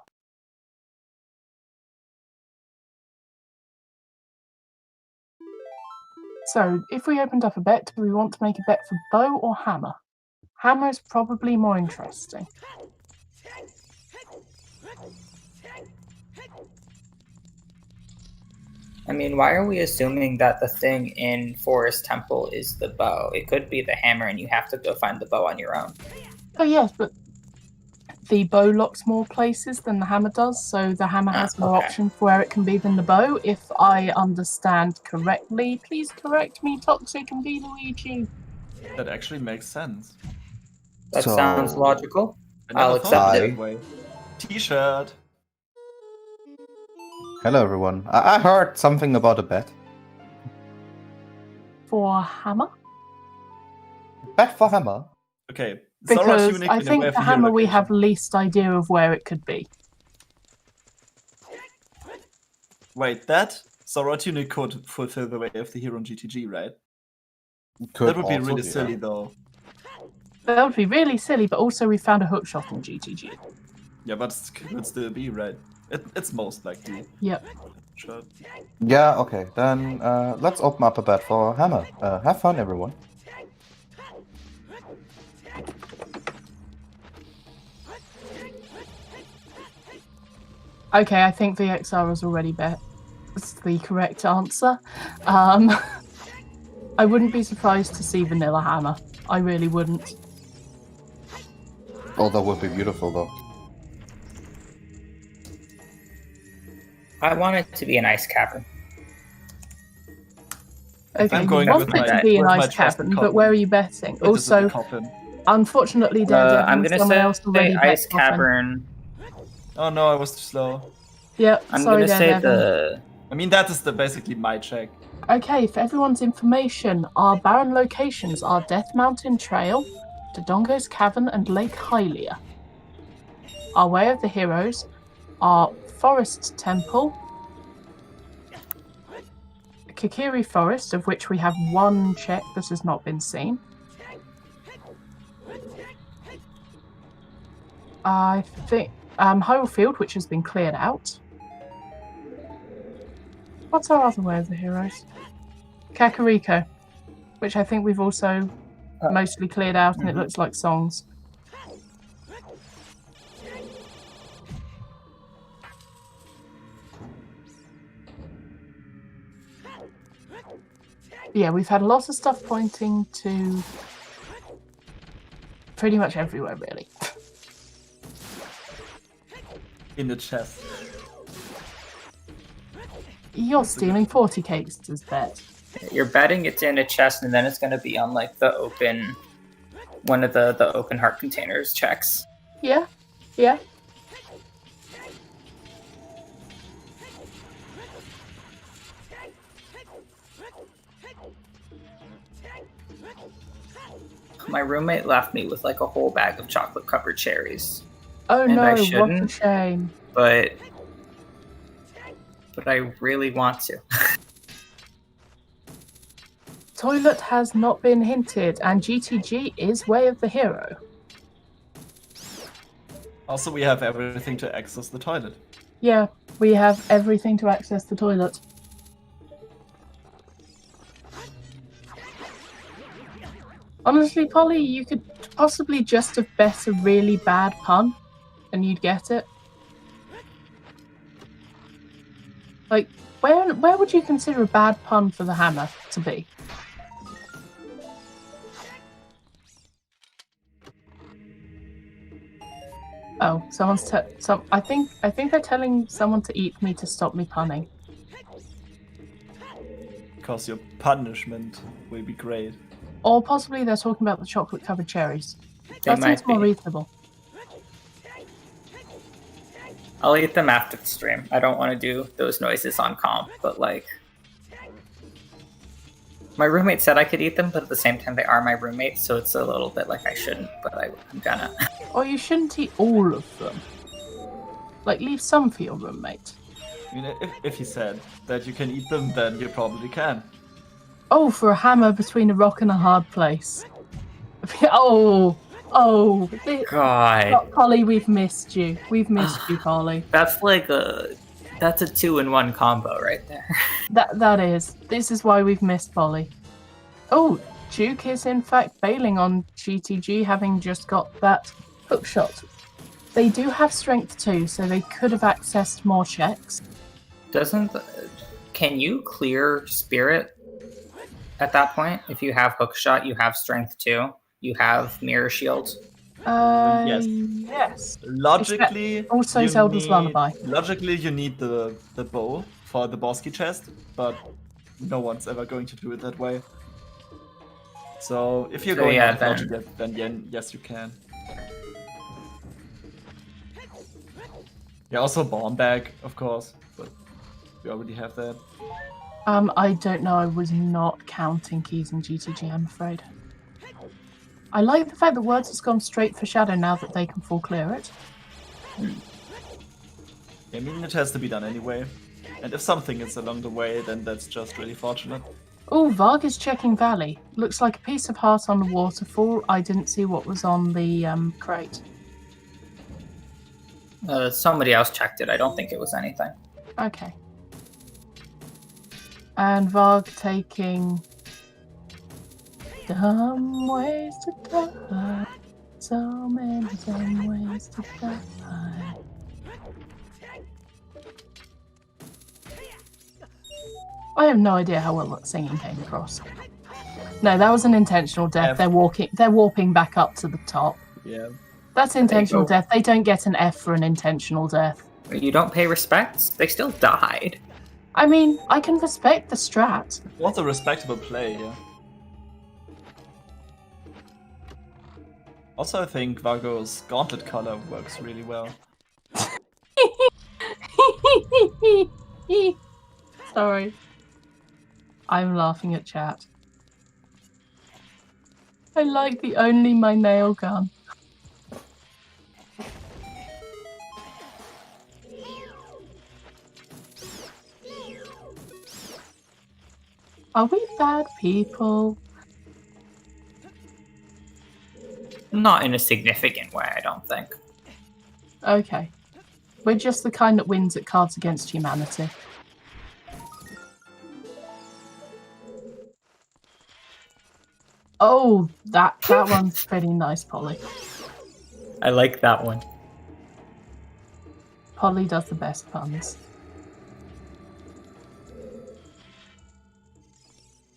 So, if we opened up a bet, do we want to make a bet for bow or hammer? Hammer is probably more interesting. I mean, why are we assuming that the thing in Forest Temple is the bow? It could be the hammer and you have to go find the bow on your own. Oh yes, but the bow locks more places than the hammer does, so the hammer has more okay. options for where it can be than the bow, if I understand correctly. Please correct me, Toxic and Luigi. That actually makes sense. That So- sounds logical. I never I'll thought of accept it it. that way. T-shirt. Hello, everyone. I heard something about a bet. For a hammer? Bet for hammer? Okay. Zora's Because unique I in a think way of the hero hammer we location. have least idea of where it could be. Wait, that Sora Tunic could fulfill the way of the hero in GTG, right? Could That would be also really do that. silly, though. That would be really silly, but also we found a hookshot in GTG. Yeah, but it could still be, right? It's most likely. Yep. Sure. Yeah, okay. Then let's open up a bet for Hammer. Have fun, everyone. Okay, I think VXR has already bet. That's the correct answer. I wouldn't be surprised to see Vanilla Hammer. I really wouldn't. Oh, that would be beautiful, though. I want it to be an ice cavern. Okay, I'm you going want with it my- to be an with my ice trust cavern, in but Coffin. where are you betting? But this is the Also, coffin. unfortunately, Daredevil I'm and gonna someone else already say bet ice Coffin. cavern. Oh no, I was too slow. Yep, I'm sorry, gonna say Daredevil. I mean, that is basically my check. Okay, for everyone's information, our barren locations are Death Mountain Trail, Dodongo's Cavern, and Lake Hylia. Our Way of the Heroes are Forest Temple, Kikiri Forest, of which we have one check that has not been seen. I think Hyrule Field, which has been cleared out. What's our other Way of the Heroes? Kakariko, which I think we've also mostly cleared out, and it looks like songs. Yeah, we've had lots of stuff pointing to pretty much everywhere, really. In the chest. You're stealing 40 cakes to bet. You're betting it's in a chest, and then it's gonna be on like the open, one of the open heart containers checks. Yeah, yeah. My roommate left me with like a whole bag of chocolate covered cherries, Oh And no, I what a shouldn't. shame. but I really want to. Toilet has not been hinted, and GTG is Way of the Hero. Also, we have everything to access the toilet. Yeah, we have everything to access the toilet. Honestly, Polly, you could possibly just have bet a really bad pun, and you'd get it. Like, where would you consider a bad pun for the hammer to be? Oh, someone's I think they're telling someone to eat me to stop me punning. Because your punishment will be great. Or possibly they're talking about the chocolate-covered cherries. They That might seems more be. reasonable. I'll eat them after the stream. I don't want to do those noises on comp, but like, my roommate said I could eat them, but at the same time they are my roommates, so it's a little bit like I shouldn't, but I'm gonna. Or you shouldn't eat all of them. Like, leave some for your roommate. I mean, if he said that you can eat them, then you probably can. Oh, for a hammer between a rock and a hard place. Oh, God, Polly, we've missed you. We've missed you, Polly. that's like that's a 2-in-1 combo right there. That is. This is why we've missed Polly. Oh, Duke is in fact bailing on GTG, having just got that hookshot. They do have strength too, so they could have accessed more checks. Can you clear spirit at that point? If you have hookshot, you have strength 2. You have mirror shield. Yes. Yes. Logically, Also you Zelda's need- Lullaby. Logically, you need the bow for the Bosky chest, but no one's ever going to do it that way. So if you're So going yeah, on logic, then yes, you can. Yeah, also bomb bag, of course, but we already have that. I don't know. I was not counting keys in GTG, I'm afraid. I like the fact that Words has gone straight for Shadow now that they can full clear it. I mean, it has to be done anyway. And if something is along the way, then that's just really fortunate. Oh, Varg is checking Valley. Looks like a piece of heart on the waterfall. I didn't see what was on the crate. Somebody else checked it. I don't think it was anything. Okay. And Varg taking dumb ways to die. So many dumb ways to die. I have no idea how well that singing came across. No, that was an intentional death. They're warping back up to the top. Yeah. That's intentional death. They don't get an F for an intentional death. You don't pay respects? They still died. I mean, I can respect the strat. What's a respectable play, yeah. Also, I think Vargo's gauntlet color works really well. Sorry. I'm laughing at chat. I like the only my nail gun. Are we bad people? Not in a significant way, I don't think. Okay. We're just the kind that wins at Cards Against Humanity. Oh, that one's pretty nice, Polly. I like that one. Polly does the best puns.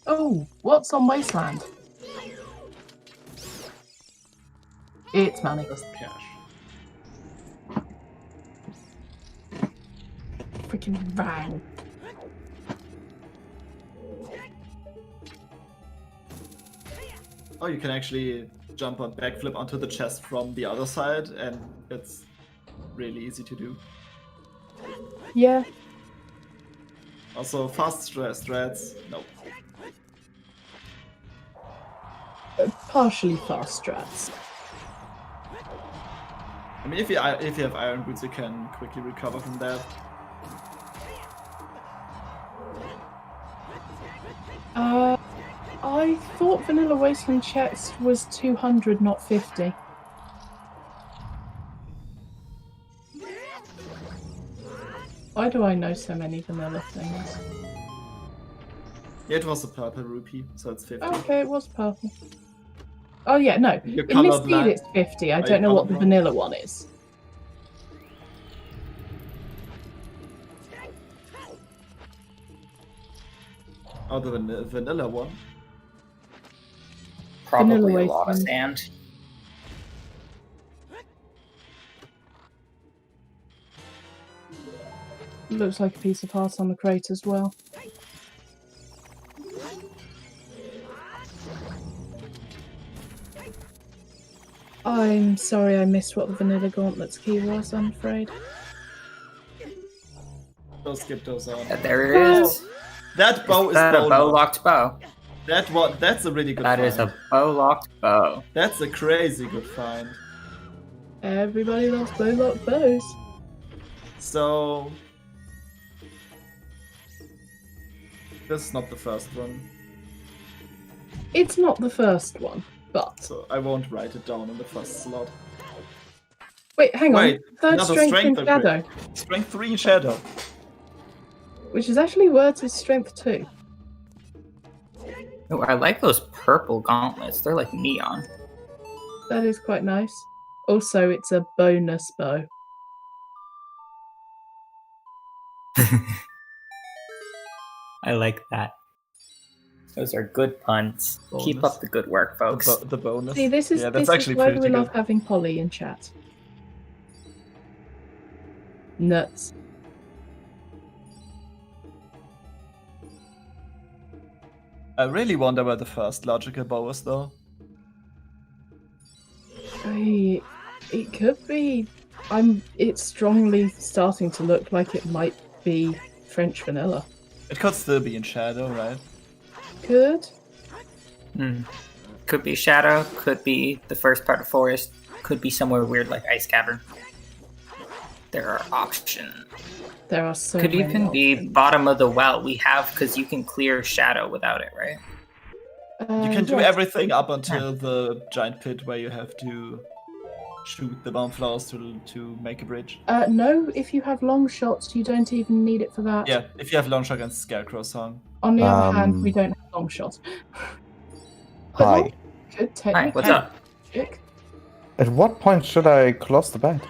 Oh, what's on Wasteland? It's money. Just cash. Freaking bang. Oh, you can actually jump on backflip onto the chest from the other side, and it's really easy to do. Yeah. Also, fast strats, no. Partially fast strats. I mean, if you have iron boots, you can quickly recover from that. I thought Vanilla Wasteland chest was 200, not 50. Why do I know so many vanilla things? Yeah, it was a purple rupee, so it's 50. Okay, it was purple. Oh yeah, no. You're In this colorblind. speed it's 50. I Are don't you know what the colorblind? vanilla one is. Oh, the vanilla one. Probably Vanilla a lot of Wasteland. sand. Looks like a piece of heart on the crate as well. I'm sorry I missed what the Vanilla Gauntlet's key was, I'm afraid. Don't skip those on. There it is. That bow is That a bow bow locked. locked bow. That's a really good That find. is a bow locked bow. That's a crazy good find. Everybody loves bowlock bows. So this is not the first one, It's not the first one, but... so I won't write it down in the first slot. Wait, hang Wait, on. Third another strength in upgrade. Shadow, Strength 3 in Shadow. which is actually words as strength 2. Oh, I like those purple gauntlets. They're like neon. That is quite nice. Also, it's a bonus bow. I like that. Those are good puns. Keep Bonus. up the good work, folks. The bonus. See, this is, yeah, that's this actually is why pretty we love good. having Polly in chat. Nuts. I really wonder where the first logical bow is, though. It could be. It's strongly starting to look like it might be French vanilla. It could still be in Shadow, right? Could. Could be Shadow, could be the first part of Forest, could be somewhere weird like Ice Cavern. There are options. There are so Could many even be options. bottom of the well. We have, because you can clear shadow without it, right? You can do yes. everything up until the giant pit where you have to shoot the bomb flowers to make a bridge. No, if you have long shots, you don't even need it for that. Yeah, if you have long shot against Scarecrow song. On the other hand, we don't have long shots. But Hi. long could Hi, technically. what's up? Check. At what point should I close the bed?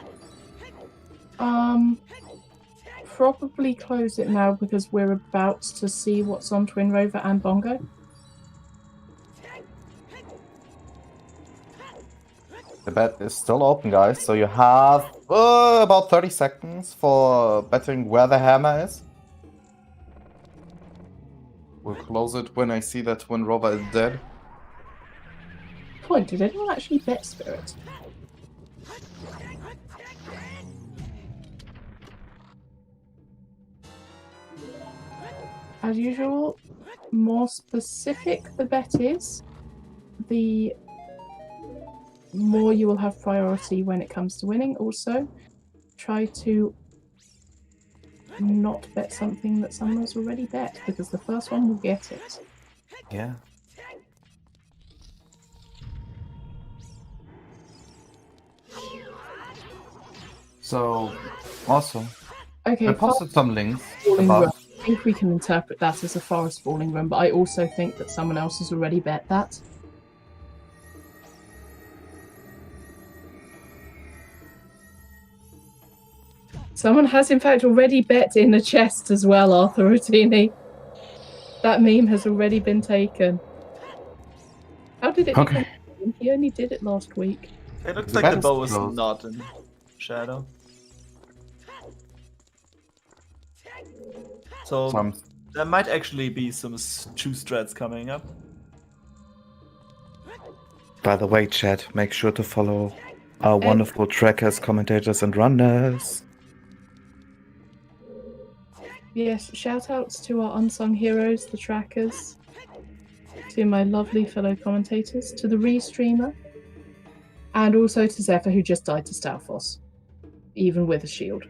Probably close it now because we're about to see what's on Twin Rover and Bongo. The bed is still open, guys, so you have about 30 seconds for betting where the hammer is. We'll close it when I see that Twin Rover is dead. Point, did anyone actually bet Spirit? As usual, more specific the bet is, the more you will have priority when it comes to winning. Also, try to not bet something that someone has already bet, because the first one will get it. Yeah. So, also, Okay, I posted some links falling room. about. I think we can interpret that as a forest falling room, but I also think that someone else has already bet that. Someone has in fact already bet in the chest as well, Arthur Rotini. That meme has already been taken. How did it Okay. become? He only did it last week. It looks The like the bed bow is is closed. not in shadow. So Some there might actually be some two strats coming up. By the way, chat, make sure to follow our wonderful trackers, commentators, and runners. Yes, shout outs to our unsung heroes, the trackers, to my lovely fellow commentators, to the restreamer, and also to Zephyr, who just died to Stalfos, even with a shield.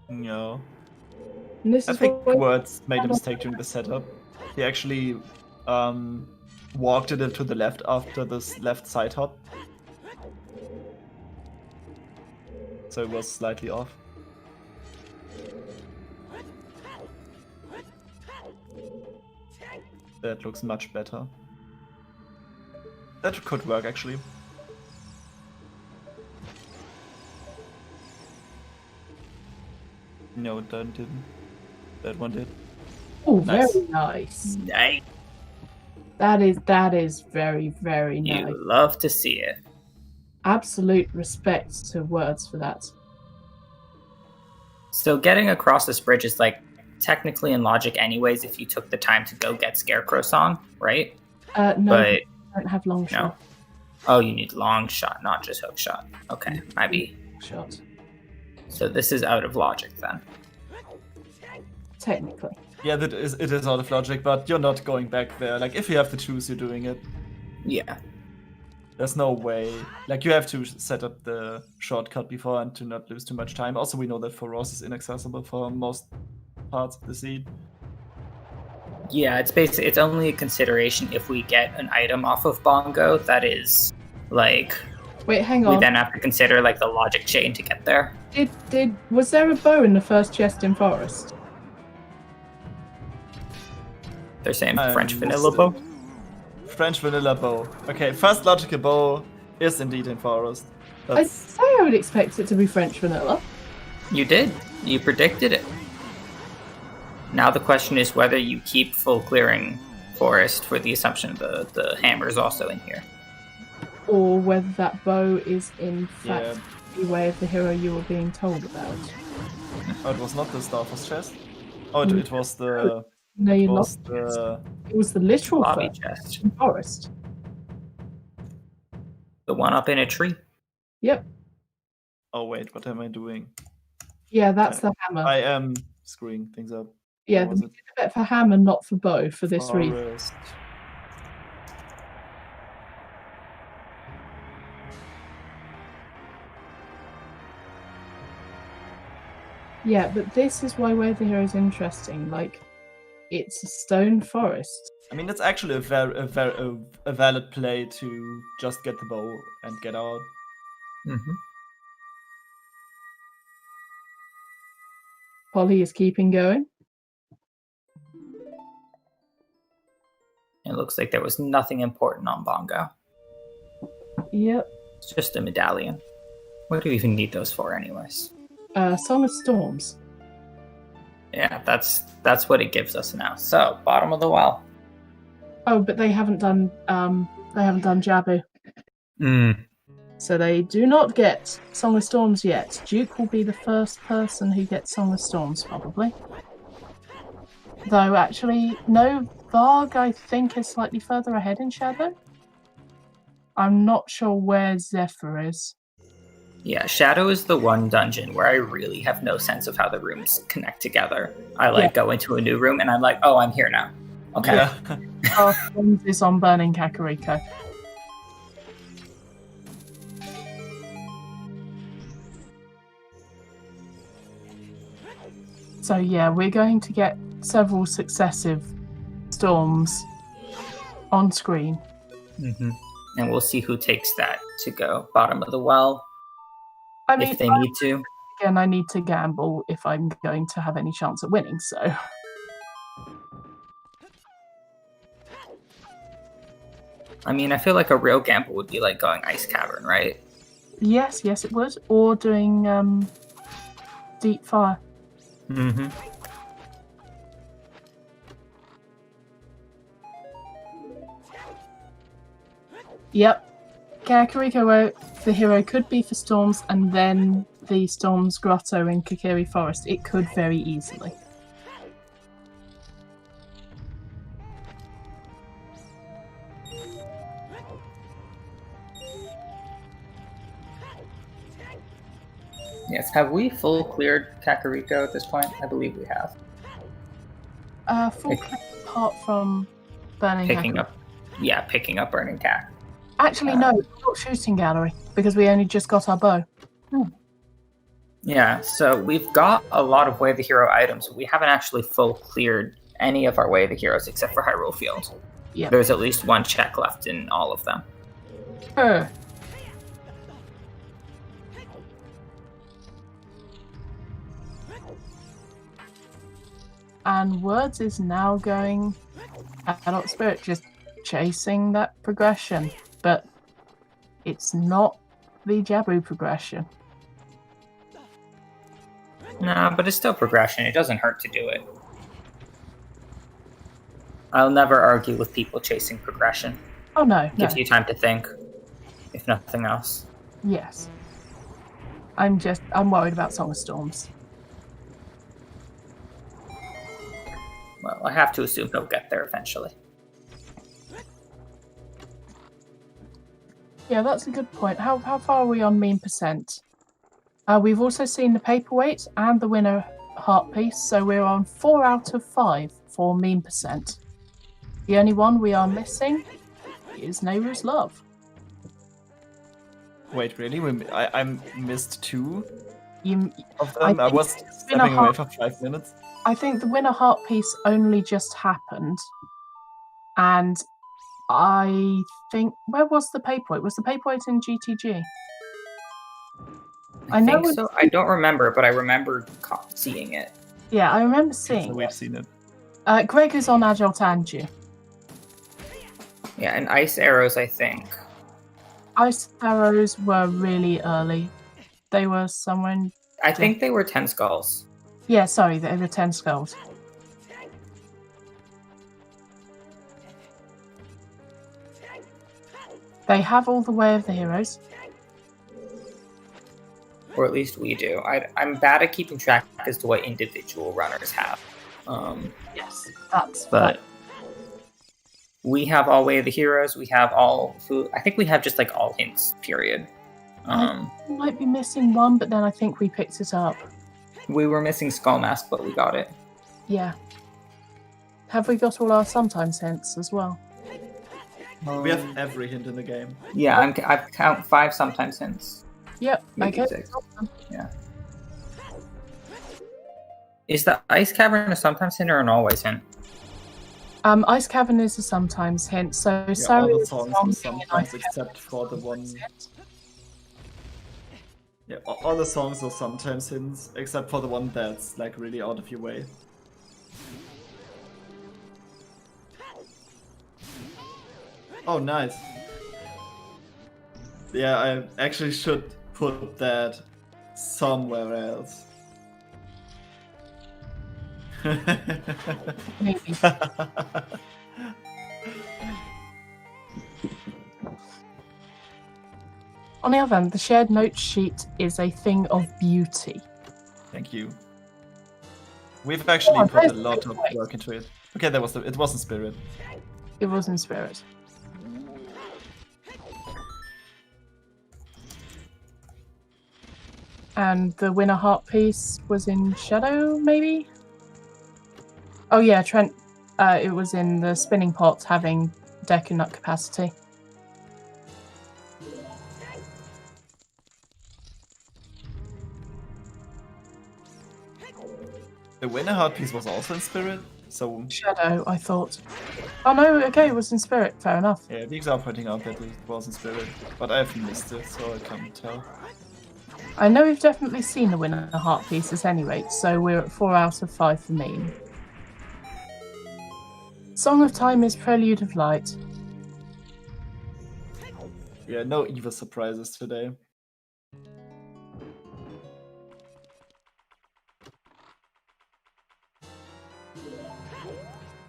No. And this I is think what Words made a mistake during the setup. He actually walked it to the left after this left side hop. So it was slightly off. That looks much better. That could work actually. No, that didn't. That one did. Oh, Nice. very nice. Nice. That is very, very nice. You love to see it. Absolute respect to Words for that. So getting across this bridge is like technically in logic anyways if you took the time to go get Scarecrow Song, right? No, But I don't have long no. shot. Oh, you need long shot, not just hook shot. Okay, might be. Shot. So this is out of logic then. Technically. Yeah, it is out of logic, but you're not going back there. Like, if you have to choose, you're doing it. Yeah. There's no way. Like, you have to set up the shortcut before and to not lose too much time. Also, we know that Foros is inaccessible for most parts of the seed. Yeah, it's only a consideration if we get an item off of Bongo that is like Wait, hang we on. then have to consider like the logic chain to get there. Was there a bow in the first chest in Forest? They're saying I French missed vanilla it. bow. French vanilla bow. Okay, first logical bow is indeed in Forest. I'd say I would expect it to be French vanilla. You did. You predicted it. Now the question is whether you keep full clearing forest for the assumption the hammer is also in here. Or whether that bow is in fact the way of the hero you were being told about. Oh, it was not the Starforce chest? Oh, it was the... No, It you're was not. the... It was the literal Lobby first chest. in Forest. The one up in a tree. Yep. Oh, wait, what am I doing? Yeah, that's the hammer. I am screwing things up. Yeah, What was we it? did a bet for hammer, not for bow, for this reason. Forest. Yeah, but this is why Way of the Hero is interesting. Like, it's a stone forest. I mean, it's actually a valid play to just get the bow and get out. Mm-hmm. Polly is keeping going. It looks like there was nothing important on Bongo. Yep. It's just a medallion. What do you even need those for, anyways? Song of Storms. Yeah, that's what it gives us now. So, bottom of the well. Oh, but they haven't done Jabu. So they do not get Song of Storms yet. Duke will be the first person who gets Song of Storms, probably. Though, actually, no, Varg, I think, is slightly further ahead in Shadow. I'm not sure where Zephyr is. Yeah, Shadow is the one dungeon where I really have no sense of how the rooms connect together. I go into a new room and I'm like, oh, I'm here now. Okay. Yeah. Our friend is on Burning Kakariko. So yeah, we're going to get several successive storms on screen. Mm-hmm. And we'll see who takes that to go bottom of the well, I mean, if they need to. Again, I need to gamble if I'm going to have any chance at winning, so... I mean, I feel like a real gamble would be like going Ice Cavern, right? Yes, it would. Or doing Deep Fire. Mm-hmm. Yep. Kakariko, the hero could be for Storms, and then the Storms Grotto in Kokiri Forest. It could very easily. Yes, have we full cleared Kakariko at this point? I believe we have. Full clear apart from Burning Picking Kakariko. up Burning Kak. Actually, no, not Shooting Gallery, because we only just got our bow. Yeah, so we've got a lot of Way of the Hero items. We haven't actually full cleared any of our Way of the Heroes except for Hyrule Field. Yep. There's at least one check left in all of them. And Words is now going Adult Spirit, just chasing that progression. But it's not the Jabu progression. No, but it's still progression. It doesn't hurt to do it. I'll never argue with people chasing progression. Oh, no. Gives you time to think, if nothing else. Yes. I'm worried about Song of Storms. Well, I have to assume he'll get there eventually. Yeah, that's a good point. How far are we on mean percent? We've also seen the paperweight and the winner heart piece, so we're on 4 out of 5 for mean percent. The only one we are missing is Nehru's Love. Wait, really? I missed 2 You, of them? I was stepping away for 5 minutes. I think the winner heart piece only just happened, and I think where was the paperweight? Was the paperweight in GTG? I think so. I don't remember, but I remember seeing it. Yeah, I remember seeing So we've seen it. Greg is on Agile Tanju. Yeah, and Ice Arrows, I think. Ice Arrows were really early. They were somewhere in... I think they were 10 skulls. Yeah, sorry, they were 10 skulls. They have all the Way of the Heroes. Or at least we do. I'm bad at keeping track as to what individual runners have. Yes, that's... But we have all Way of the Heroes. We have all food. I think we have just like all hints, period. I might be missing one, but then I think we picked it up. We were missing Skull Mask, but we got it. Yeah. Have we got all our sometimes hints as well? We have every hint in the game. Yeah, I count 5 sometimes hints. Yep, Maybe okay. 6. Yeah. Is the ice cavern a sometimes hint or an always hint? Ice Cavern is a sometimes hint, so Yeah, all Sari's the songs song are being an sometimes Ice except for the one. Cavern hint. Yeah, all the songs are sometimes hints, except for the one that's like really out of your way. Oh, nice. Yeah, I actually should put that somewhere else. Maybe. On the other hand, the shared note sheet is a thing of beauty. Thank you. We've actually Oh, put a there's lot the of way. work into it. Okay, it was in spirit. It was in spirit. And the winner heart piece was in shadow, maybe? Oh yeah, Trent. It was in the spinning pot having deck and nut capacity. The winner heart piece was also in spirit, so Shadow, I thought. Oh no, okay, it was in spirit. Fair enough. yeah, these are pointing out that it was in spirit, but I've missed it, so I can't tell. I know we've definitely seen the winner heart pieces anyway, so we're at 4 out of 5 for me. Song of Time is Prelude of Light. Yeah, no evil surprises today.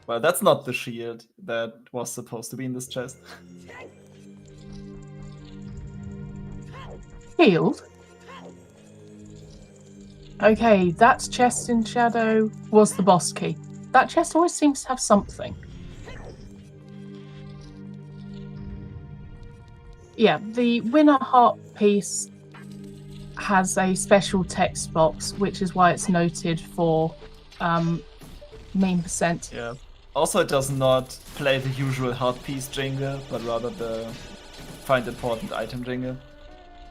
Well, that's not the shield that was supposed to be in this chest. Healed. Okay, that chest in shadow was the boss key. That chest always seems to have something. Yeah, the winner heart piece has a special text box, which is why it's noted for meme percent. Yeah. Also, it does not play the usual heart piece jingle, but rather the find important item jingle.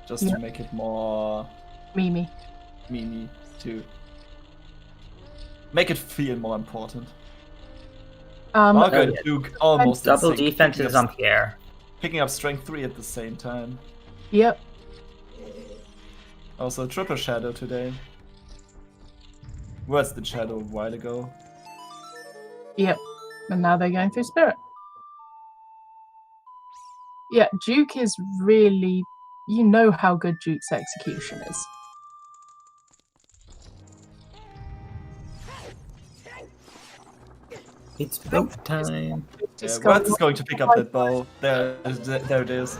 Just to make it more Mimi. memey, to make it feel more important. Margot and Duke almost in Double sync, defenses on Pierre. picking up strength 3 at the same time. Yep. Also, triple shadow today. Worse than shadow a while ago. Yep. And now they're going through spirit. Yeah, Duke is really... You know how good Duke's execution is. It's boat time. Yeah, Words is going to pick up that bow. There it is.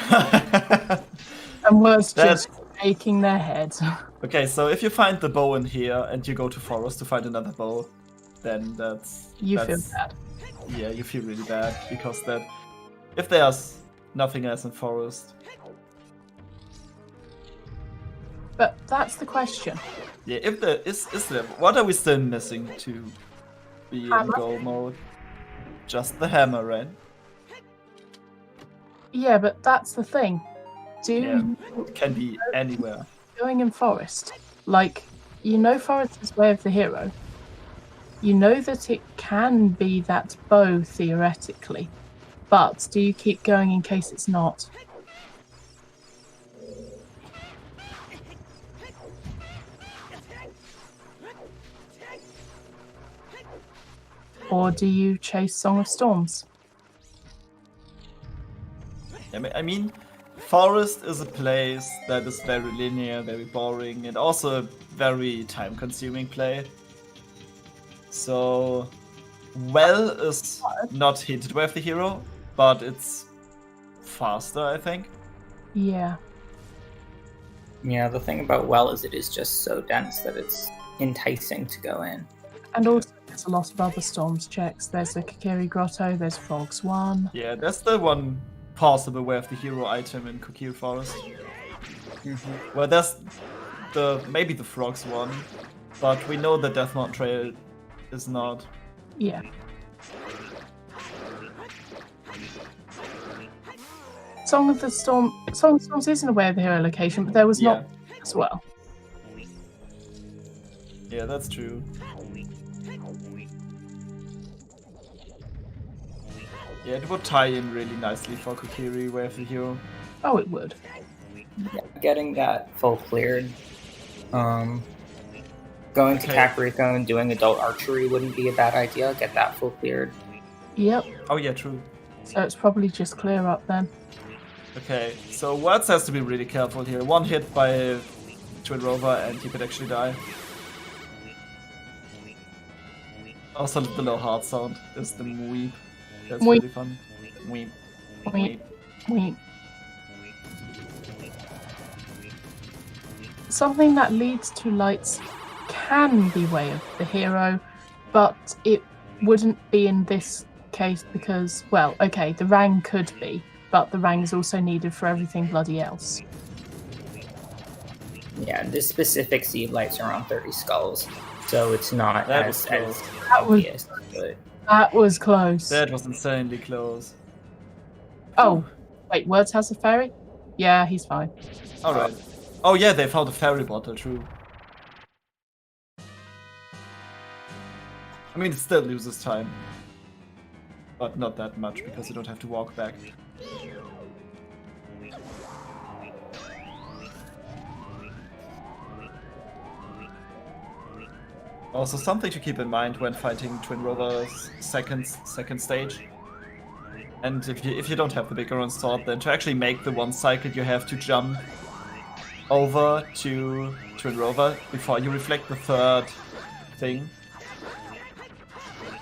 And Words just shaking their heads. Okay, so if you find the bow in here and you go to forest to find another bow, then that's... You feel bad. Yeah, you feel really bad, because that... If there's nothing else in forest... But that's the question. Yeah, if there is there... What are we still missing to be in Hammer? go mode? Just the hammer, right? Yeah, but that's the thing. It can be anywhere. Going in forest, like, you know forest is way of the hero. You know that it can be that bow theoretically, but do you keep going in case it's not? Or do you chase Song of Storms? I mean, forest is a place that is very linear, very boring, and also a very time-consuming play. So, well is not hinted with the hero, but it's faster, I think. Yeah. Yeah, the thing about well is it is just so dense that it's enticing to go in. And also there's a lot of other storms checks. There's the Kokiri Grotto, there's Frogs 1. Yeah, that's the one possible way of the hero item in Kokiri Forest. Well, there's maybe the Frogs one, but we know the Deathmount Trail is not. Yeah. Song of Storms isn't a way of the hero location, but there was not as well. Yeah, Yeah, that's true. Yeah, it would tie in really nicely for Kokiri, Way of the Hero. Oh, it would. Yeah, getting that full cleared. Going to Okay. Kakariko and doing adult archery wouldn't be a bad idea. Get that full cleared. Yep. Oh yeah, true. So it's probably just clear up then. Okay, so Words has to be really careful here. One hit by Twin Rover and he could actually die. Also, the low heart sound is the weep. That's Weep. really fun. Weep. Weep. Weep. Something that leads to lights can be Way of the Hero, but it wouldn't be in this case because, well, okay, the Rang could be, but the Rang is also needed for everything bloody else. Yeah, this specific seed light's around 30 skulls, so it's not That as was close. That was- obvious. But That was close. That was insanely close. Oh, wait, Words has a fairy? Yeah, he's fine. Alright. Oh yeah, they found a fairy bottle, true. I mean, it still loses time. But not that much, because you don't have to walk back. Also, something to keep in mind when fighting Twin Rover's second stage. And if you don't have the big Ganon sword, then to actually make the one cycle, you have to jump over to Twin Rover before you reflect the third thing.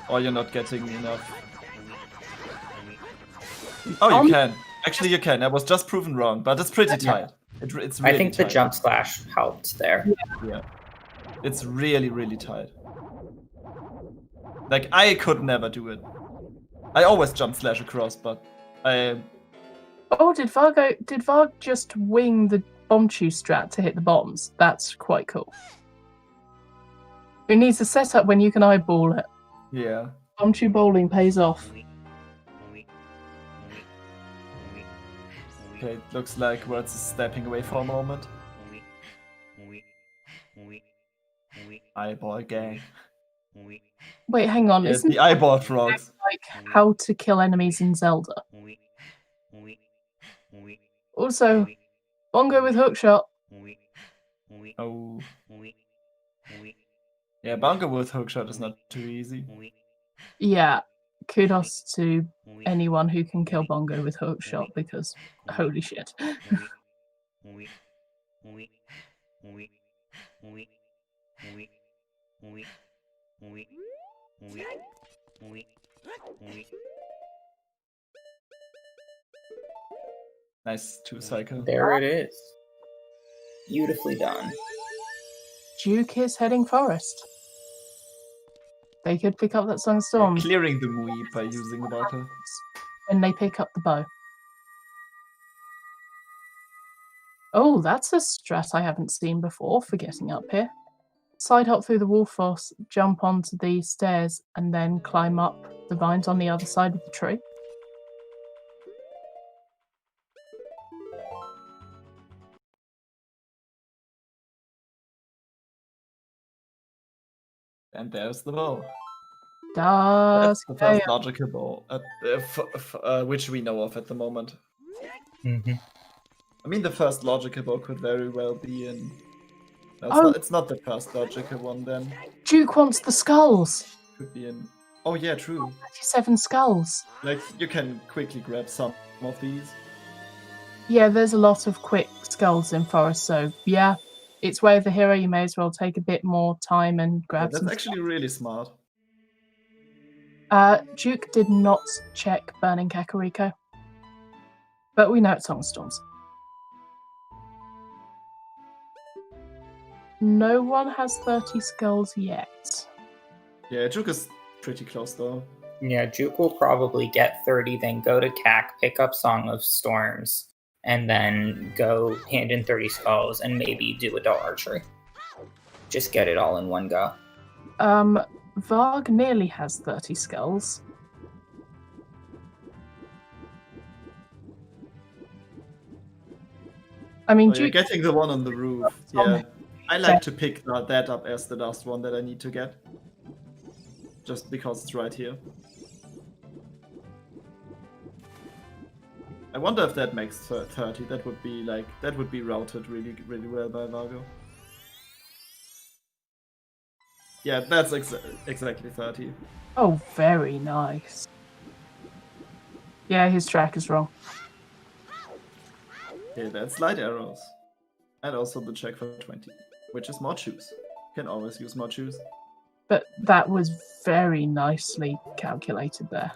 Or you're not getting enough. Oh, you can. Actually, you can. I was just proven wrong, but it's pretty tight. It's really I think tight. the jump slash helped there. Yeah. It's really, really tight. Like, I could never do it. I always jump slash across, but I... Oh, did Varg just wing the bomb chew strat to hit the bombs? That's quite cool. Who needs a setup when you can eyeball it? Yeah. Bomb chew bowling pays off. Okay, it looks like Words is stepping away for a moment. Eyeball gang. Wait, hang on. Yes, Isn't the eyeball frogs. like how to kill enemies in Zelda? Also, Bongo with hookshot. Oh. Yeah, Bunker with hookshot is not too easy. Yeah, kudos to anyone who can kill Bongo with hookshot because holy shit. Nice 2-cycle. There it is. Beautifully done. Duke is heading forest. They could pick up that Song of Yeah, Storms clearing the Mui by using the bottle. when they pick up the bow. Oh, that's a strat I haven't seen before for getting up here. Side hop through the wall force, jump onto the stairs, and then climb up the vines on the other side of the tree. And there's the bow. Does That's the first logical bow, which we know of at the moment. I mean, the first logical bow could very well be in... No, it's not the first logical one then. Duke wants the skulls. Could be in... Oh yeah, true. 37 skulls. Like, you can quickly grab some of these. Yeah, there's a lot of quick skulls in forest, so yeah, it's Way of the Hero. You may as well take a bit more time and Yeah, grab that's some. actually really smart. Duke did not check Burning Kakariko, but we know it's Song of Storms. No one has 30 skulls yet. Yeah, Juke is pretty close though. Yeah, Juke will probably get 30, then go to CAC, pick up Song of Storms, and then go hand in 30 skulls and maybe do adult archery. Just get it all in one go. Varg nearly has 30 skulls. I mean, Oh, you're Duke getting the one on the roof. Yeah. I like to pick that up as the last one that I need to get. Just because it's right here. I wonder if that makes 30. That would be routed really, really well by Vargo. Yeah, that's exactly 30. Oh, very nice. Yeah, his track is wrong. Yeah, that's light arrows. And also the check for 20, which is more choose. Can always use more choose. But that was very nicely calculated there.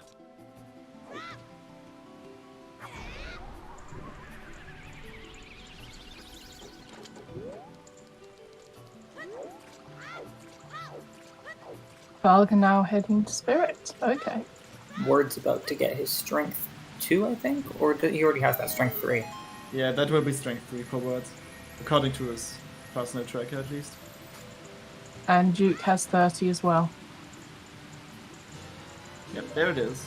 Valga now heading to Spirit. Okay. Ward's about to get his strength 2, I think, or he already has that strength 3. Yeah, that will be strength 3 for words. According to his personal tracker, at least. And Duke has 30 as well. Yep, there it is.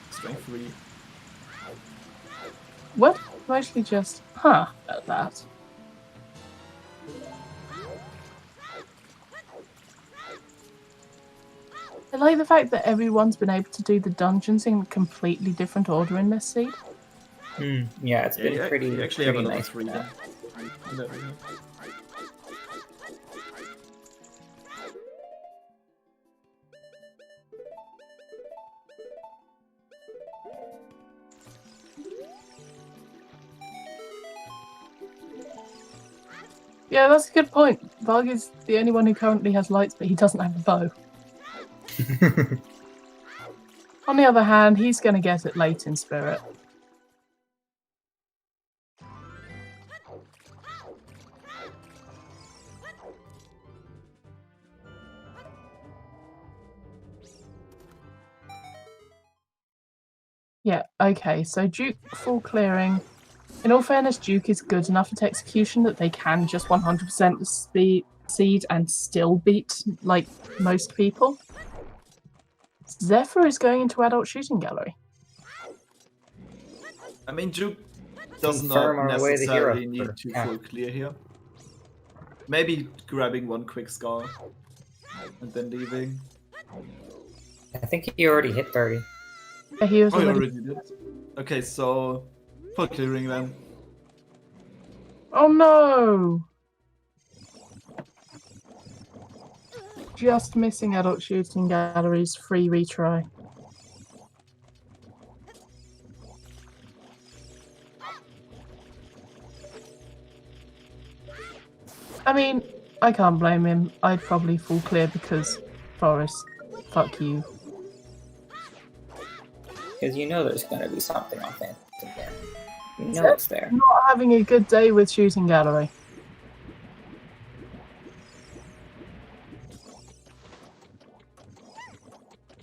Strength 3. What? I'm actually just... at that. I like the fact that everyone's been able to do the dungeons in completely different order in this seed. Yeah, it's been pretty. You actually have pretty another nice 3 for then. that. There we go. Yeah, that's a good point. Varg is the only one who currently has lights, but he doesn't have a bow. On the other hand, he's going to get it late in Spirit. Yeah, okay, so Duke full clearing. In all fairness, Duke is good enough at execution that they can just 100% the seed and still beat, like, most people. Zephyr is going into Adult Shooting Gallery. I mean, Duke does Confirm not our way to hero necessarily need for- to yeah. full clear here. Maybe grabbing one quick scar and then leaving. I think he already hit 30. Yeah, he was Oh, you already... already did. Okay, so full clearing then. Oh no! Just missing Adult Shooting Gallery's free retry. I mean, I can't blame him. I'd probably full clear because Forest, fuck you. Because you know there's going to be something on Phantom there. You know it's there. Not having a good day with Shooting Gallery.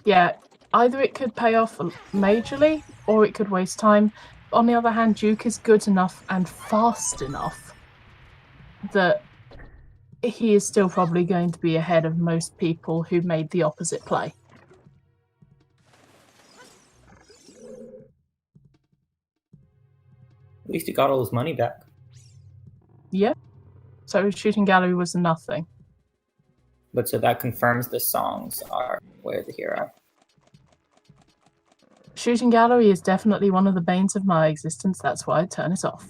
Yeah, either it could pay off majorly or it could waste time. On the other hand, Duke is good enough and fast enough that he is still probably going to be ahead of most people who made the opposite play. At least he got all his money back. Yeah. So Shooting Gallery was nothing. But so that confirms the songs are Way of the Hero. Shooting Gallery is definitely one of the banes of my existence. That's why I turn it off.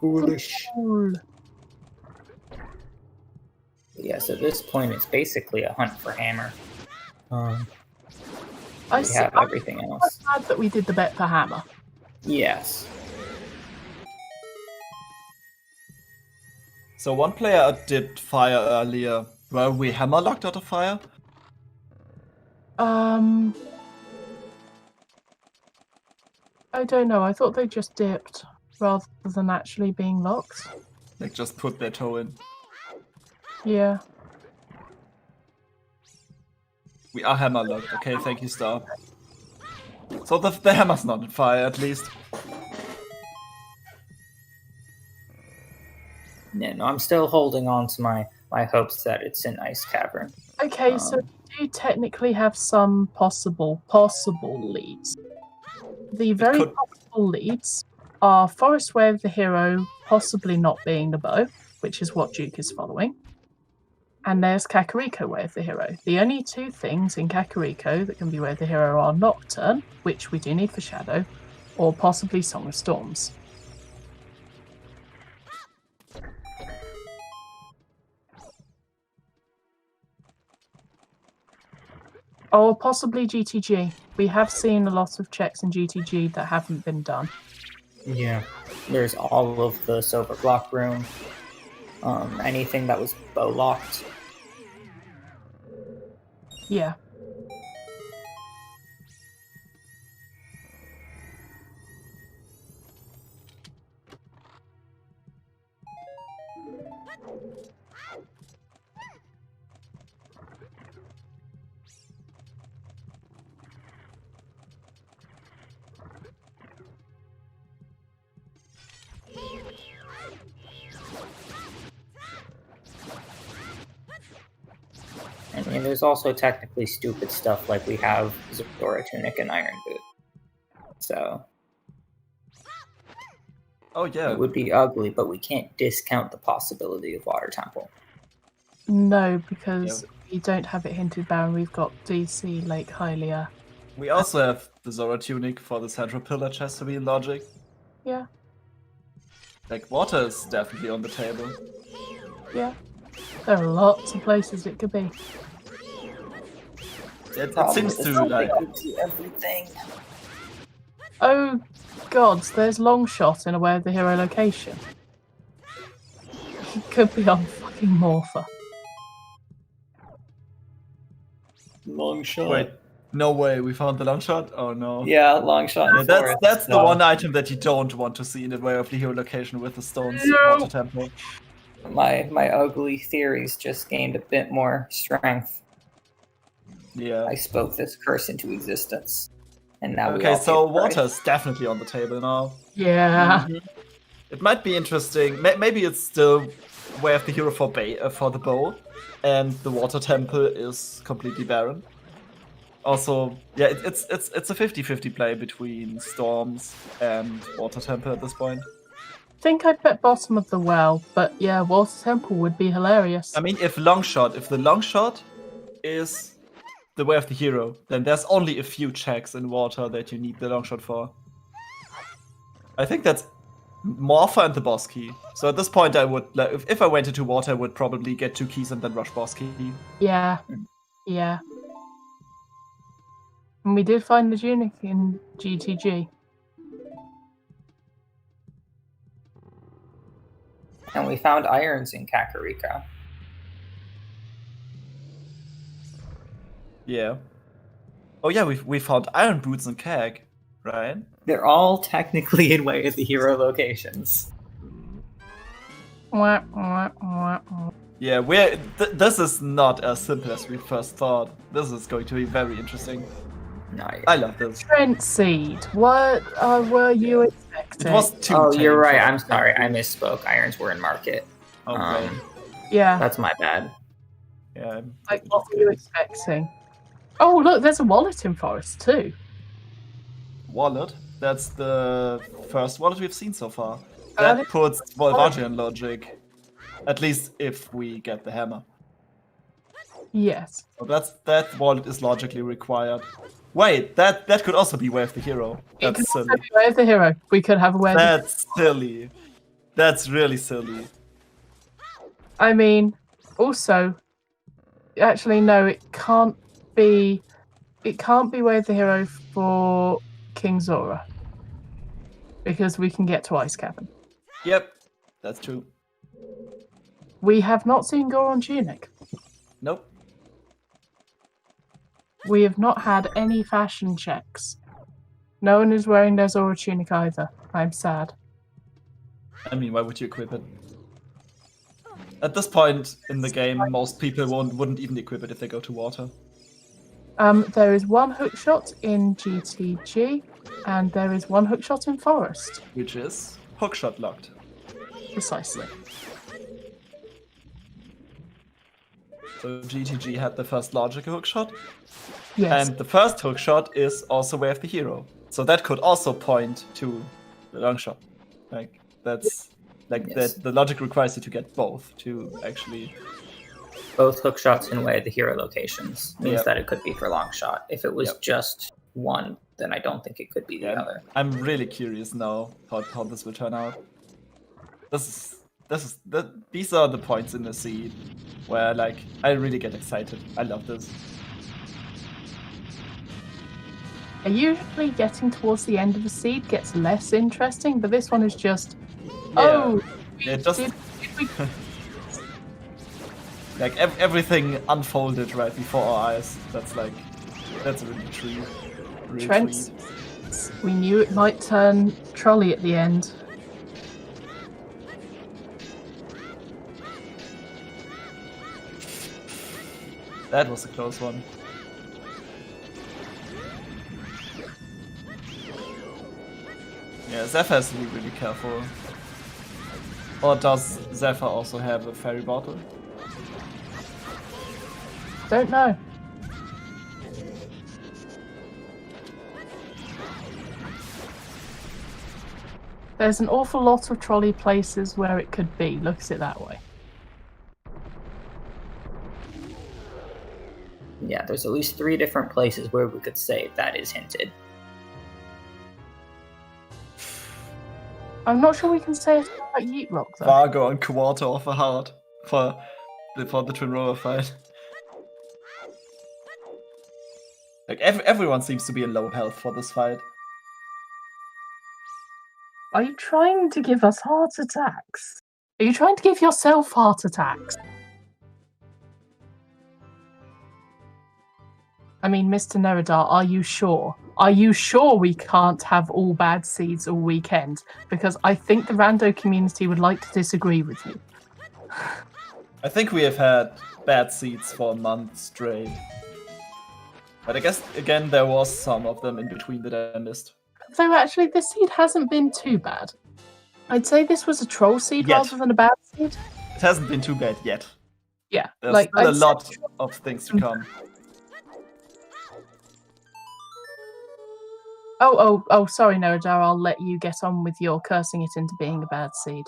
Foolish. Cool. Yeah, so at this point it's basically a hunt for hammer. I We see. have I'm everything else. glad that we did the bet for Hammer. Yes. So one player did fire earlier. Were we hammer locked out of fire? I don't know. I thought they just dipped rather than actually being locked. Like just put their toe in. Yeah. We are hammer locked. Okay, thank you, Star. So the hammer's not on fire, at least. Yeah, no, I'm still holding on to my hopes that it's an ice cavern. Okay, so we do technically have some possible leads. The very could- possible leads are Forest Way of the Hero possibly not being the bow, which is what Duke is following. And there's Kakariko Way of the Hero. The only two things in Kakariko that can be Way of the Hero are Nocturne, which we do need for Shadow, or possibly Song of Storms. Or possibly GTG. We have seen a lot of checks in GTG that haven't been done. Yeah. There's all of the silver block room. Anything that was bow locked. Yeah. I mean, there's also technically stupid stuff like we have Zora Tunic and Iron Boot. So Oh yeah. it would be ugly, but we can't discount the possibility of Water Temple. No, because we don't have it hinted Baron. We've got DC, Lake Hylia. We also have the Zora Tunic for the central pillar chest to be in logic. Yeah, Like, water is definitely on the table. yeah. There are lots of places it could be. It Problem seems is to, something like... gives you everything. Oh, gods, there's Longshot in a Way of the Hero location. He could be on fucking Morpher. Long shot. Wait, no way, we found the long shot? Oh no. Yeah, long shot. Yeah, that's the one item that you don't want to see in the Way of the Hero location with the stones No. water temple. My ugly theories just gained a bit more strength. Yeah. I spoke this curse into existence, and now we Okay, all so pay the price. water's definitely on the table now. Yeah. It might be interesting. Maybe it's still Way of the Hero for the bow, and the water temple is completely barren. Also, yeah, it's a 50-50 play between storms and water temple at this point. I think I'd bet bottom of the well, but yeah, Water Temple would be hilarious. I mean, if the long shot is the Way of the Hero, then there's only a few checks in water that you need the long shot for. I think that's Morpher and the boss key. So at this point, I would, like, if I went into water, I would probably get 2 keys and then rush boss key. Yeah. Yeah. And we did find the Tunic in GTG. And we found irons in Kakariko. Yeah. Oh yeah, we found iron boots and keg, right? They're all technically in Way of the Hero locations. Wah, wah, wah, wah. Yeah, this is not as simple as we first thought. This is going to be very interesting. No, I love this. Trent Seed. What were you expecting? It was too Oh, you're tame right. for I'm us. sorry. I misspoke. Irons were in market. Okay. Yeah. That's my bad. Yeah. Like, what were you expecting? Oh, look, there's a wallet in Forest too. Wallet. That's the first wallet we've seen so far. Uh, That puts Volvagia in logic. At least if we get the hammer. Yes. So that wallet is logically required. Wait, that could also be Way of the Hero. It could That's also silly. be Way of the Hero. We could have a Way of the That's silly. That's really silly. I mean, also, actually, no, it can't be. It can't be Way of the Hero for King Zora because we can get to Ice Cavern. Yep, that's true. We have not seen Goron Tunic. Nope. We have not had any fashion checks. No one is wearing their Zora Tunic either. I'm sad. I mean, why would you equip it? At this point in the game, most people wouldn't even equip it if they go to water. There is one hookshot in GTG, and there is one hookshot in Forest. Which is hookshot locked. Precisely. So GTG had the first logical hookshot, Yes. and the first hookshot is also Way of the Hero. So that could also point to the long shot. Like that's like Yes. the logic requires you to get both to actually. Both hook shots in Way of the Hero locations means Yep. that it could be for long shot. If it was Yep. just one, then I don't think it could be the Yeah, other. I'm really curious now how this will turn out. These are the points in the seed where like I really get excited. I love this. Usually getting towards the end of the seed gets less interesting, but this one is just, Yeah. Yeah, just did we like everything unfolded right before our eyes. That's really true. Really Trent, sweet. we knew it might turn trolley at the end. That was a close one. Yeah, Zephyr has to be really careful. Or does Zephyr also have a fairy bottle? Don't know. There's an awful lot of trolley places where it could be. Look at it that way. Yeah, there's at least 3 different places where we could say that is hinted. I'm not sure we can say it about Yeet Rock though. Vargo on quarter of a heart for the Twin Rover fight. Like everyone seems to be in low health for this fight. Are you trying to give us heart attacks? Are you trying to give yourself heart attacks? I mean, Mr. Neradar, are you sure? Are you sure we can't have all bad seeds all weekend? Because I think the rando community would like to disagree with you. I think we have had bad seeds for a month straight. But I guess, again, there was some of them in between that I missed. So actually, this seed hasn't been too bad. I'd say this was a troll seed Yet. rather than a bad seed. It hasn't been too bad yet. Yeah, There's like still a I'd say lot of things to come. Oh, sorry, Neradar, I'll let you get on with your cursing it into being a bad seed.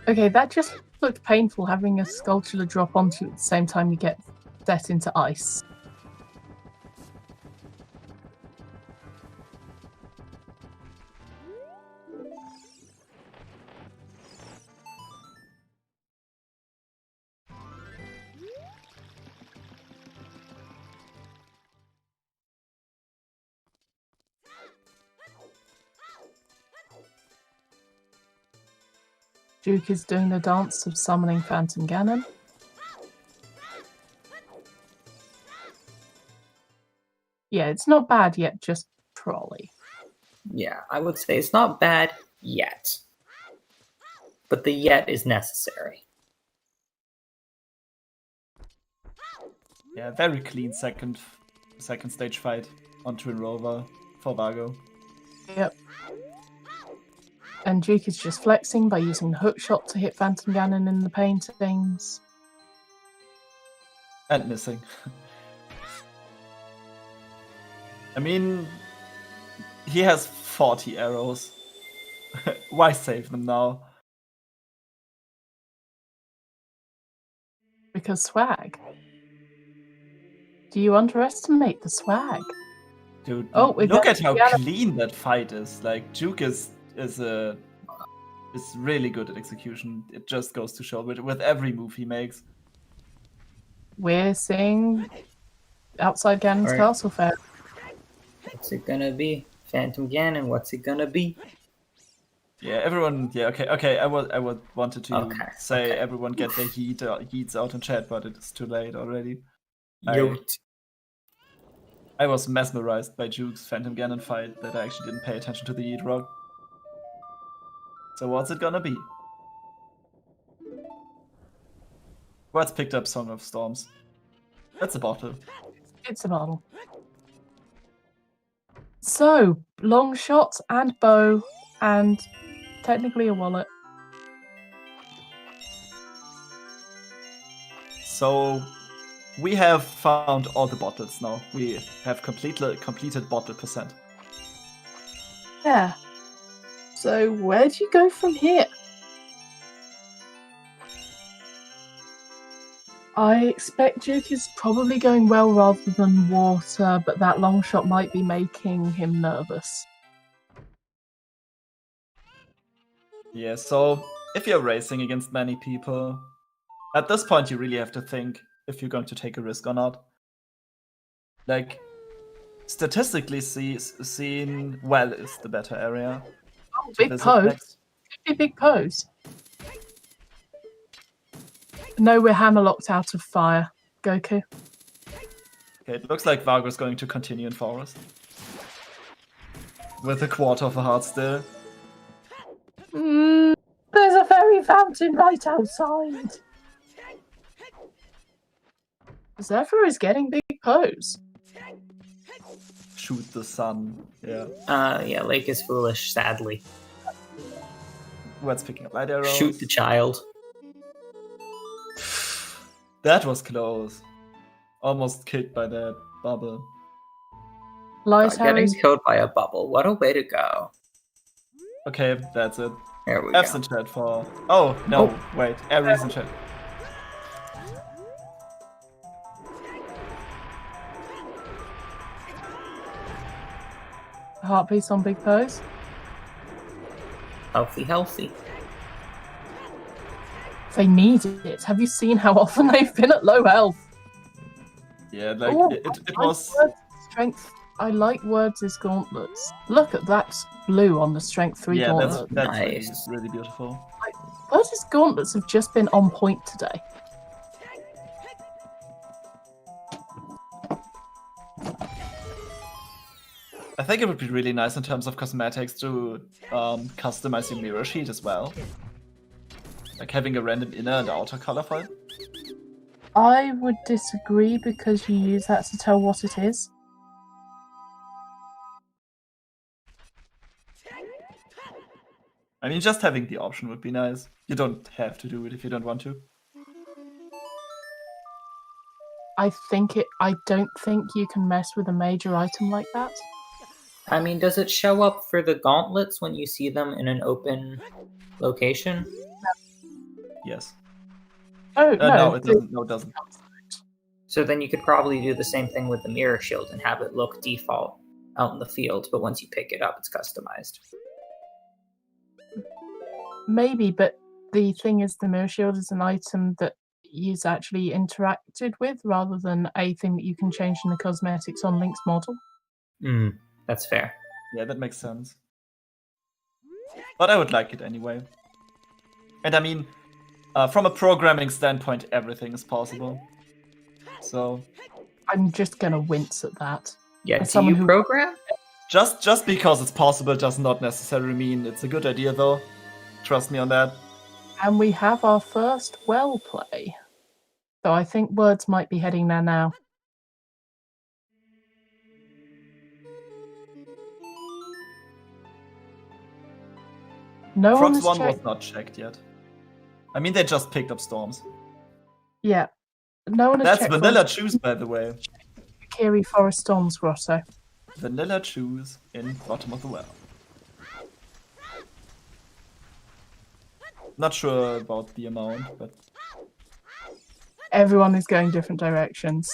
Okay, that just looked painful, having a Skulltula drop onto you at the same time you get set into ice. Duke is doing the dance of summoning Phantom Ganon. Yeah, it's not bad yet, just trolley. Yeah, I would say it's not bad yet. But the yet is necessary. Yeah, very clean second stage fight on Twin Rover for Vargo. Yep. And Duke is just flexing by using the hookshot to hit Phantom Ganon in the paintings. And missing. I mean, he has 40 arrows. Why save them now? Because swag. Do you underestimate the swag? Dude, Oh, we look got at how Ganon. clean that fight is. Like, Duke is really good at execution. It just goes to show with every move he makes. We're seeing outside Ganon's Alright. castle fair. What's it gonna be? Phantom Ganon, what's it gonna be? Yeah, everyone. Yeah, okay. I wanted to say okay. everyone get their heats out in chat, but it's too late already. Yoot. I was mesmerized by Juke's Phantom Ganon fight that I actually didn't pay attention to the Yeet Rock. So what's it gonna be? What's picked up Song of Storms? That's a bottle. It's a bottle. So, long shot and bow, and technically a wallet. So we have found all the bottles now. We have completed bottle percent. Yeah. So, where do you go from here? I expect Duke is probably going well rather than water, but that long shot might be making him nervous. Yeah, so if you're racing against many people, at this point you really have to think if you're going to take a risk or not. Like, statistically seen, well is the better area. Oh, big pose. Big pose. No, we're hammer locked out of fire. Goku. Okay, it looks like Vargo's going to continue in Forest. With a quarter of a heart still. There's a fairy fountain right outside. Zephyr is getting big pose. Shoot the sun, yeah. Yeah, Lake is foolish, sadly. What's picking up light arrows? Shoot the child. That was close. Almost killed by that bubble. Lies Getting Harry's. killed by a bubble. What a way to go. Okay, that's it. There we F's go. in chat for... Oh, no, wait. Aries in chat. Heartbeats on big pose. Healthy, healthy. They need it. Have you seen how often they've been at low health? Yeah, like, Ooh, it I was... like strength. I like Words' gauntlets. Look at that blue on the strength 3 Yeah, gauntlet. that's Nice. really beautiful. Words' gauntlets have just been on point today. I think it would be really nice in terms of cosmetics to customize your mirror sheet as well. Like having a random inner and outer color for it. I would disagree because you use that to tell what it is. I mean, just having the option would be nice. You don't have to do it if you don't want to. I don't think you can mess with a major item like that. I mean, does it show up for the gauntlets when you see them in an open location? Yes. Oh, No, it doesn't. No, it doesn't. So then you could probably do the same thing with the mirror shield and have it look default out in the field, but once you pick it up, it's customized. Maybe, but the thing is, the mirror shield is an item that is actually interacted with rather than a thing that you can change in the cosmetics on Link's model. That's fair. Yeah, that makes sense. But I would like it anyway. And I mean, from a programming standpoint, everything is possible. So I'm just gonna wince at that. Yeah, As do someone you who- program? just because it's possible does not necessarily mean it's a good idea, though. Trust me on that. And we have our first well play. So I think Words might be heading there now. No one Frogs has 1 checked. was not checked yet. I mean, they just picked up Storms. Yeah. No one has That's checked Vanilla Choose, by the way. Kiri Forest Storms Grotto. Vanilla Choose in bottom of the well. Not sure about the amount, but Everyone is going different directions.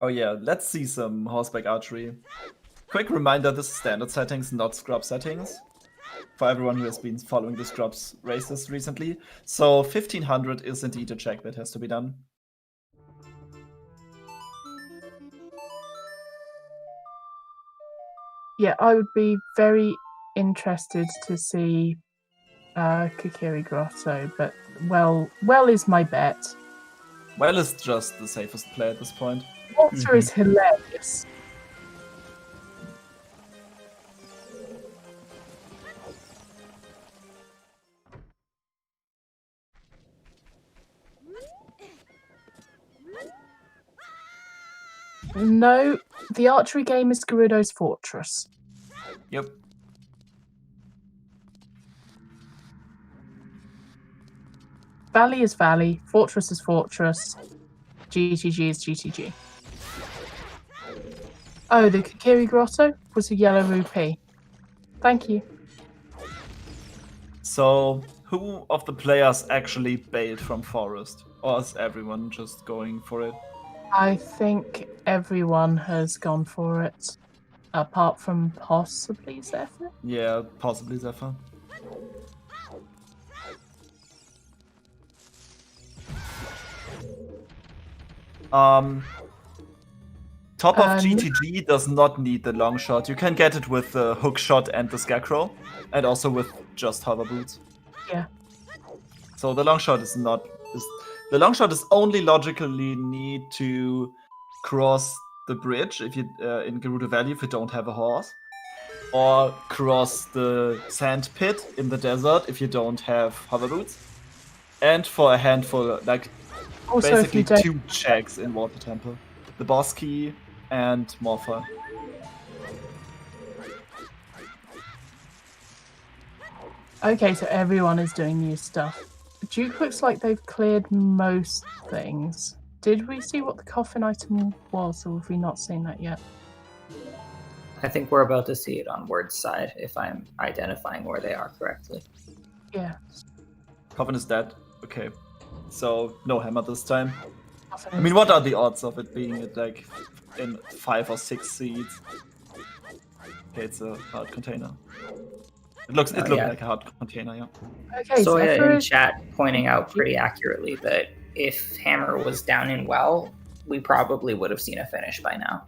oh yeah, let's see some horseback archery. Quick reminder, this is standard settings, not scrub settings. For everyone who has been following the scrubs races recently. So 1500 is indeed a check that has to be done. Yeah, I would be very interested to see Kokiri Grotto, but well is my bet. Well, is just the safest play at this point. Water is hilarious. No, the archery game is Gerudo's Fortress. Yep. Valley is Valley, Fortress is Fortress, GTG is GTG. Oh, the Kokiri Grotto was a yellow rupee. Thank you. So, who of the players actually bailed from Forest? Or is everyone just going for it? I think everyone has gone for it, apart from possibly Zephyr. Yeah, possibly Zephyr. Top of GTG does not need the long shot. You can get it with the hook shot and the scarecrow, and also with just hover boots. Yeah. So the long shot is not. The long shot is only logically need to cross the bridge if you in Gerudo Valley if you don't have a horse, or cross the sand pit in the desert if you don't have hover boots, and for a handful like Also, basically if you don't... 2 checks in Water Temple, the boss key and Morpha. Okay, so everyone is doing new stuff. Duke looks like they've cleared most things. Did we see what the coffin item was, or have we not seen that yet? I think we're about to see it on Word's side, if I'm identifying where they are correctly. Yeah. Coffin is dead. Okay. So, no hammer this time. Coffin I mean, what are the odds of it being at, like, in 5 or 6 seeds? Okay, it's a hard container. It looked like a hard container, yeah. Okay, Soya Zephyr in is... chat pointing out pretty accurately that if Hammer was down in well, we probably would have seen a finish by now.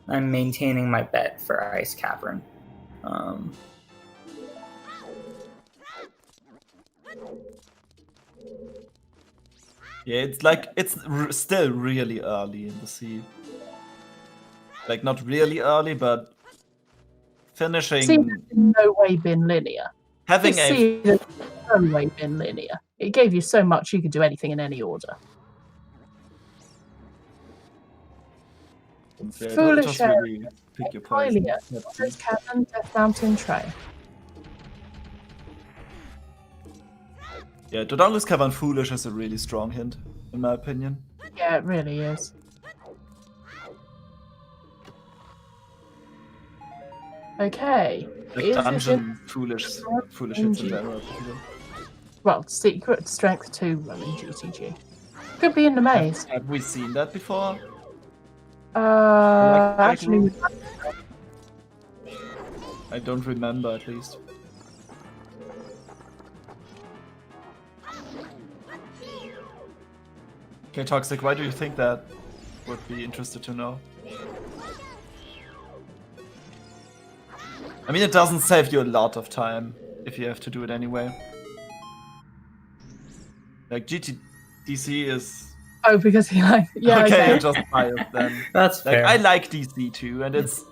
I'm maintaining my bet for Ice Cavern. Yeah, it's like, it's still really early in the seed. Like, not really early, but finishing... seed has in no way been linear. Having This seed has in no way been linear. It gave you so much you could do anything in any order. Yeah, Foolish it was really pick your poison. Hylia, Waters Cavern, Death Mountain, Tray. Yeah, Dodongus Cavern Foolish is a really strong hint, in my opinion. Yeah, it really is. Okay. Like Is dungeon foolish hits in general. Well, Secret Strength 2 running GTG. Could be in the maze. Have we seen that before? Actually, I don't remember, at least. Okay, Toxic, why do you think that? Would be interested to know. I mean, it doesn't save you a lot of time if you have to do it anyway. Like, DC is... oh, because he like... yeah, okay, okay. you're just biased then. That's like, fair. I like DC too, and it's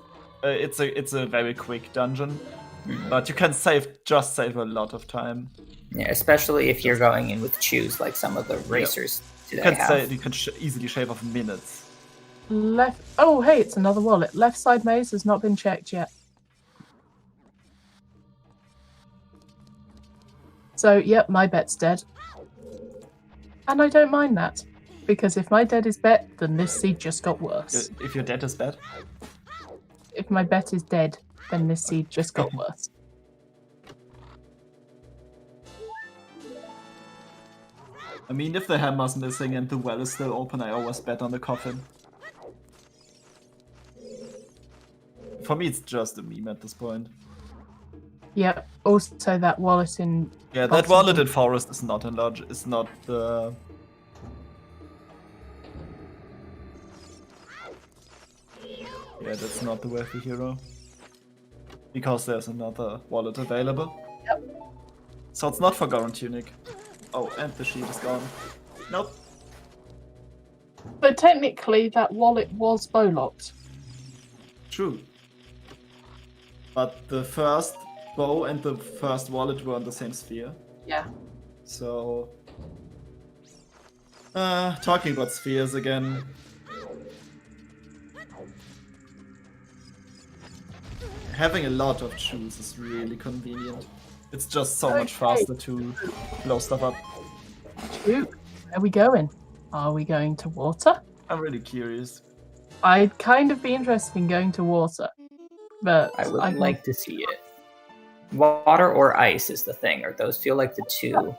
a very quick dungeon. But you can save a lot of time. Yeah, especially if you're going in with choose like some of the racers today have. You can easily shave off minutes. Left... oh, hey, it's another wallet. Left side maze has not been checked yet. So, yep, my bet's dead. And I don't mind that. Because if my dead is bet, then this seed just got worse. If your dead is bad? If my bet is dead, then this seed just got worse. I mean, if the hammer's missing and the well is still open, I always bet on the coffin. For me, it's just a meme at this point. Yep. Also, that wallet in. Yeah, that Bottom. wallet in Forest is not enlarged. Is not the. Yeah, that's not the worthy hero. Because there's another wallet available. Yep. So it's not for Ganon Tunic. Oh, and the shield is gone. Nope. But technically, that wallet was bow locked. True. But the first bow and the first wallet were on the same sphere. Yeah. So. Talking about spheres again. Having a lot of shoes is really convenient. It's just so much faster to blow stuff up. Shoot. Where are we going? Are we going to water? I'm really curious. I'd kind of be interested in going to water. But I would I'd like to see it. Water or ice is the thing, or those feel like the two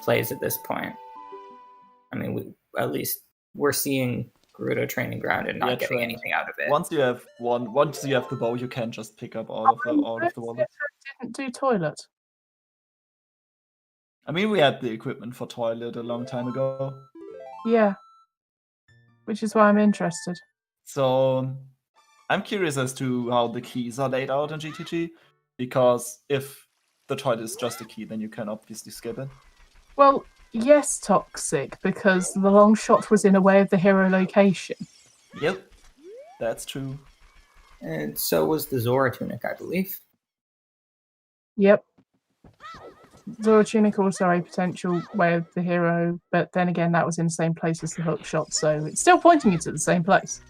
plays at this point. I mean, we're seeing Gerudo training ground and not getting anything out of it. Once you have the bow, you can just pick up all of the wallets. didn't do toilet. I mean, we had the equipment for toilet a long time ago. Yeah. Which is why I'm interested. So I'm curious as to how the keys are laid out in GTG, because if the toilet is just a key, then you can obviously skip it. Well, yes, Toxic, because the long shot was in a way of the hero location. Yep, that's true. And so was the Zora tunic, I believe. Yep. Zora Tunic also a potential way of the hero, but then again, that was in the same place as the hook shot, so it's still pointing you to the same place.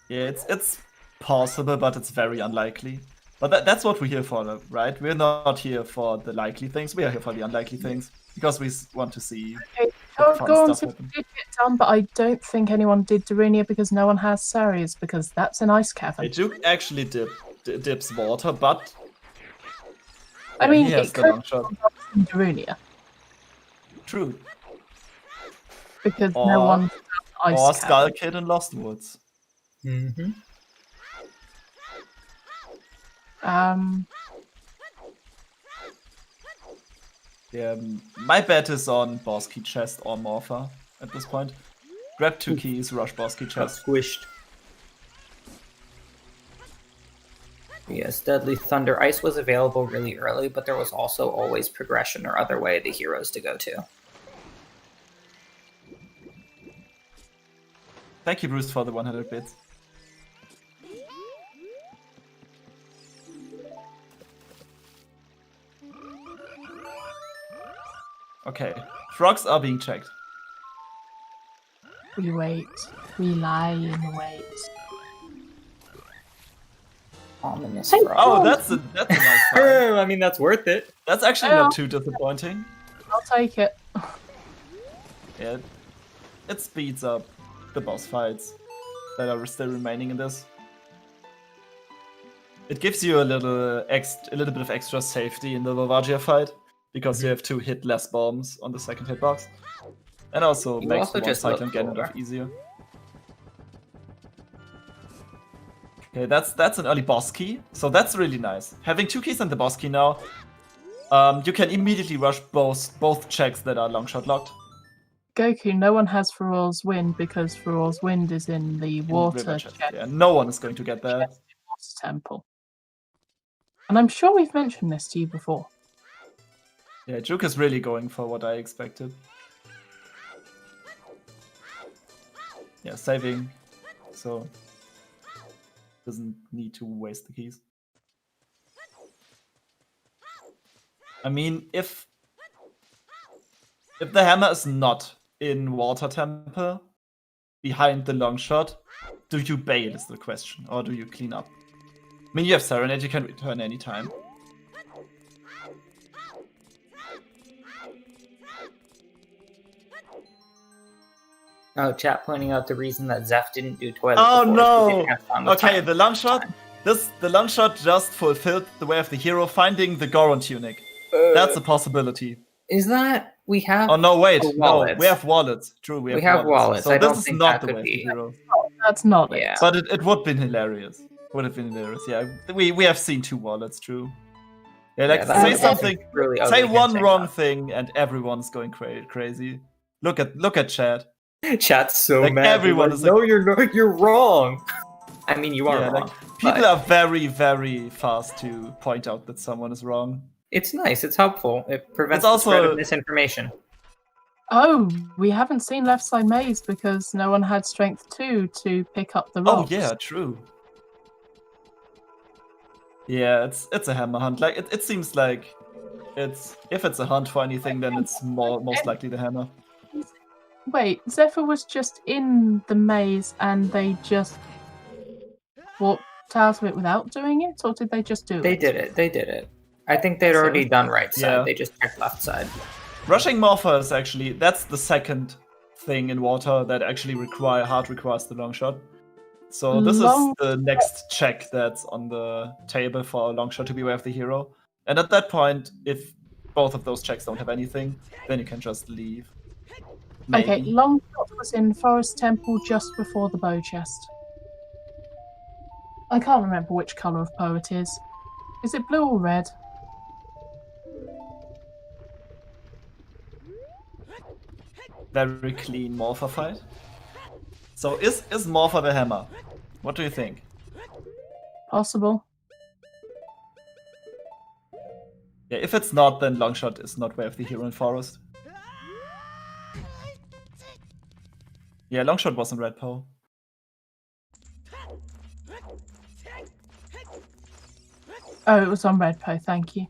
Yeah, it's possible, but it's very unlikely. But that's what we're here for, right? We're not here for the likely things. We are here for the unlikely things because we want to see. Okay, the fun Goron stuff happen. did get done, but I don't think anyone did Darunia because no one has Sarias because that's an ice cavern. Hey, Duke actually dips water, but I mean, he has it the could long shot. be Darunia True. because Or- no one has Or ice Skull cavern. Kid in Lost Woods. Mm-hmm. Yeah, my bet is on Boss Key Chest or Morpha at this point. Grab 2 keys, rush Boss Key Got Chest. squished. Yes, Deadly Thunder Ice was available really early, but there was also always progression or other way the heroes to go to. Thank you, Bruce, for the 100 bits. Okay, frogs are being checked. We wait. We lie in wait. Ominous Hey, frog. Oh, that's a nice find. I mean, that's worth it. That's actually not too disappointing. I'll take it. Yeah, it speeds up the boss fights that are still remaining in this. It gives you a little bit of extra safety in the Volvagia fight because you have to hit less bombs on the second hitbox, and also You makes also the just cycle look and cooler. Ganondorf easier. Okay, that's an early boss key, so that's really nice. Having 2 keys and the boss key now, you can immediately rush both checks that are longshot locked. Goku, no one has Feror's Wind because Feror's Wind is in the in water river chest chest. Yeah, no one is going to get that. water temple. And I'm sure we've mentioned this to you before. Yeah, Juke is really going for what I expected. Yeah, saving, so doesn't need to waste the keys. I mean, if the hammer is not in Water Temple, behind the long shot, do you bail is the question, or do you clean up? I mean, you have Serenade, you can return anytime. Oh, chat pointing out the reason that Zeph didn't do toilet. Oh before is no! because he didn't have time with Okay, time. the long shot. The long shot just fulfilled the way of the hero finding the Goron tunic. That's a possibility. Is that we have? Oh no, wait, Oh, no, wallets. we have wallets. True, we have wallets. So I this don't is think not that the could way of the be. hero. That's not Yeah. it. But it would have been hilarious. Would have been hilarious. Yeah, we have seen 2 wallets. True. Yeah, like that say was something, really say ugly one handshake wrong thing, and everyone's going crazy. Look at chat. stuff. Chat's so Like, mad. everyone They're is like, no, you're wrong. I mean, you are Yeah, wrong. like people but are very, very fast to point out that someone is wrong. It's nice. It's helpful. It prevents It's the spread also- of misinformation. Oh, we haven't seen Left Side Maze because no one had strength 2 to pick up the Oh rocks. yeah, true. Yeah, it's a hammer hunt. Like it seems like if it's a hunt for anything, then it's most likely the hammer. Wait, Zephyr was just in the maze and they just walked out of it without doing it, or did they just do They it? did it. They did it. I think they'd So- already done right side. Yeah. They just checked left side. Rushing Morpher is actually that's the second thing in water that actually requires the long shot. So this Long- is the next check that's on the table for a long shot to beware of the hero. And at that point, if both of those checks don't have anything, then you can just leave. Maybe. Okay, Long Shot was in Forest Temple just before the bow chest. I can't remember which colour of bow it is. Is it blue or red? Very clean Morpher fight. So is Morpher the hammer? What do you think? Possible. Yeah, if it's not, then Longshot is not Way of the Hero in Forest. Yeah, Longshot wasn't Red Poe. Oh, it was on red Poe, thank you.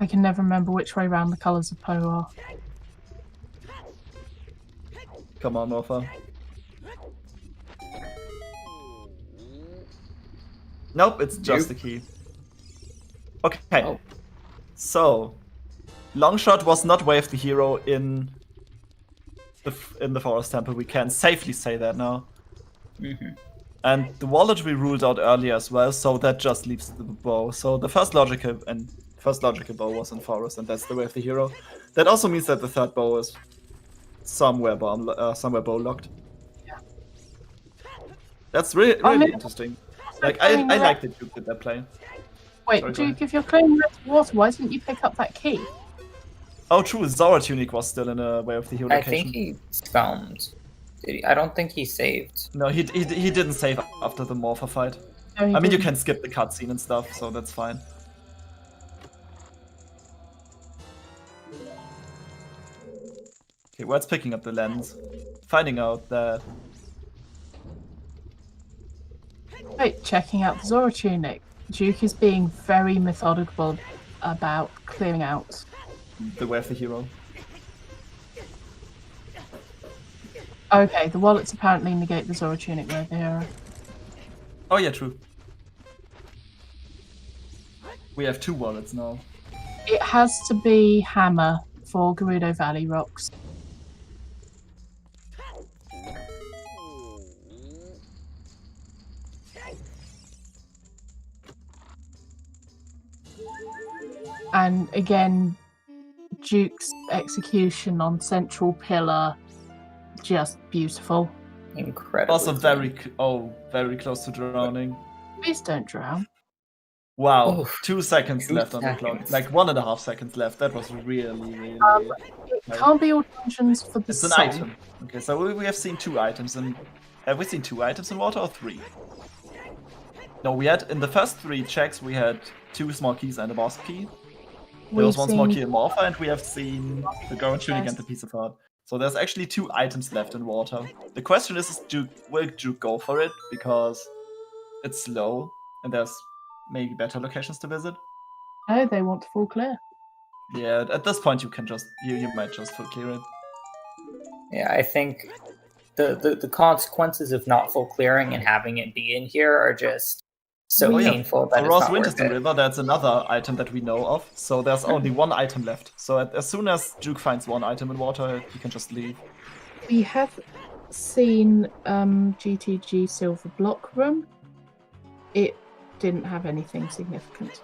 I can never remember which way round the colours of Poe are. Come on, Morpher. Nope, it's just the key. Okay. Oh. So, Longshot was not Way of the Hero in the Forest Temple. We can safely say that now. Mhm. And the wallet we ruled out earlier as well, so that just leaves the bow. So the first logical bow was in Forest, and that's the Way of the Hero. That also means that the third bow is somewhere bow locked. Yeah. That's really I mean, interesting. Like I like that you did that play. Wait, Sorry, go Duke, ahead. if you're claiming red water, why didn't you pick up that key? Oh, true. Zora Tunic was still in a Way of the Hero I location. think he found. Did he? I don't think he saved. No, he didn't save after the Morpher fight. No, he I mean, you didn't. can skip the cutscene and stuff, so that's fine. Okay, where's picking up the lens? Finding out that Wait, checking out the Zora tunic. Duke is being very methodical about clearing out. the Way of the Hero. Okay, the wallets apparently negate the Zora tunic Way of the Hero. Oh yeah, true. We have 2 wallets now. It has to be hammer for Gerudo Valley rocks. And again, Duke's execution on Central Pillar, just beautiful. Incredible. Also very close to drowning. Please don't drown. Wow, Oof, 2 seconds 2 left on the clock. seconds. Like 1.5 seconds left. That was really. It can't be all dungeons for the It's an soul. item. Okay, so we have seen 2 items, and have we seen 2 items in water or 3? No, we had in the first 3 checks we had 2 small keys and a boss key. There was We've 1 small seen- key in Morpher, and we have seen the Ganon tunic Yes. and the piece of heart. So there's actually 2 items left in water. The question is will Duke go for it? Because it's slow, and there's maybe better locations to visit. No, they want to full clear. Yeah, at this point you can just you might just full clear it. Yeah, I think the consequences of not full clearing and having it be in here are just so Oh, yeah. painful that For it's Ross not worth Winterstone it. River, that's another item that we know of. So there's only 1 item left. So as soon as Duke finds 1 item in water, he can just leave. We have seen GTG Silver Block Room. It didn't have anything significant.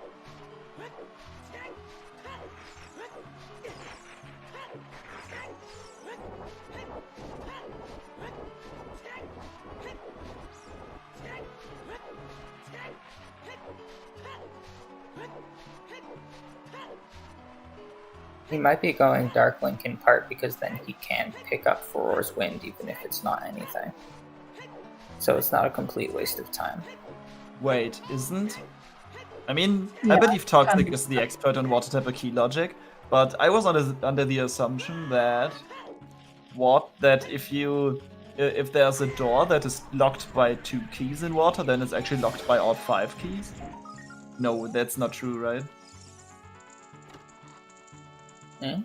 He might be going Dark Link in part because then he can pick up Furor's Wind even if it's not anything. So it's not a complete waste of time. Wait, isn't? I mean, Yeah, I believe Toxic is the expert on water type key logic, but I was under the assumption that if there's a door that is locked by 2 keys in water, then it's actually locked by all 5 keys. No, that's not true, right? I'm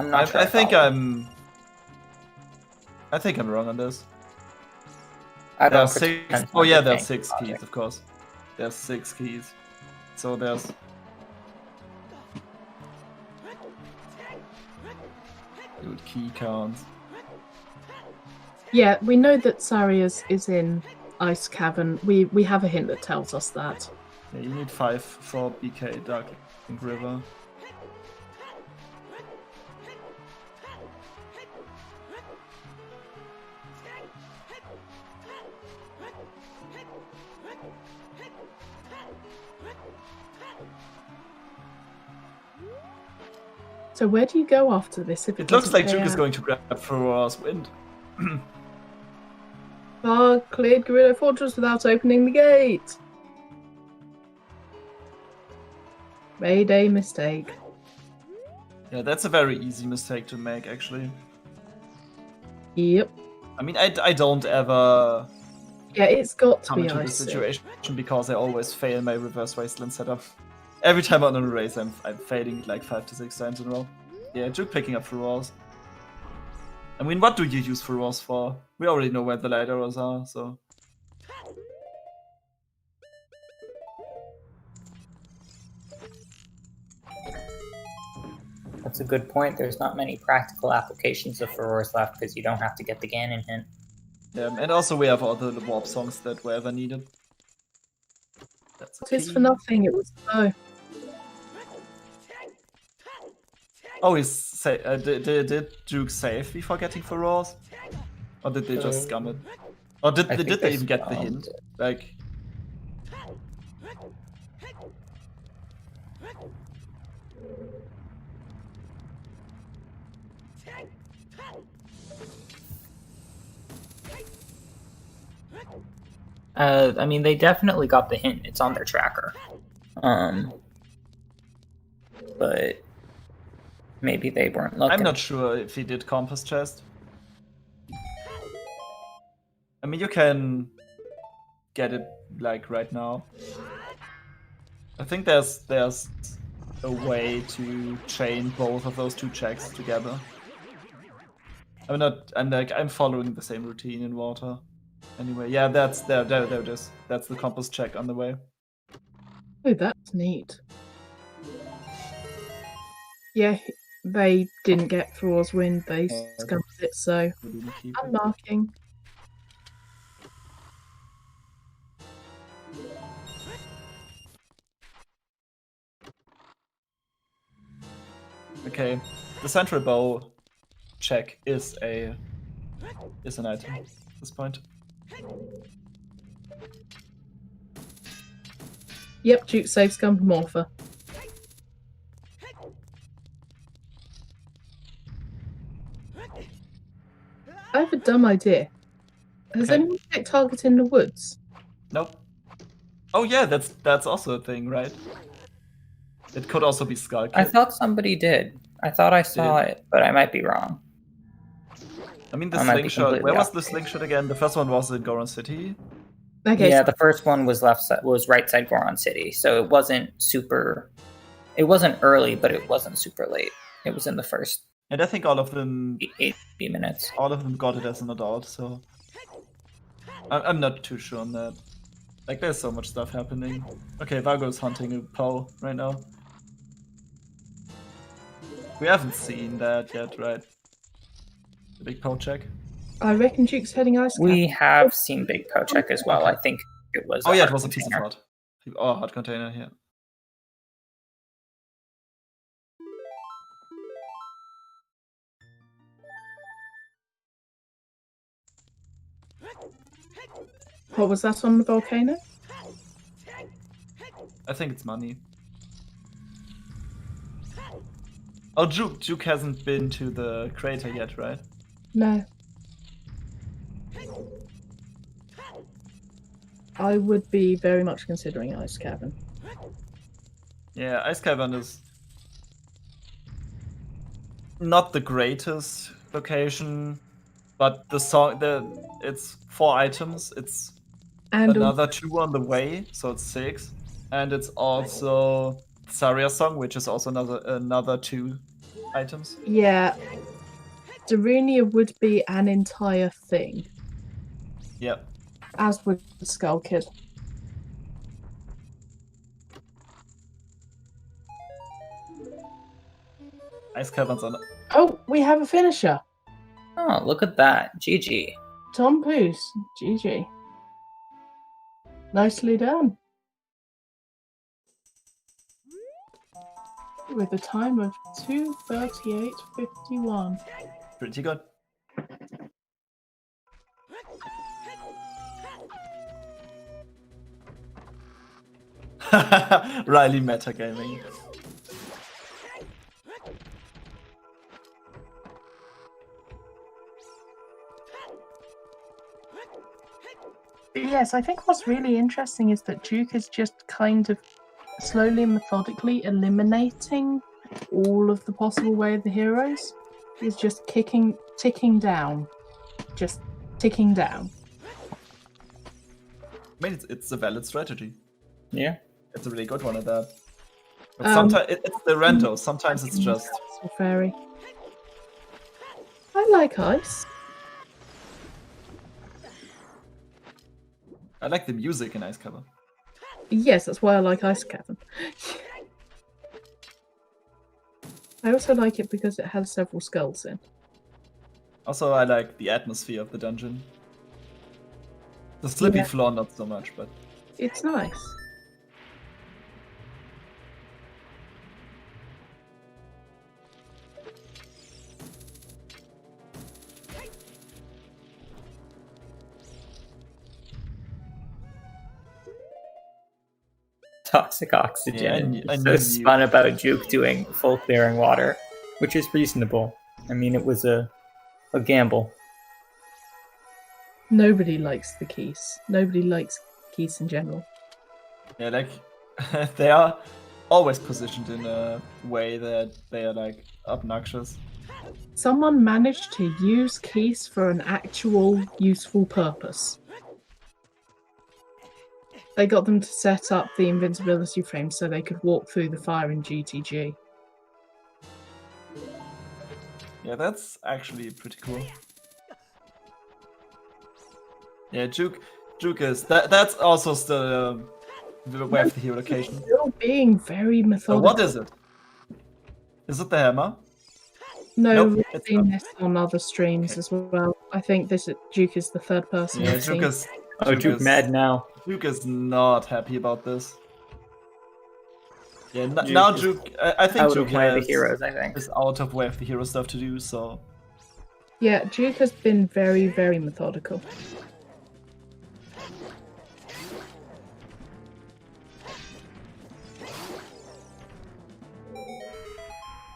not sure. I think I'm wrong on this. I There are don't 6. pretend Oh yeah, to there's think 6 logic. keys, of course. There's 6 keys. So there's. Dude, key counts. Yeah, we know that Sarius is in Ice Cavern. We have a hint that tells us that. Yeah, you need 5 for BK Dark Link River. So where do you go after this? If It looks doesn't like pay Juke is out? going to grab Furor's Wind. Cleared Gerudo Fortress without opening the gate. Made a mistake. Yeah, that's a very easy mistake to make, actually. Yep. I mean, I don't ever Yeah, it's got to come be into this icy. situation because I always fail my reverse wasteland setup. Every time I'm on a race, I'm failing like 5 to 6 times in a row. Yeah, Juke picking up Furors. I mean, what do you use Furors for? We already know where the light arrows are, so. That's a good point. There's not many practical applications of Furor's left because you don't have to get the Ganon hint. Yeah, and also we have all the warp songs that were ever needed. That's a It is key. for nothing. It was slow. Oh, did Juke save before getting Furors? Or did they just scum it? Or did I think they they even get the scummed hint? it. Like, I mean, they definitely got the hint. It's on their tracker. But maybe they weren't looking. I'm not sure if he did Compass Chest. I mean, you can get it like right now. I think there's a way to chain both of those 2 checks together. I'm following the same routine in water. Anyway, yeah, there it is. That's the compass check on the way. Oh, that's neat. Yeah, they didn't get Furor's Wind. They scummed it, so We didn't keep I'm it. marking. Okay, the central bow check is an item at this point. Yep, Duke save scum Morpher. I have a dumb idea. Has Okay. anyone checked target in the woods? Nope. Oh yeah, that's also a thing, right? It could also be Skull I Kid. thought somebody did. I thought I saw it, but I might be wrong. I mean, the I might be slingshot. completely Where was off the slingshot again? The first one was in Goron City. Okay, Yeah, so the first one was right side Goron City, so it wasn't super. It wasn't early, but it wasn't super late. It was in the first And I think all of them 80 minutes. got it as an adult, so I'm not too sure on that. Like, there's so much stuff happening. Okay, Vargo's hunting a Poe right now. We haven't seen that yet, right? The big Poe check. I reckon Duke's heading ice cap. We have seen Big Poe check as well. Okay. I think it was. Oh yeah, hard it was a piece of container. hot. Oh, hot container here. What was that on the volcano? I think it's money. Oh, Juke hasn't been to the crater yet, right? No. I would be very much considering Ice Cavern. Yeah, Ice Cavern is not the greatest location, but it's 4 items. It's And another 2 on the way, so it's 6, and it's also Saria Song, which is also another 2 items. yeah, Darunia would be an entire thing, Yep. as would Skull Kid. Ice Caverns on. Oh, we have a finisher. Oh, look at that. GG. Tom Poos. GG. Nicely done. With a time of 2:38:51. Pretty good. Riley metagaming. Yes, I think what's really interesting is that Duke is just kind of slowly and methodically eliminating all of the possible way of the heroes. He's just ticking down. Just ticking down. I mean, it's a valid strategy. Yeah. It's a really good one at that. But sometimes it's the rando. Sometimes it's just. Fairy. I like ice. I like the music in Ice Cavern. Yes, that's why I like Ice Cavern. I also like it because it has several skulls in. Also, I like the atmosphere of the dungeon. The slippy Yeah. floor, not so much, but It's nice. Toxic oxygen. Yeah, I It's knew so you- fun about Juke doing full clearing water, which is reasonable. I mean, it was a gamble. Nobody likes the keys. Nobody likes keys in general. yeah, like they are always positioned in a way that they are like obnoxious. Someone managed to use keys for an actual useful purpose. They got them to set up the invincibility frame so they could walk through the fire in GTG. Yeah, that's actually pretty cool. Yeah, Juke is that's also still the way of the hero location. Still being very So methodical. what is it? Is it the hammer? No, Nope, we've it's seen not. this on other streams Okay. as well. I think Duke is the third person Yeah, we've seen. Juke mad now. Juke is not happy about this. Yeah, Juke now is Juke. I think Out Juke of way of the has- heroes, I think. is out of way of the hero stuff to do. So Yeah, Duke has been very, very methodical.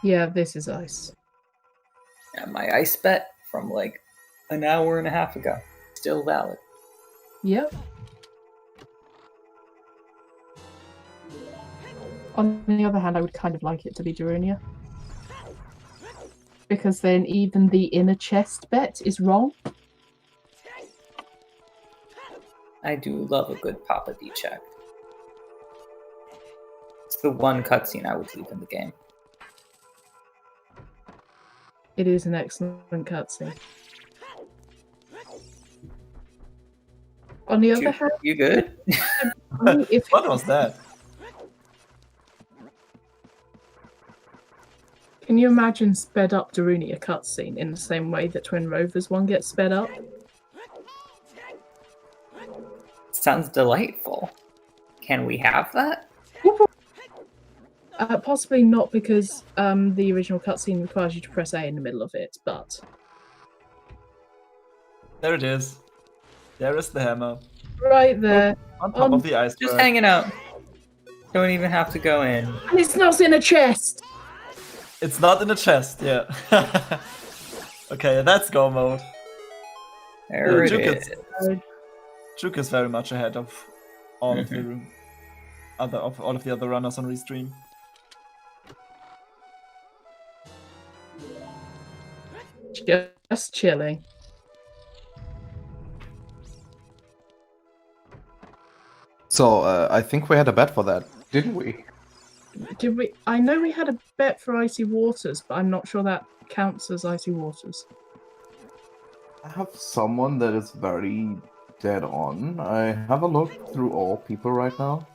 Yeah, this is ice. Yeah, my ice bet from like an hour and a half ago. Still valid. Yep. On the other hand, I would kind of like it to be Darunia. Because then even the inner chest bet is wrong. I do love a good Papa D check. It's the one cutscene I would leave in the game. It is an excellent cutscene. On the other Juke, hand, you good? if what was that? can you imagine sped up Darunia cutscene in the same way that Twin Rovers one gets sped up? Sounds delightful. Can we have that? Possibly not, because the original cutscene requires you to press A in the middle of it, but There it is. There is the hammer right there. on top of the iceberg. Just hanging out. Don't even have to go in. And it's not in a chest! It's not in the chest, yeah. Okay, that's go mode. There it Juke is. Juke is very much ahead of all of Mm-hmm. the other runners on Restream. Just chilling. So I think we had a bet for that, didn't we? Did we? I know we had a bet for Icy Waters, but I'm not sure that counts as Icy Waters. I have someone that is very dead on. I have a look through all people right now.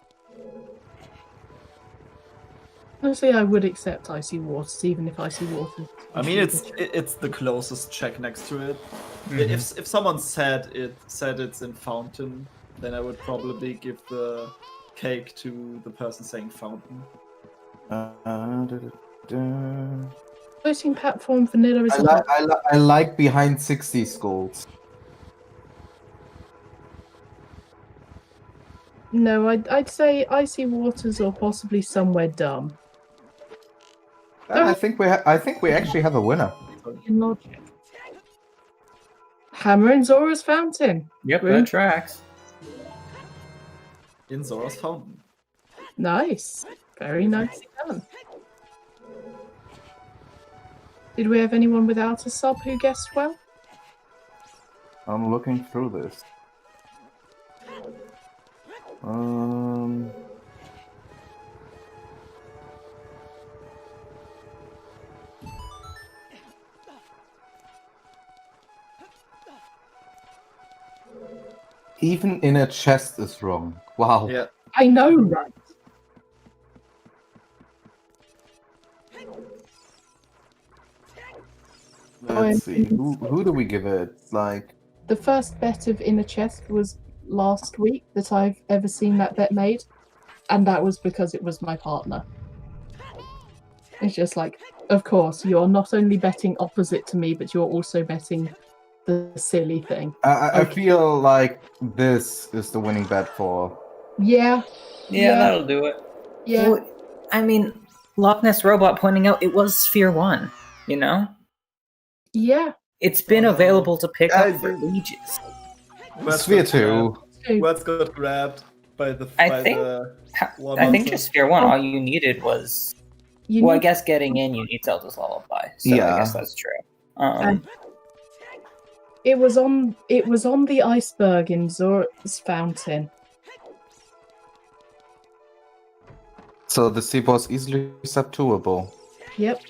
Honestly, I would accept Icy Waters, even if Icy Waters. I mean, it's the closest check next to it. If someone said it's in Fountain, then I would probably give the cake to the person saying Fountain. Floating platform vanilla is I like behind 60 skulls. No, I'd say Icy Waters or possibly Somewhere Dumb. I think we actually have a winner. In logic. Hammer and Zora's Fountain. Yep, Rude. that tracks. In Zora's Fountain. Nice. Very nicely done. Did we have anyone without a sub who guessed well? I'm looking through this. Even in a chest is wrong. Wow. Yeah. I know, right? Let's see. Who do we give it? Like, The first bet of Inner Chest was last week that I've ever seen that bet made, and that was because it was my partner. It's just like, of course, you're not only betting opposite to me, but you're also betting the silly thing. I feel like this is the winning bet for. Yeah. Yeah, that'll do it. Yeah. Well, I mean, Loch Ness Robot pointing out it was Sphere 1, you know? Yeah. It's been available to pick I up for ages. Sphere 2. What's got grabbed by the I think just Sphere 1, all you needed was... I guess getting in, you need Zelda's Lullaby. So Yeah. I guess that's true. It was on the iceberg in Zora's Fountain. So the sea was easily subduable. Yep.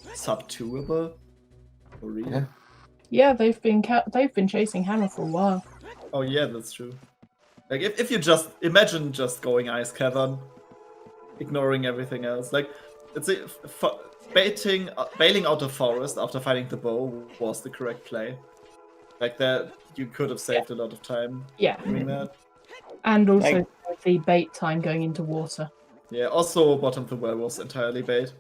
Subduable? For real? Yeah. Yeah, they've been chasing Hammer for a while. Oh yeah, that's true. Like if you just imagine just going Ice Cavern, ignoring everything else. Like it's bailing out the forest after fighting the bow was the correct play. Like that, you could have saved a lot of time Yeah. doing that. And also the bait time going into water. Yeah. Also, bottom of the well was entirely bait.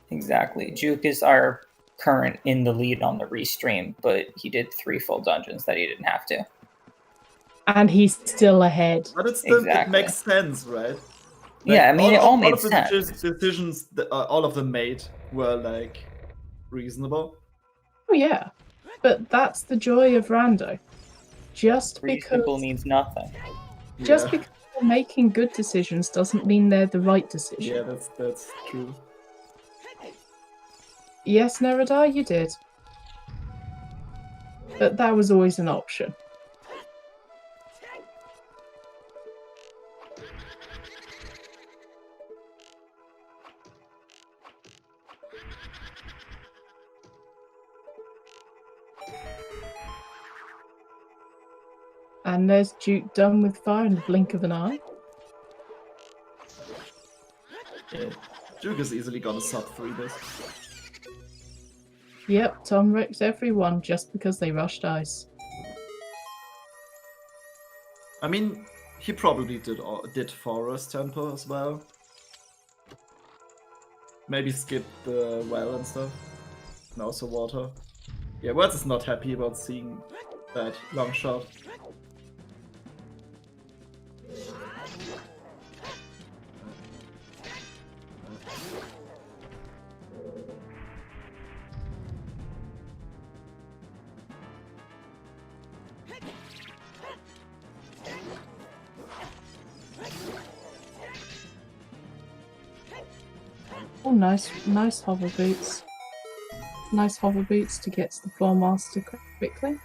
Exactly. Juke is our current in the lead on the restream, but he did 3 full dungeons that he didn't have to. And he's still ahead. But it's still, Exactly. it makes sense, right? Yeah, I mean, it all made of the sense. decisions that all of them made were like reasonable. Oh yeah. But that's the joy of Rando. Just Reasonable because means nothing. just Yeah. because they're making good decisions doesn't mean they're the right decision. Yeah, that's true. Yes, Neradar, you did. But that was always an option. And there's Duke done with fire in the blink of an eye. Yeah. Duke is easily gonna sub 3 this. Yep, Tom wrecks everyone just because they rushed ice. I mean, he probably did Forest Temple as well. Maybe skip the well and stuff. And also water. Yeah, Words is not happy about seeing that long shot. nice hover boots. Nice hover boots to get to the floor master quickly.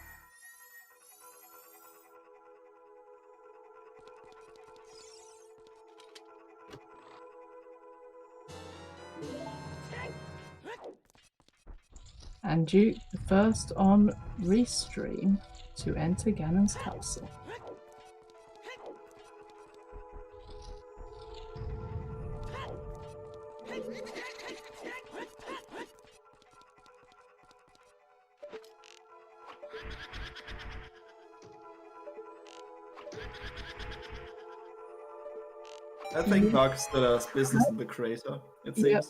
And you, the first on restream to enter Ganon's castle. I think Dark still has business in the crater, it seems. Yep.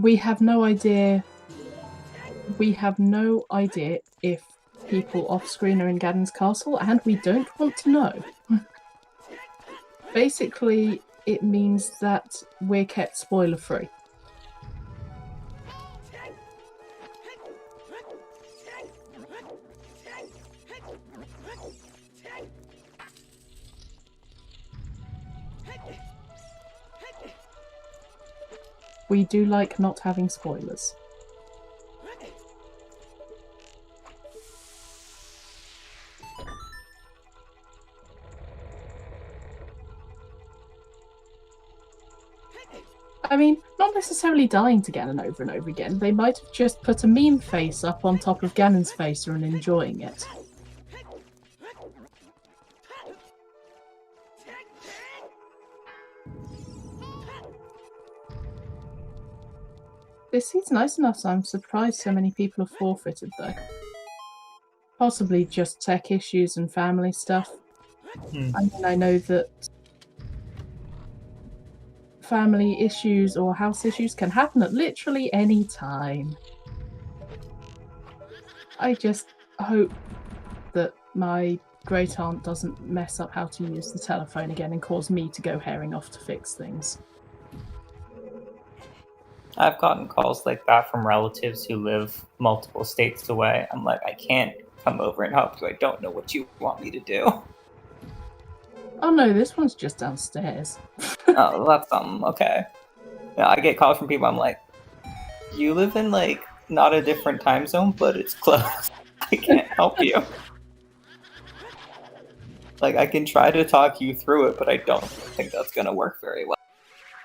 We have no idea. We have no idea if people off screen are in Ganon's castle, and we don't want to know. Basically, it means that we're kept spoiler free. We do like not having spoilers. I mean, not necessarily dying to Ganon over and over again. They might have just put a meme face up on top of Ganon's face and enjoying it. This seat's nice enough, so I'm surprised so many people have forfeited, though. Possibly just tech issues and family stuff. I mean, I know that family issues or house issues can happen at literally any time. I just hope that my great aunt doesn't mess up how to use the telephone again and cause me to go herring off to fix things. I've gotten calls like that from relatives who live multiple states away. I'm like, I can't come over and help you. I don't know what you want me to do. Oh no, this one's just downstairs. Oh, that's okay. Yeah, I get calls from people. I'm like, you live in like not a different time zone, but it's close. I can't help you. Like, I can try to talk you through it, but I don't think that's gonna work very well.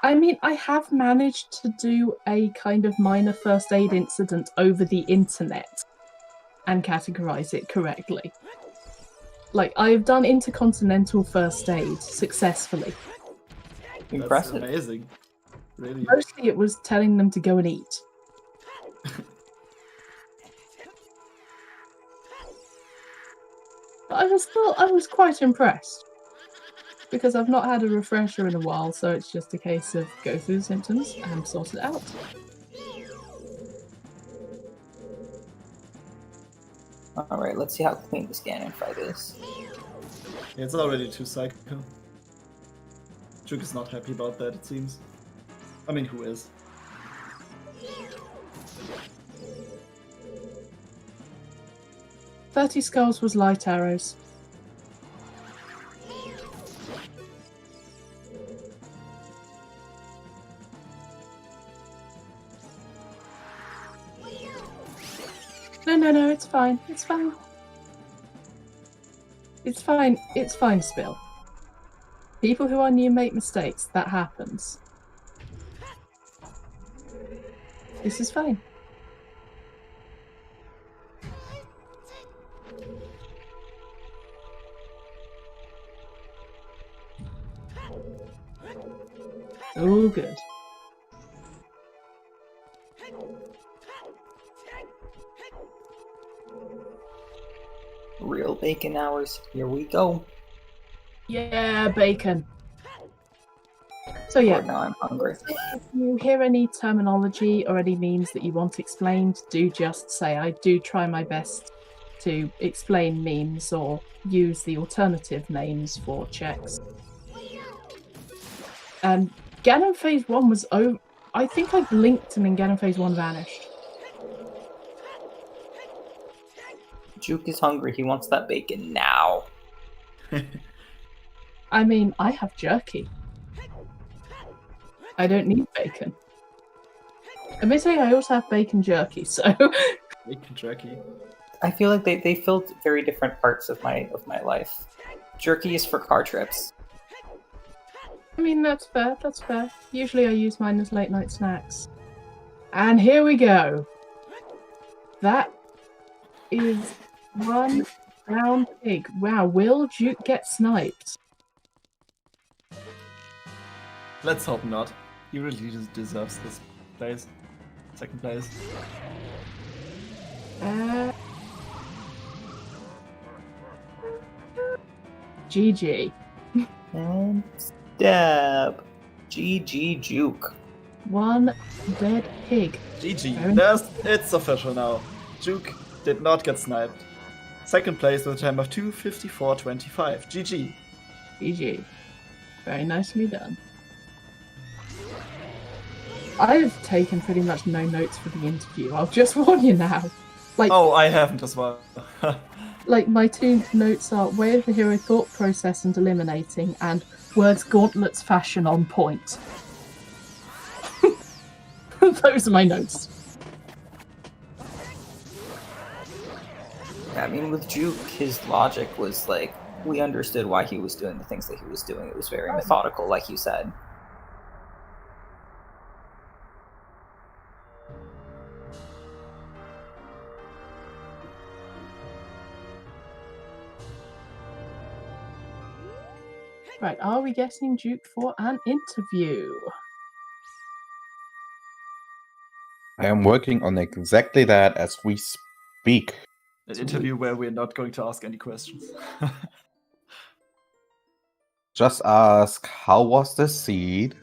I mean, I have managed to do a kind of minor first aid incident over the internet and categorize it correctly. Like, I've done intercontinental first aid successfully. Impressive. That's amazing. Really. Mostly it was telling them to go and eat. But I was quite impressed. Because I've not had a refresher in a while, so it's just a case of go through the symptoms and sort it out. Alright, let's see how clean this Ganon fight is. Yeah, it's already 2 cycle. Juke is not happy about that, it seems. I mean, who is? "30 skulls was light arrows. No, it's fine. It's fine. It's fine. It's fine, Spill. People who are new make mistakes. That happens. This is fine. Oh, good. Real bacon hours. Here we go. Yeah, bacon. So yeah, Now I'm hungry. if you hear any terminology or any memes that you want explained, do just say. I do try my best to explain memes or use the alternative names for checks. Ganon Phase 1 was over. I think I blinked and then Ganon Phase 1 vanished. Juke is hungry. He wants that bacon now. I mean, I have jerky. I don't need bacon. Admittedly, I also have bacon jerky, so... Bacon jerky. I feel like they filled very different parts of my life. Jerky is for car trips. I mean, that's fair, that's fair. Usually I use mine as late night snacks. And here we go. That is one brown pig. Wow, will Duke get sniped? Let's hope not. He really just deserves this place. Second place. GG. And stab. GG Juke. One dead pig. GG. It's official now. Juke did not get sniped. Second place with a time of 2:54.25. GG. GG. Very nicely done. I've taken pretty much no notes for the interview. I'll just warn you now. Like, Oh, I haven't as well. like my two notes are way of the hero thought process and eliminating, and words gauntlets fashion on point. Those are my notes. I mean, with Juke, his logic was like, we understood why he was doing the things that he was doing. It was very methodical, like you said. Right, are we getting Duke for an interview? I am working on exactly that as we speak. An interview where we're not going to ask any questions. Just ask, how was the seed?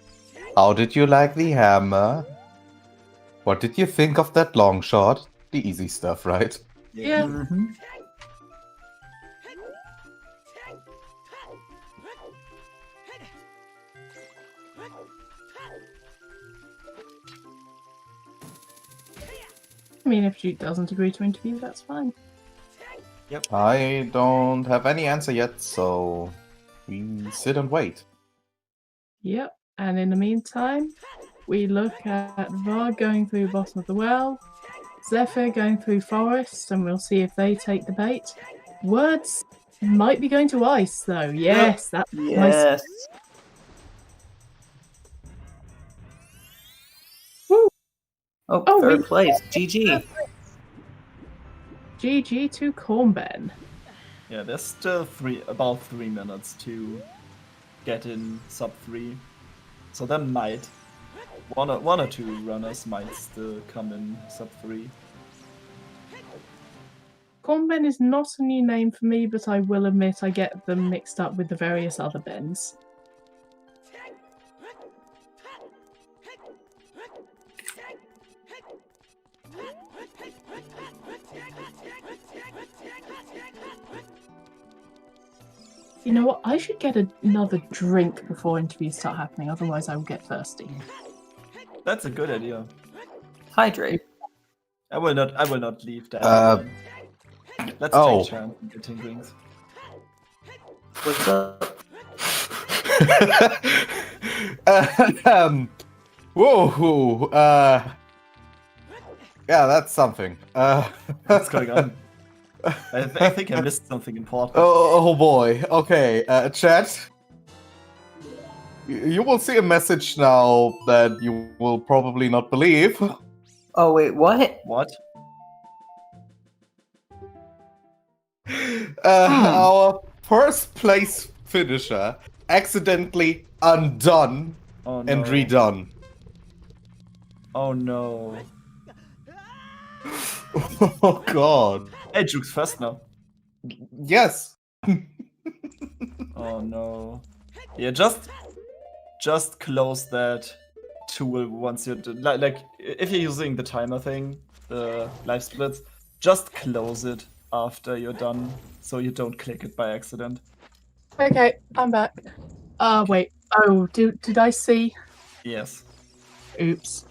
How did you like the hammer? What did you think of that long shot? The easy stuff, right? Yeah. Mm-hmm. I mean, if Duke doesn't agree to interview, that's fine. I don't have any answer yet, so we sit and wait. Yep, and in the meantime, we look at Var going through bottom of the well, Zephyr going through forest, and we'll see if they take the bait. Words might be going to ice, though. Yes, that's nice. Yes. Woo. Oh, third place. GG. GG to Cornben. Yeah, there's still about 3 minutes to get in sub 3. So there might one or two runners might still come in sub 3. Cornben is not a new name for me, but I will admit I get them mixed up with the various other Bens. You know what? I should get another drink before interviews start happening, otherwise I will get thirsty. That's a good idea. Hydrate. I will not leave that. Let's take chance in getting drinks. What's up? Whoa. Yeah, that's something. What's going on? I think I missed something important. Oh boy. Okay, chat. You will see a message now that you will probably not believe. Oh wait, what? What? Our first place finisher accidentally undone Oh no. and redone. Oh no. Oh god. Hey, Juke's first now. Yes. Oh no. Yeah, just close that tool once you're like if you're using the timer thing, the live splits, just close it after you're done, so you don't click it by accident. Okay, I'm back. Wait. Oh, did I see? Yes. Oops.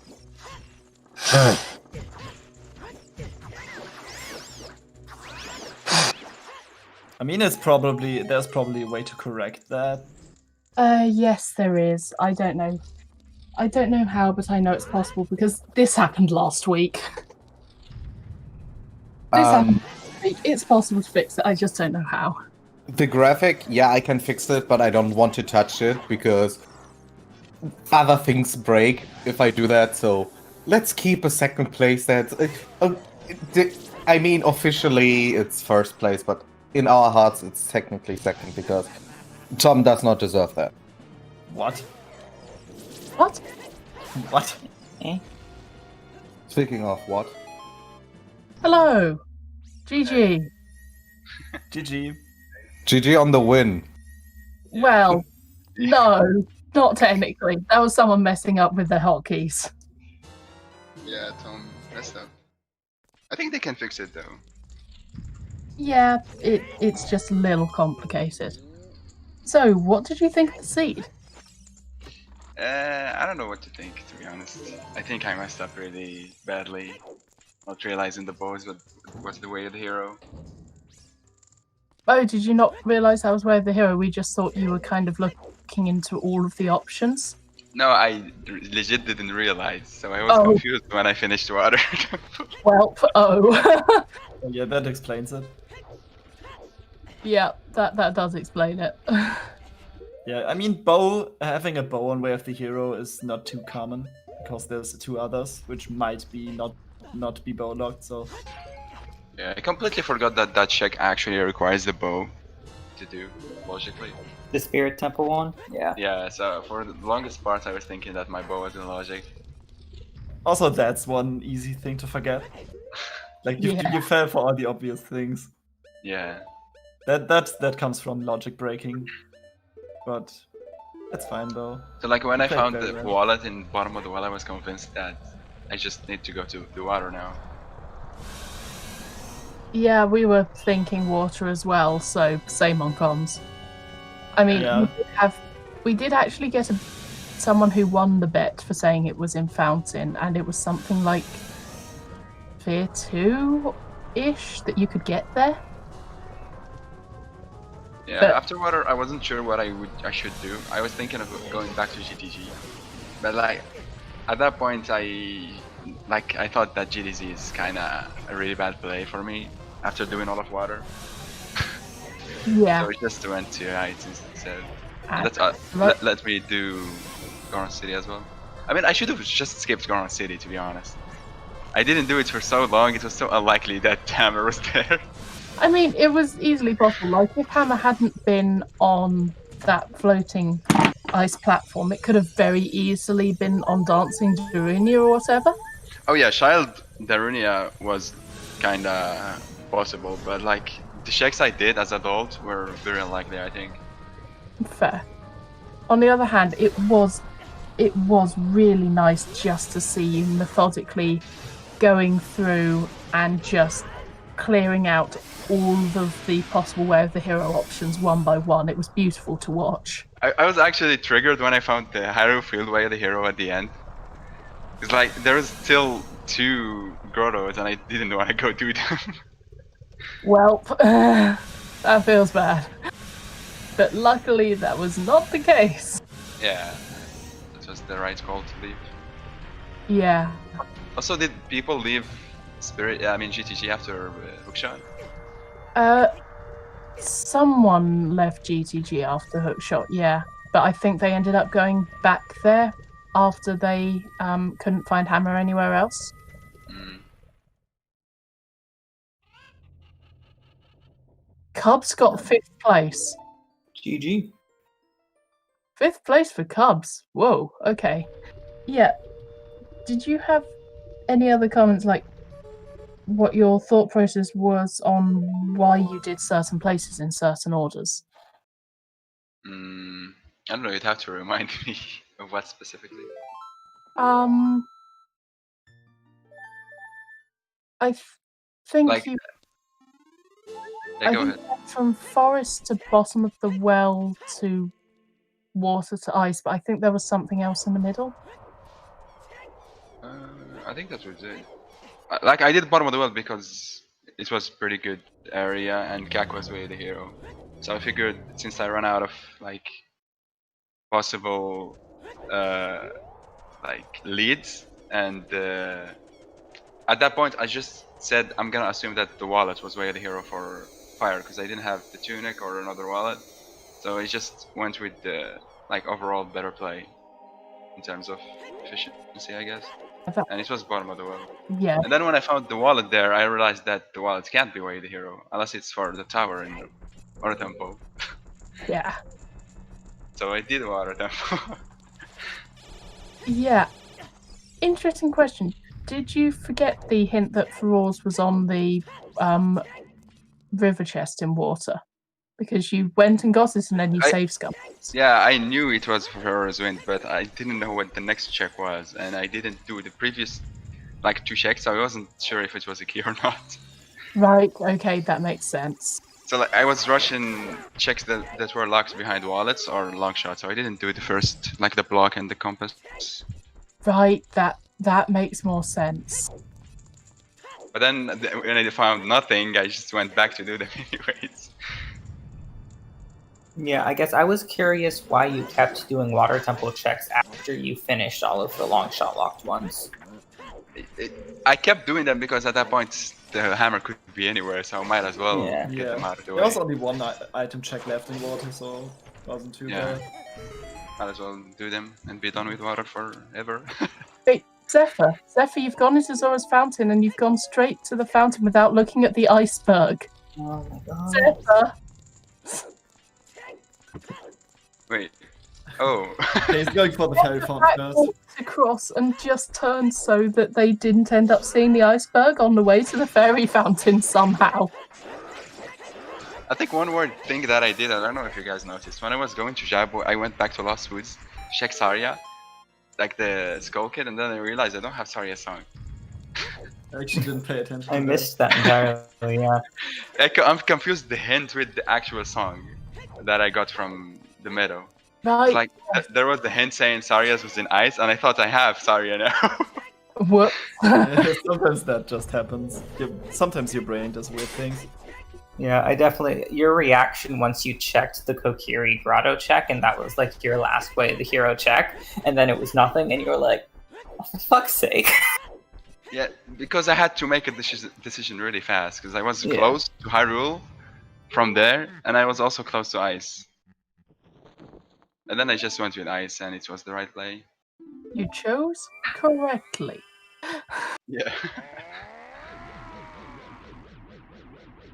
I mean, there's probably a way to correct that. Yes, there is. I don't know. I don't know how, but I know it's possible because this happened last week. It's possible to fix it. I just don't know how. The graphic, yeah, I can fix it, but I don't want to touch it because other things break if I do that. So let's keep a second place. I mean, officially it's first place, but in our hearts it's technically second because Tom does not deserve that. What? What? What? Speaking of what? Hello. GG. GG. GG on the win. Well, no, not technically. That was someone messing up with their hotkeys. Yeah, Tom messed up. I think they can fix it though. Yeah, it's just a little complicated. So, what did you think of the seed? I don't know what to think, to be honest. I think I messed up really badly. Not realizing the bows was the way of the hero. Oh, did you not realise that was Way of the Hero? We just thought you were kind of looking into all of the options. No, I legit didn't realize, so I was confused when I finished water. Well, Yeah, that explains it. Yeah, that does explain it. Yeah, I mean, having a bow on Way of the Hero is not too common because there's two others which might be not be bow locked. So Yeah, I completely forgot that that check actually requires the bow to do, logically. The Spirit Temple one? Yeah. Yeah, so for the longest part I was thinking that my bow was in logic. also that's one easy thing to forget. Like you fell for all the obvious things. Yeah. That comes from logic breaking, but that's fine though. So like when I played found very the well. wallet in the bottom of the well, I was convinced that I just need to go to the water now. Yeah, we were thinking water as well, so same on comms. I mean, Yeah. we did actually get someone who won the bet for saying it was in Fountain, and it was something like Tier 2-ish that you could get there. Yeah, But- after water I wasn't sure what I should do. I was thinking of going back to GTG. But like at that point I thought that GTZ is kinda a really bad play for me after doing all of water. Yeah. So I just went to heights instead. Ah, And let me do Goron City as well. I mean I should have just skipped Goron City, to be honest. I didn't do it for so long, it was so unlikely that Hammer was there. I mean, it was easily possible. Like, if Hammer hadn't been on that floating ice platform, it could have very easily been on Dancing Darunia or whatever. Oh yeah, Child Darunia was kinda possible, but like the checks I did as adult were very unlikely, I think. Fair. On the other hand, it was really nice just to see you methodically going through and just clearing out all of the possible Way of the Hero options one by one. It was beautiful to watch. I was actually triggered when I found the Hyrule Field Way of the Hero at the end. It's like there was still 2 grottos and I didn't want to go do them. Well, that feels bad. But luckily that was not the case. Yeah, that was the right call to leave. Yeah. Also, did people leave GTG after Hookshot? Someone left GTG after Hookshot, yeah. But I think they ended up going back there after they couldn't find Hammer anywhere else. Cubs got 5th place. GG. 5th place for Cubs. Whoa, okay. Yeah. Did you have any other comments, like what your thought process was on why you did certain places in certain orders? I don't know, you'd have to remind me of what specifically. I think Like, you. Yeah, I go think ahead. from forest to bottom of the well to water to ice, but I think there was something else in the middle. I think that was it. Like I did bottom of the world because it was pretty good area and Kak was way the hero. So I figured since I ran out of like possible like leads and at that point I just said I'm gonna assume that the wallet was way the hero for fire because I didn't have the tunic or another wallet. So I just went with the like overall better play in terms of efficiency, I guess. And it was bottom of the world. Yeah, And then when I found the wallet there, I realized that the wallet can't be way the hero unless it's for the tower in the water temple. yeah, So I did water temple. yeah. Interesting question. Did you forget the hint that Feroz was on the river chest in water? Because you went and got it and then you save scum. Yeah, I knew it was for Hero's Wind, but I didn't know what the next check was, and I didn't do the previous like 2 checks, so I wasn't sure if it was a key or not. Right, okay, that makes sense. So like, I was rushing checks that were locked behind wallets or long shots, so I didn't do the first, like the block and the compass. Right, that makes more sense. But then when I found nothing, I just went back to do them anyways. Yeah, I guess I was curious why you kept doing water temple checks after you finished all of the long shot locked ones. I kept doing them because at that point the hammer could be anywhere, so I might as well Yeah. get them out of the way. There was only one item check left in water, so it wasn't too Yeah. bad. Might as well do them and be done with water forever. Wait, Zephyr, you've gone into Zora's fountain and you've gone straight to the fountain without looking at the iceberg. Oh my god. Zephyr! Wait. Oh. Yeah, he's going for the fairy font first. Walked across and just turned so that they didn't end up seeing the iceberg on the way to the fairy fountain somehow. I think one weird thing that I did, I don't know if you guys noticed, when I was going to Jabu, I went back to Lost Woods, check Saria, like the Skull Kid, and then I realized I don't have Saria's song. I actually didn't pay attention. I to missed that entirely, yeah. I'm confused the hint with the actual song that I got from the meadow. Right. Like, there was the hint saying Saria's was in ice, and I thought I have Saria now. What? Yeah, sometimes that just happens. Sometimes your brain does weird things. Yeah, I definitely. Your reaction once you checked the Kokiri Grotto check, and that was like your last way the hero check, and then it was nothing, and you were like, oh, for fuck's sake. Yeah, because I had to make a decision really fast, because I was Yeah. close to Hyrule from there, and I was also close to ice. And then I just went with ice, and it was the right play. You chose correctly. Yeah.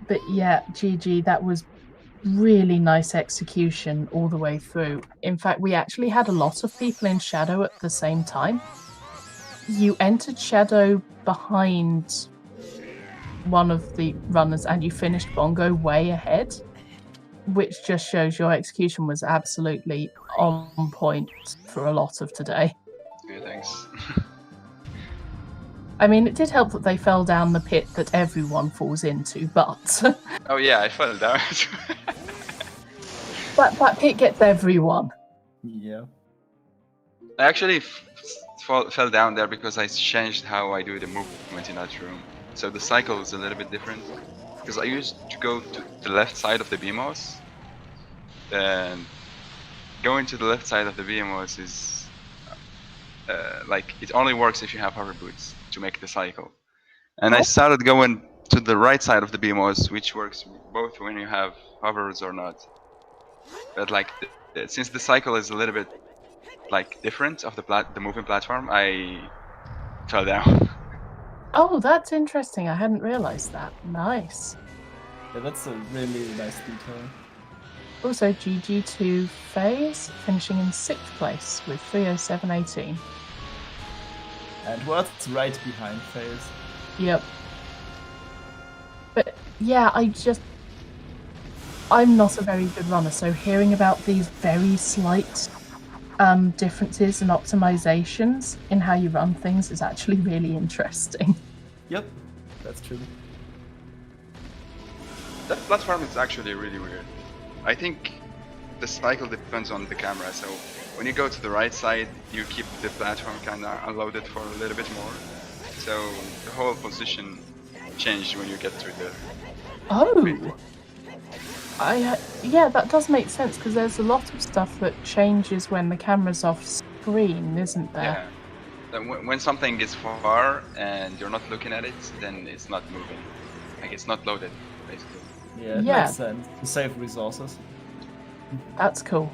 But yeah, GG, that was really nice execution all the way through. In fact, we actually had a lot of people in Shadow at the same time. You entered Shadow behind one of the runners and you finished Bongo way ahead, which just shows your execution was absolutely on point for a lot of today. Yeah, thanks. I mean, it did help that they fell down the pit that everyone falls into, but Oh yeah, I fell down. that pit gets everyone. Yeah. I actually fell down there because I changed how I do the movement in that room. So the cycle is a little bit different. Because I used to go to the left side of the BMOS. And going to the left side of the BMOS is like, it only works if you have hover boots to make the cycle. And I started going to the right side of the BMOS, which works both when you have hovers or not. But like, since the cycle is a little bit like different of the moving platform, I fell down. Oh, that's interesting. I hadn't realised that. Nice. Yeah, that's a really nice detail. Also, GG to FaZe, finishing in 6th place with 307.18. And what's right behind FaZe? Yep. But yeah, I'm not a very good runner, so hearing about these very slight differences and optimizations in how you run things is actually really interesting. Yep, that's true. That platform is actually really weird. I think the cycle depends on the camera, so when you go to the right side, you keep the platform kinda unloaded for a little bit more. So the whole position changed when you get to the... Oh! Yeah, that does make sense, because there's a lot of stuff that changes when the camera's off screen, isn't there? Yeah. When something is far and you're not looking at it, then it's not moving. Like it's not loaded, basically. Yeah, it Yeah. makes sense to save resources. That's cool.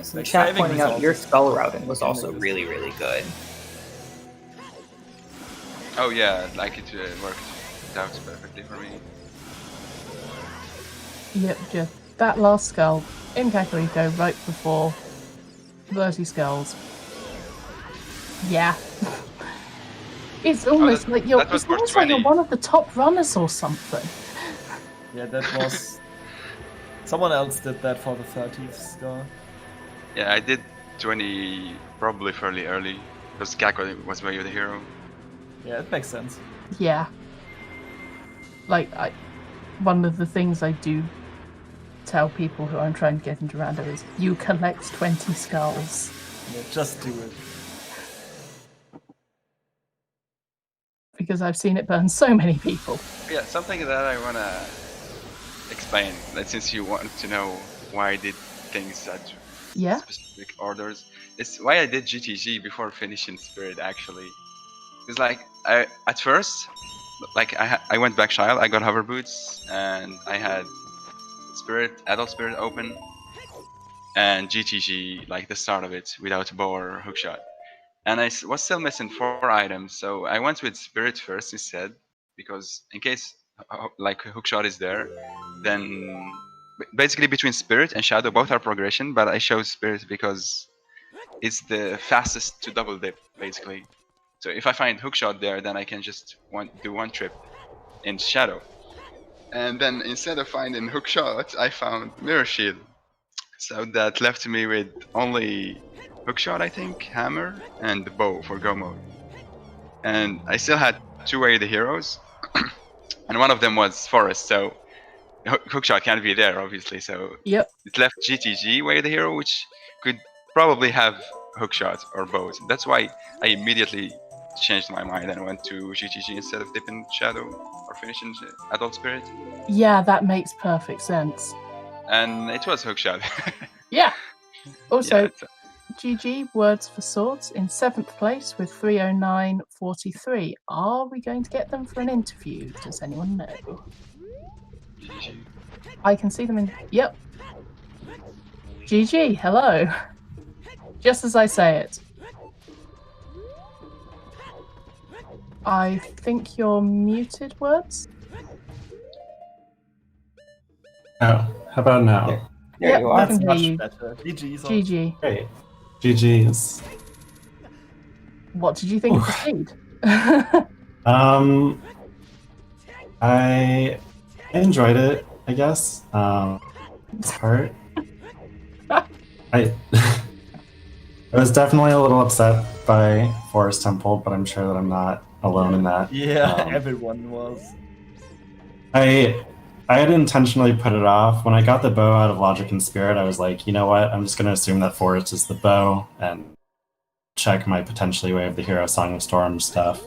So Like chat saving pointing out your results. skull routing was also really, really good. Oh yeah, like it worked out perfectly for me. Yep, just that last skull in Kakariko right before 30 skulls. Yeah. It's almost like you're that was it's for almost like you're 20. one of the top runners or something. Yeah, that was... Someone else did that for the 30th score. Yeah, I did 20 probably fairly early because Kako was way the hero. Yeah, it makes sense. Yeah. Like one of the things I do tell people who I'm trying to get into rando is you collect 20 skulls. Yeah, just do it. Because I've seen it burn so many people. Yeah, something that I wanna explain, that since you want to know why I did things at Yeah. specific orders, is why I did GTG before finishing Spirit actually. Because like at first, like I went back child, I got hover boots, and I had adult spirit open, and GTG like the start of it without bow or hookshot. And I was still missing 4 items, so I went with Spirit first instead, because in case like hookshot is there, then basically between Spirit and Shadow both are progression, but I chose Spirit because it's the fastest to double dip basically. So if I find hookshot there, then I can just do one trip in Shadow. And then instead of finding hookshot, I found Mirror Shield. So that left me with only hookshot, I think, hammer, and the bow for go mode. And I still had 2 way the heroes, and one of them was forest, so hookshot can't be there, obviously. So Yep. it left GTG way the hero, which could probably have hookshot or bows. That's why I immediately changed my mind and went to GTG instead of dipping Shadow or finishing Adult Spirit. Yeah, that makes perfect sense. And it was hookshot. Yeah. Also, Yeah, GG Words for Swords in 7th place with 309.43. Are we going to get them for an interview? Does anyone know? GG. I can see them in. Yep. GG, hello. Just as I say it. I think you're muted, Words. Oh, how about now? There Yep, you I are. can That's hear much you. better. GG's on. GG. Great. GG's. What did you think of the seed? I enjoyed it, I guess. This part. I was definitely a little upset by Forest Temple, but I'm sure that I'm not alone in that. Yeah, everyone was. I had intentionally put it off. When I got the bow out of Logic and Spirit, I was like, you know what? I'm just going to assume that Forest is the bow and check my potentially Way of the Hero Song of Storm stuff.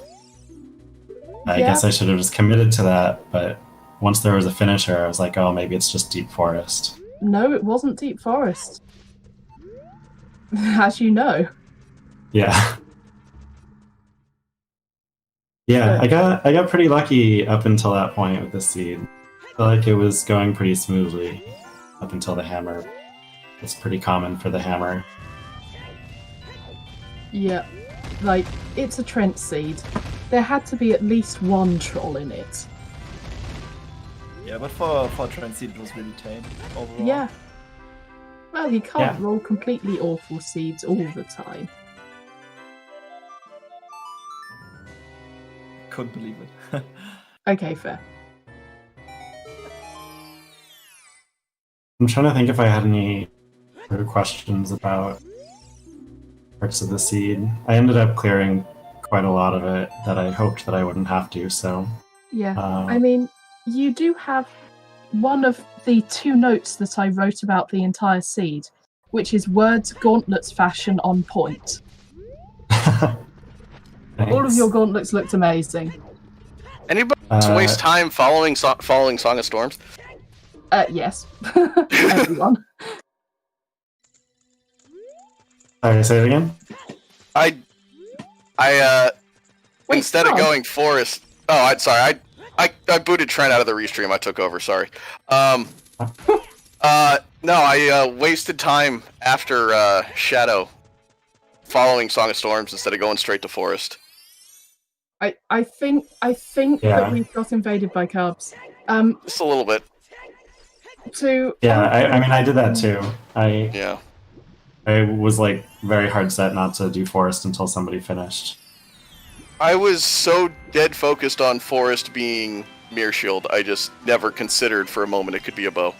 I guess I should have just committed to that, but once there was a finisher, I was like, oh, maybe it's just Deep Forest. No, it wasn't Deep Forest. As you know. Yeah. Yeah, I got pretty lucky up until that point with the seed. I feel like it was going pretty smoothly up until the hammer. It's pretty common for the hammer. Yeah, like, it's a Trent seed. There had to be at least one troll in it. Yeah, but for Transit it was really tame overall. Yeah. Well, he can't roll completely awful seeds all the time. Couldn't believe it. Okay, fair. I'm trying to think if I had any other questions about parts of the seed. I ended up clearing quite a lot of it that I hoped that I wouldn't have to, so... Yeah, I mean, you do have one of the 2 notes that I wrote about the entire seed, which is words gauntlets fashion on point. All of your gauntlets looked amazing. Anybody waste time following Song of Storms? Yes. Everyone. Sorry, say it again? Wait, instead of Tom. going forest. Oh, I'm sorry. I booted Trent out of the restream. I took over. Sorry. No, I wasted time after Shadow following Song of Storms instead of going straight to forest. I think Yeah. that we got invaded by cubs. Just a little bit. Yeah, I mean, I did that too. Yeah. I was like very hard set not to do forest until somebody finished. I was so dead focused on forest being Mirror Shield, I just never considered for a moment it could be a bow.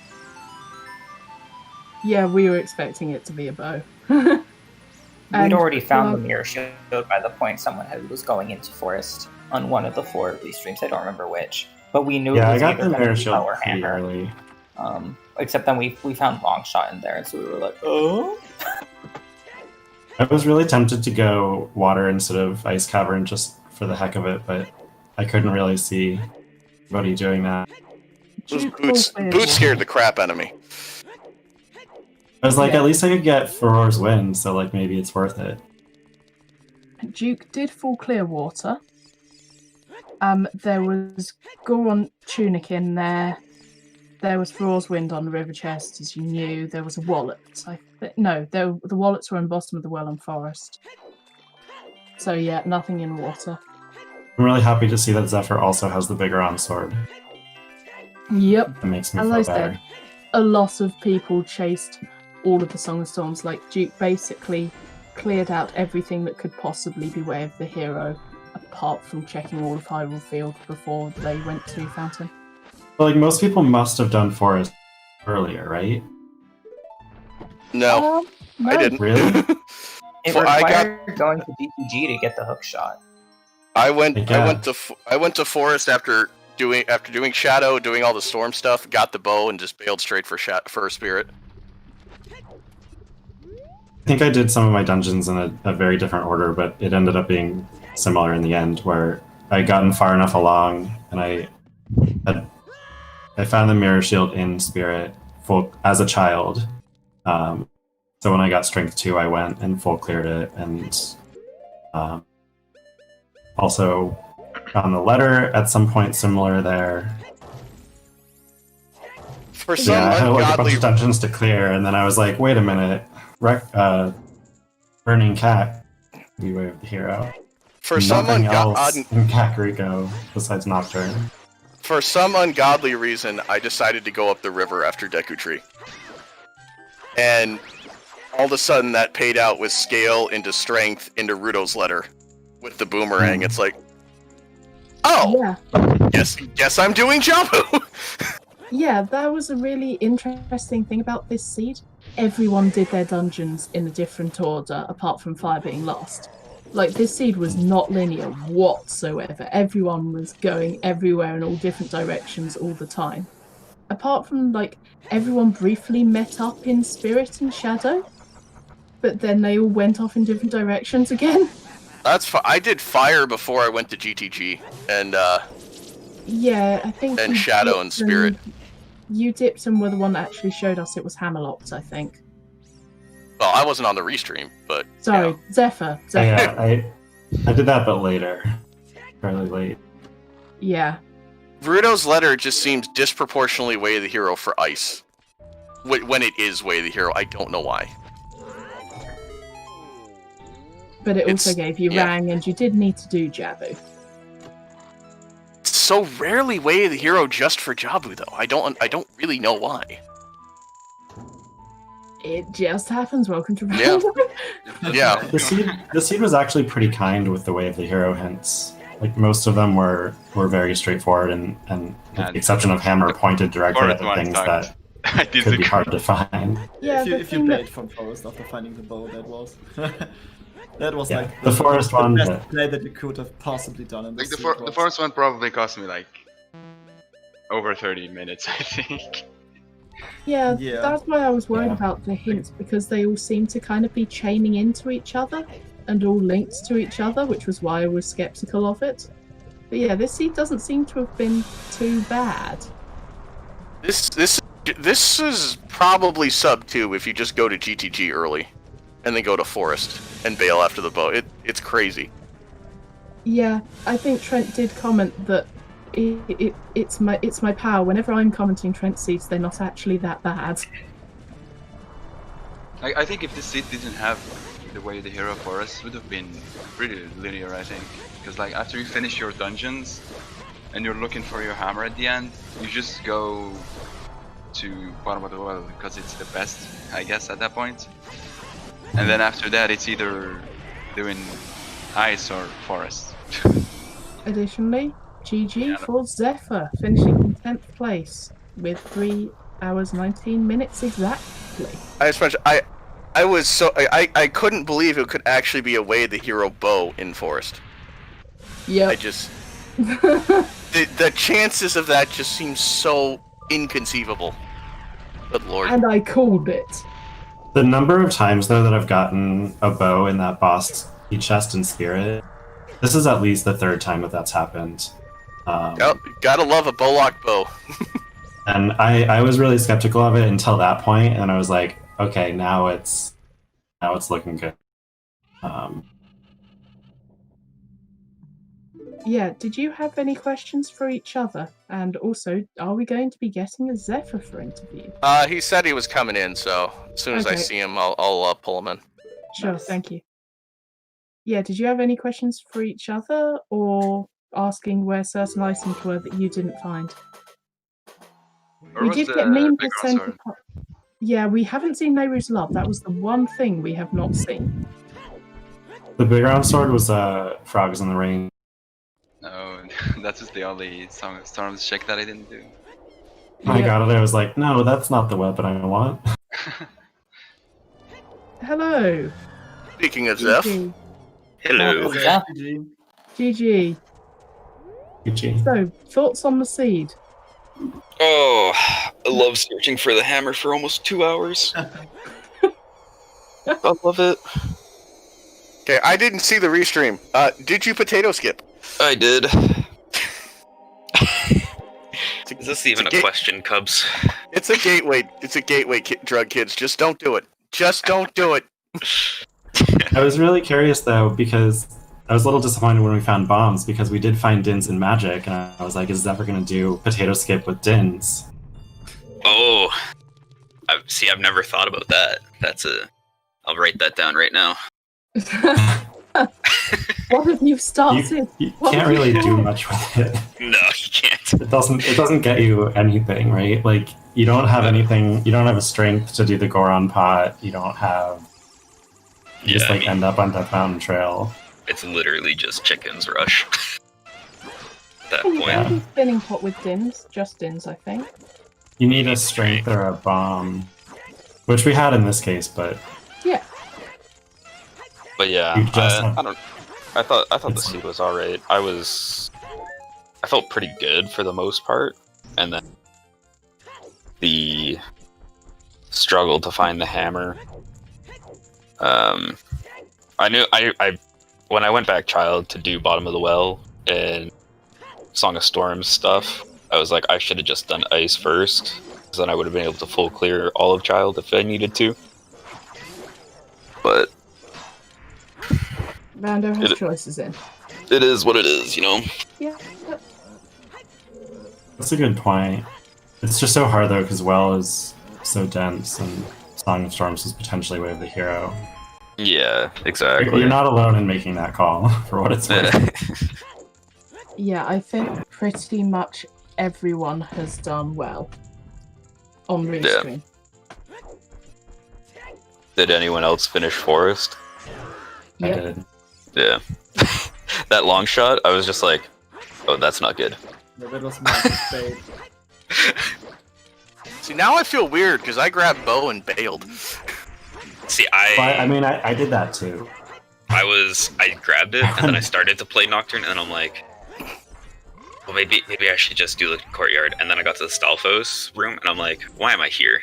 Yeah, we were expecting it to be a bow. We'd And, already found the well, mirror shield by the point someone was going into forest on one of the 4 restreams. I don't remember which, but we knew Yeah, it I was got either the going mirror to be shield bow or pretty hammer. early. Except then we found long shot in there, and so we were like, oh. I was really tempted to go water instead of ice cavern just for the heck of it, but I couldn't really see anybody doing that. Those Duke boots Bullfin. scared the crap out of me. I was like, Yeah. at least I could get Furor's Wind, so like maybe it's worth it. Duke did fall clear water. There was Goron Tunic in there. There was Furor's Wind on the river chest, as you knew. There was a wallet. The wallets were in bottom of the well and forest. So yeah, nothing in water. I'm really happy to see that Zephyr also has the bigger on sword. Yep. That makes me As feel I better. said, a lot of people chased all of the Song of Storms. Like, Duke basically cleared out everything that could possibly be Way of the Hero, apart from checking all of Hyrule Field before they went to Fountain. But, like, most people must have done forest earlier, right? No, No. I didn't. Really? It Well, I required going to DPG to get the hook shot. I went Yeah. to forest after doing Shadow, doing all the storm stuff, got the bow, and just bailed straight for Spirit. I think I did some of my dungeons in a very different order, but it ended up being similar in the end, where I had gotten far enough along, and I found the Mirror Shield in Spirit as a child. So when I got Strength 2, I went and full cleared it, and also found the letter at some point similar there. For some Yeah, I had like a bunch ungodly of dungeons to clear, and then I was like, wait a minute, Burning Cat, the Way of the Hero. for some Nothing else ungodly in Kakariko besides Nocturne. for some ungodly reason, I decided to go up the river after Deku Tree, and all of a sudden that paid out with scale into strength into Rudo's letter with the boomerang. It's like, oh, Yeah. guess I'm doing Jabu. Yeah, that was a really interesting thing about this seed. Everyone did their dungeons in a different order, apart from Fire being lost. Like, this seed was not linear whatsoever. Everyone was going everywhere in all different directions all the time. Apart from, like, everyone briefly met up in Spirit and Shadow, but then they all went off in different directions again. I did Fire before I went to GTG, and Yeah, I think... And you Shadow dipped and Spirit. You dipped and were the one that actually showed us it was Hammerlocked, I think. well, I wasn't on the restream, but Sorry, yeah. Zephyr. Yeah, I did that, but later. Fairly late. Yeah. Rudo's letter just seems disproportionately Way of the Hero for Ice. When it is Way of the Hero, I don't know why. But it also It's- gave you yeah. Rang, and you did need to do Jabu. It's so rarely Way of the Hero just for Jabu, though. I don't really know why. It just happens. Welcome to Yeah. Random. Yeah. The seed was actually pretty kind with the Way of the Hero hints. Like, most of them were very straightforward, and with Yeah, the exception of Hammer pointed directly Forest at the one things sucked. that I could be disagree. hard to find. Yeah, if you the if you thing that- played from Forest after finding the bow, that was that was Yeah, like the Forest one, best but- play that you could have possibly done in Like this the first one probably cost me like over 30 minutes, I think. Yeah, Yeah. that's why I was worried Yeah. about the hints, because they all seem to kind of be chaining into each other and all linked to each other, which was why I was skeptical of it. But yeah, this seed doesn't seem to have been too bad. This is probably sub 2 if you just go to GTG early, and then go to Forest and bail after the bow. It's crazy. Yeah, I think Trent did comment that it's my power. Whenever I'm commenting Trent seeds, they're not actually that bad. I think if this seed didn't have the way the hero forest would have been pretty linear, I think. Because like after you finish your dungeons and you're looking for your hammer at the end, you just go to bottom of the well because it's the best, I guess, at that point. And then after that, it's either doing ice or forest. Additionally, GG for Zephyr, finishing in 10th place with 3 hours 19 minutes exactly. I was so I couldn't believe it could actually be a way the hero bow in Forest. Yep. I just the chances of that just seem so inconceivable. Good lord. And I called it. The number of times though that I've gotten a bow in that boss chest in Spirit, this is at least the 3rd time that's happened. Gotta love a bowlock bow. And I was really skeptical of it until that point, and I was like, okay, now it's looking good. Yeah, did you have any questions for each other? And also, are we going to be getting a Zephyr for interview? He said he was coming in, so as soon as I Okay. see him, I'll pull him in. Sure, Nice. thank you. Yeah, did you have any questions for each other, or asking where certain items were that you didn't find? Where We was did the get meme big percentage. sword? Yeah, we haven't seen Nehru's Love. That was the one thing we have not seen. The big round sword was Frogs in the Rain. No, that was the only Song of Storms check that I didn't do. I Yeah. got it. I was like, no, that's not the weapon I want. Hello. Speaking of Zeph, GG. Hello. Yeah. GG. GG. So, thoughts on the seed? Oh, I love searching for the hammer for almost 2 hours. I love it. okay, I didn't see the restream. Did you potato skip? I did. It's a- Is this even a ga- question, Cubs? It's a gateway. It's a gateway drug, kids. Just don't do it. Just don't do it. I was really curious though, because I was a little disappointed when we found bombs, because we did find Dins in Magic, and I was like, is Zephyr gonna do potato skip with Dins? Oh, I've never thought about that. I'll write that down right now. What have you started? You What can't have you really do done? much with it. No, you can't. It doesn't get you anything, right? Like, you don't have anything, you don't have a strength to do the Goron pot, you don't have... You just Yeah, like end up on Death Mountain Trail. It's literally just Chicken's Rush. At that You point. can do spinning pot with Dins, just Dins, I think. You need a strength or a bomb, which we had in this case, but Yeah. But yeah, You just have- I don't. I thought the It's- seed was alright. I felt pretty good for the most part, and then the struggle to find the hammer. I knew I when I went back child to do bottom of the well and Song of Storms stuff, I was like, I should have just done ice first, because then I would have been able to full clear all of child if I needed to. But Rando has It- choices in. it is what it is, you know. Yeah. that's a good point. It's just so hard though, because Well is so dense, and Song of Storms is potentially Way of the Hero. Yeah, exactly. You're not alone in making that call, for what it's worth. Yeah, I think pretty much everyone has done well on Restream. Did anyone else finish Forest? I Yep. did. Yeah. That long shot, I was just like, oh, that's not good. Yeah, that was my mistake. See, now I feel weird because I grabbed bow and bailed. See, But, I mean, I did that too. I grabbed it, and then I started to play Nocturne, and I'm like, well, maybe I should just do the courtyard. And then I got to the Stalfos room, and I'm like, why am I here?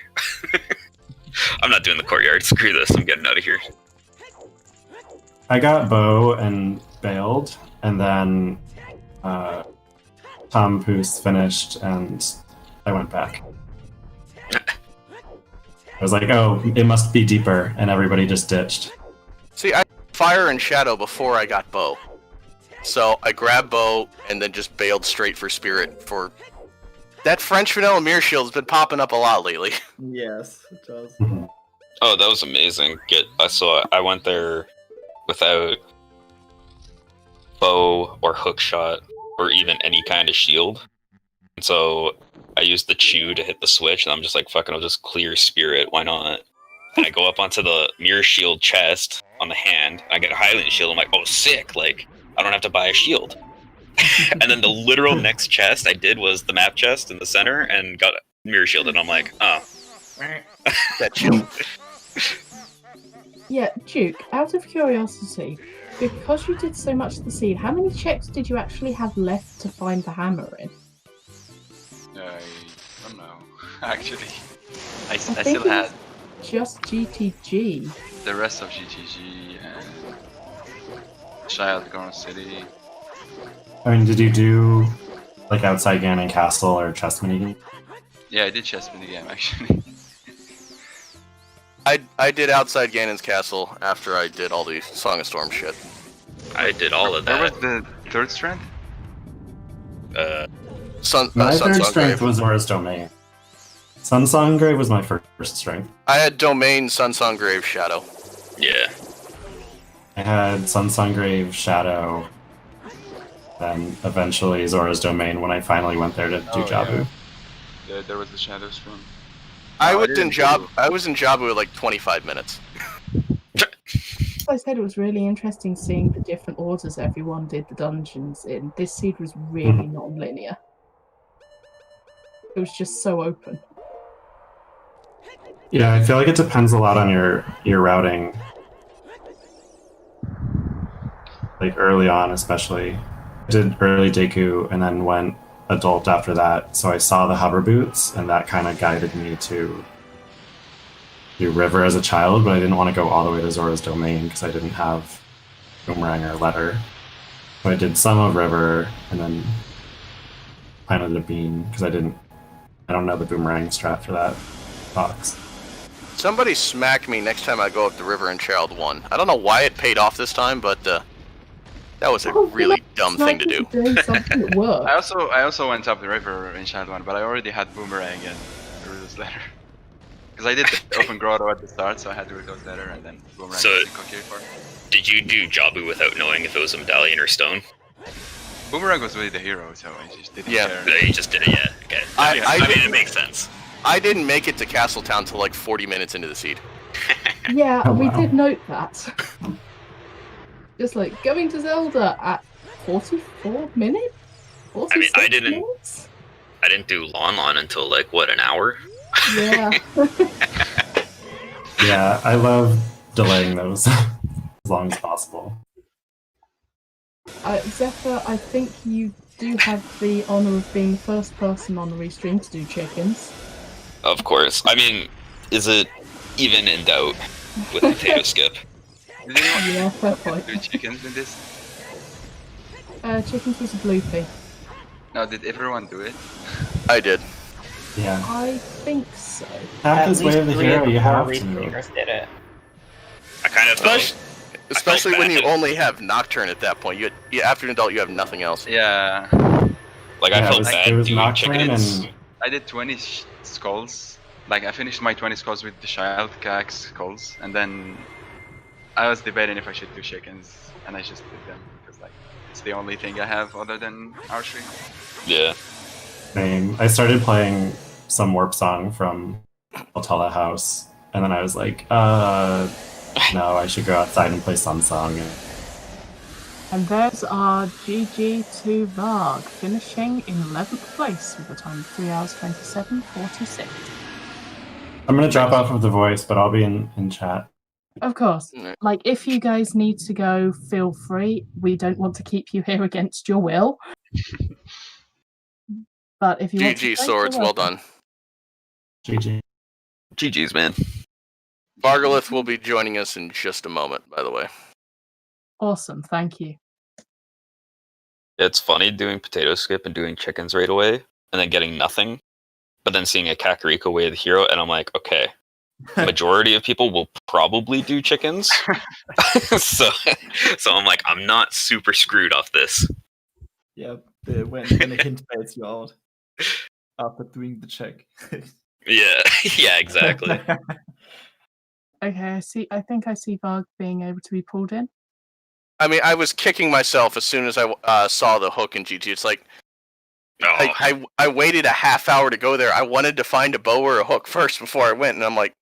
I'm not doing the courtyard. Screw this. I'm getting out of here. I got Bo and bailed, and then Tom Poos finished, and I went back. I was like, oh, it must be deeper, and everybody just ditched. See, I fire and shadow before I got bow. So I grabbed bow and then just bailed straight for spirit for... That French vanilla mirror shield's been popping up a lot lately. Yes, it does. Oh, that was amazing. I went there without bow or hookshot or even any kind of shield. And so I used the chew to hit the switch, and I'm just like, fucking, I'll just clear spirit. Why not? And I go up onto the mirror shield chest on the hand. I get a Hylian shield. I'm like, oh, sick. Like, I don't have to buy a shield. And then the literal next chest I did was the map chest in the center and got a mirror shield. And I'm like, oh. That shield. Yeah, Duke, out of curiosity, because you did so much of the seed, how many checks did you actually have left to find the hammer in? I don't know. Actually, I think still it had was just GTG. the rest of GTG and Child Ganon City. I mean, did you do like outside Ganon Castle or chess minigame? Yeah, I did chess minigame actually. I did outside Ganon's castle after I did all the Song of Storm shit. I did all of Where that. was the third strength? My third Sunsong strength Grave. was Zora's Domain. Sunsong Grave was my first strength. I had Domain, Sunsong Grave, Shadow. Yeah. I had Sunsong Grave, Shadow, then eventually Zora's Domain when I finally went there to do Oh, Jabu. Yeah, there was the Shadow Strong. I No, I was in didn't do- I was in Jabu at like 25 minutes. As I said, it was really interesting seeing the different orders everyone did the dungeons in. This seed was really non-linear. It was just so open. Yeah, I feel like it depends a lot on your routing. Like early on, especially. I did early Deku and then went adult after that, so I saw the hover boots, and that kind of guided me to do River as a child, but I didn't want to go all the way to Zora's Domain because I didn't have Boomerang or Letter. So I did some of River and then planted a bean because I don't know the Boomerang strat for that box. Somebody smack me next time I go up the river in Child 1. I don't know why it paid off this time, but that was a really dumb thing to do. Doing something that worked. I also went up the river in Child 1, but I already had Boomerang and Rudo's Letter. Because I did the open grotto at the start, so I had Rudo's Letter and then Boomerang So- and Kokiri for it. Did you do Jabu without knowing if it was a medallion or stone? Boomerang was really the hero, so I just didn't Yeah. care. No, you just did it, yeah. Okay. I mean, didn't- it makes sense. I didn't make it to Castletown till like 40 minutes into the seed. Yeah, Oh, we wow. did note that. Just like going to Zelda at 44 minutes? 46 I didn't- minutes? I didn't do Lon until like, what, an hour? Yeah. Yeah, I love delaying those as long as possible. Zephyr, I think you do have the honour of being the first person on the restream to do chickens. Of course. I mean, is it even in doubt with Potato Skip? Did anyone Yeah, fair point. do chickens in this? Chickens was a bloopy. No, did everyone do it? I did. Yeah. I think so. Half this way of the hero, you have to. restreamers did it. I kind of felt... Especially when you bad. only have Nocturne at that point. You after an adult, you have nothing else. Yeah. Like, I Yeah, felt it bad was doing Nocturne chickens. and I did 20 skulls. Like, I finished my 20 skulls with the Child Cax skulls, and then I was debating if I should do chickens, and I just did them, because, like, it's the only thing I have other than archery. Yeah. same. I started playing some Warp Song from Altala House, and then I was like, no, I should go outside and play Sun Song. And there's our GG2 Varg, finishing in 11th place with a time of 3 hours 27:46. I'm gonna drop off of the voice, but I'll be in chat. Of course. Alright. Like, if you guys need to go, feel free. We don't want to keep you here against your will. But if you want to GG play, swords, you're well welcome. done. GG. GG's, man. Vargalith will be joining us in just a moment, by the way. Awesome, thank you. It's funny doing potato skip and doing chickens right away, and then getting nothing, but then seeing a Kakariko way of the hero, and I'm like, okay, majority of people will probably do chickens. so I'm like, I'm not super screwed off this. Yeah, when a hint baits you out after doing the check. Yeah, yeah, exactly. Okay, I think I see Varg being able to be pulled in. I mean, I was kicking myself as soon as I saw the hook in GT. It's like, Oh, I waited a half hour to go there. I wanted to find a bow or a hook first before I went, and I'm like,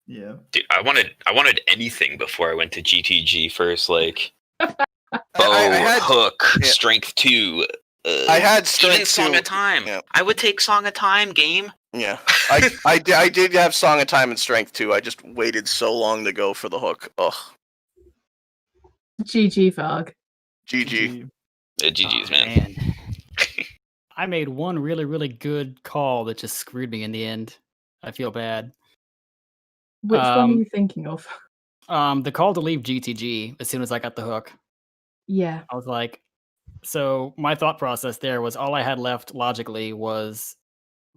Yeah. dude, I wanted anything before I went to GTG first, like bow, I had hook, yeah. strength 2. I had even strength Song 2. of Time. Yeah. I would take Song of Time game. Yeah, I did have Song of Time and Strength too. I just waited so long to go for the hook. Ugh. GG Varg. GG. Yeah, GG's, Oh, man. I made one really, really good call that just screwed me in the end. I feel bad. Which one are you thinking of? The call to leave GTG as soon as I got the hook. Yeah. I was like, so my thought process there was all I had left logically was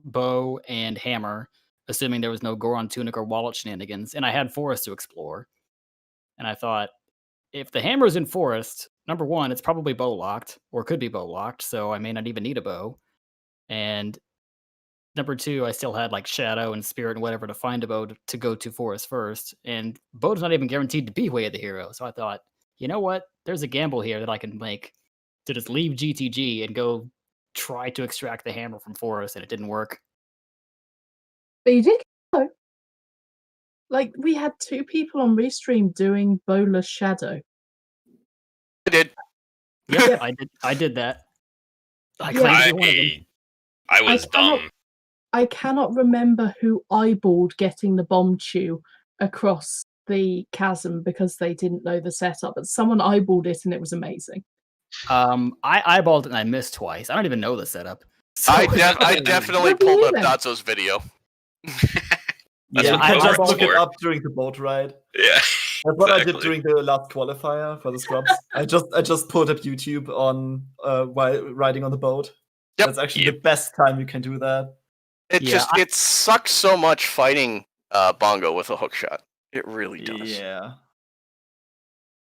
bow and hammer, assuming there was no Goron tunic or wallet shenanigans, and I had forest to explore. And I thought, if the hammer's in forest, number one, it's probably bow locked, or could be bow locked, so I may not even need a bow. And number two, I still had like shadow and spirit and whatever to find a bow to go to forest first. And bow's not even guaranteed to be way of the hero. So I thought, you know what? There's a gamble here that I can make to just leave GTG and go try to extract the hammer from forest, and it didn't work. But you did go. Like, we had 2 people on Restream doing bowless shadow. I did. Yep, I did that. I Yeah. claimed every one of them. I was dumb. I cannot remember who eyeballed getting the bomb chew across the chasm because they didn't know the setup, but someone eyeballed it and it was amazing. I eyeballed it and I missed twice. I don't even know the setup. So I definitely What do you pulled up then? Datso's video. That's Yeah, what I pros Just are look it for. up during the boat ride. Yeah. That's what I did Exactly. during the last qualifier for the scrubs. I just pulled up YouTube on while riding on the boat. Yep. That's actually the best time you can do that. It sucks so much fighting Bongo with a hook shot. It really does. Yeah.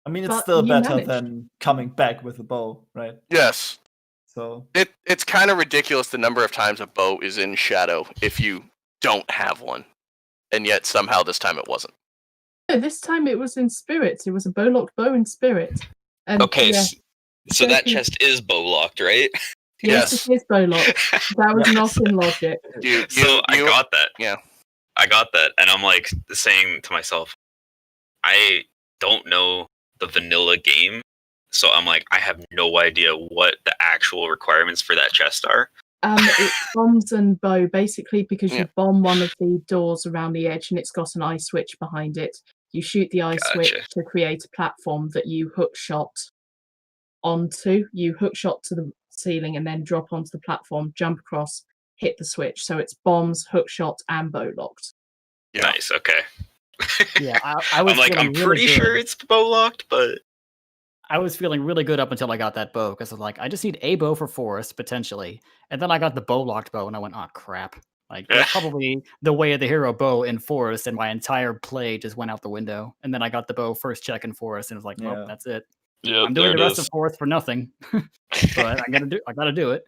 I mean, it's But still you better managed. than coming back with a bow, right? Yes. So It's kind of ridiculous the number of times a bow is in shadow if you don't have one. And yet somehow this time it wasn't. No, this time it was in spirit. It was a bow-locked bow in spirit. And Okay, yeah, so that Turkey- chest is bow locked, right? yes, Yes. it is bow-locked. That was Yes. not in logic. I got that. Yeah. I got that, and I'm like saying to myself, I don't know the vanilla game, so I'm like, I have no idea what the actual requirements for that chest are. It's bombs and bow, basically, because Yeah. you bomb one of the doors around the edge and it's got an eye switch behind it. You shoot the eye switch Gotcha. to create a platform that you hook shot onto. You hook shot to the ceiling and then drop onto the platform, jump across, hit the switch. So it's bombs, hook shot, and bow locked. Yeah. Nice. Okay. Yeah, I was I'm like, feeling I'm really pretty good. sure it's bow locked, but I was feeling really good up until I got that bow because I was like, I just need a bow for forest potentially, and then I got the bow locked bow and I went, oh crap! Like that's probably the way of the hero bow in forest, and my entire play just went out the window. And then I got the bow first check in forest, and it was like, Yeah. well, that's it. yeah, I'm doing the rest of forest for nothing, but I gotta do it.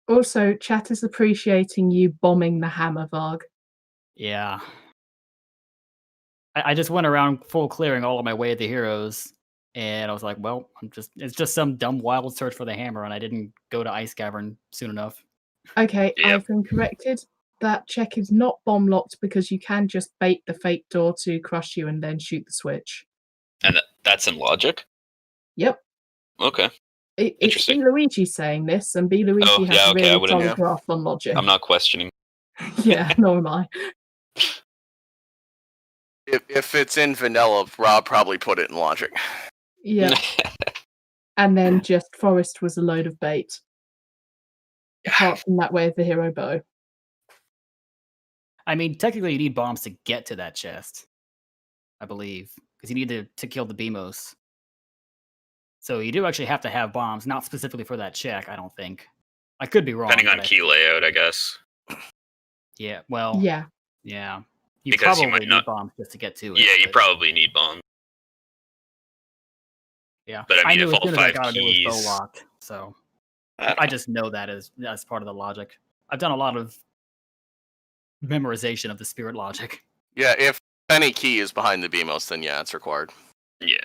Also, chat is appreciating you bombing the hammer, Varg. Yeah. I just went around full clearing all of my way of the heroes, and I was like, well, it's just some dumb wild search for the hammer, and I didn't go to Ice Cavern soon enough. Okay, Yep. I've been corrected. That check is not bomb locked because you can just bait the fake door to crush you and then shoot the switch. and that's in logic. Yep. Okay, It's Interesting. B. Luigi saying this, and B. Luigi Oh, has yeah, a okay, I really wouldn't- solid graph on logic. I'm not questioning. Yeah, nor am I. If it's in vanilla, Rob probably put it in logic. Yeah. And then just forest was a load of bait. apart from that way of the hero bow. I mean, technically, you need bombs to get to that chest, I believe, because you need to kill the Beamos. So you do actually have to have bombs, not specifically for that check, I don't think. I could be wrong. Depending on but key layout, I guess. Yeah, well, Yeah. yeah. You Because you probably might need not- bombs just to get to it. Yeah, you but- probably need bombs. Yeah, But I mean, knew if as all soon as I 5 got it, it was keys- bow locked. So I I just know that as part of the logic. I've done a lot of memorization of the spirit logic. Yeah, if any key is behind the Beamos, then yeah, it's required. Yeah.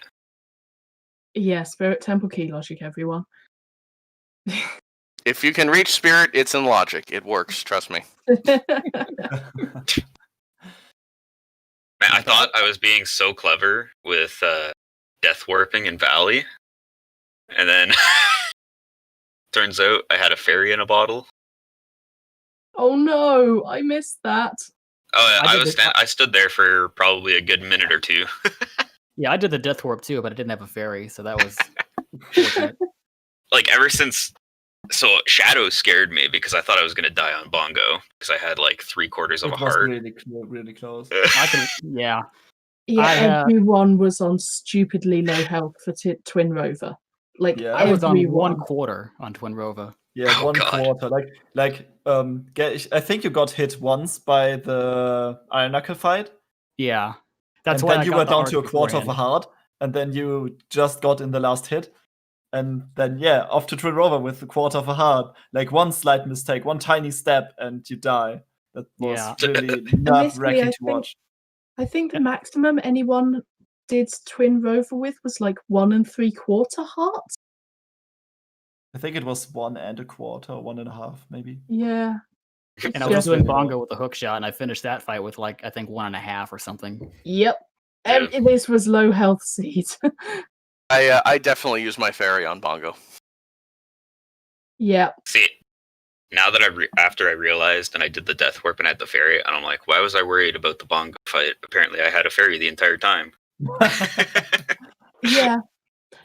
Yeah, Spirit Temple key logic, everyone. If you can reach Spirit, it's in logic. It works, trust me. Man, I thought I was being so clever with death warping in Valley, and then turns out I had a fairy in a bottle. Oh no, I missed that. Oh, I I did was the- I stood there for probably a good minute or two. Yeah, I did the death warp too, but I didn't have a fairy, so that was fortunate. Like ever since, so Shadow scared me because I thought I was gonna die on Bongo because I had like 3/4 of It a was heart. really close. I can, yeah. Yeah, I, everyone was on stupidly low health for Twin Rover. Like, Yeah. I was on everyone. 1/4 on Twin Rover. Yeah, Oh, one God. quarter. I think you got hit once by the Iron Knuckle fight. Yeah, that's and why then I you got were the down heart to a quarter of a beforehand. heart, and then you just got in the last hit. And then off to Twin Rover with a quarter of a heart. Like one slight mistake, one tiny step, and you die. That was Yeah. really Admittedly, nerve-wracking I to think- watch. I think the maximum anyone did Twin Rover with was like 1 3/4 hearts. I think it was 1 1/4, 1.5, maybe. Yeah. And I was Just doing really Bongo with a hook shot, and I finished that fight with like I think 1.5 or something. Yep. Yeah. This was low health seed. I definitely use my fairy on Bongo. Yeah. See, now that after I realized and I did the death warp and I had the fairy, and I'm like, why was I worried about the Bongo fight? Apparently, I had a fairy the entire time. Yeah.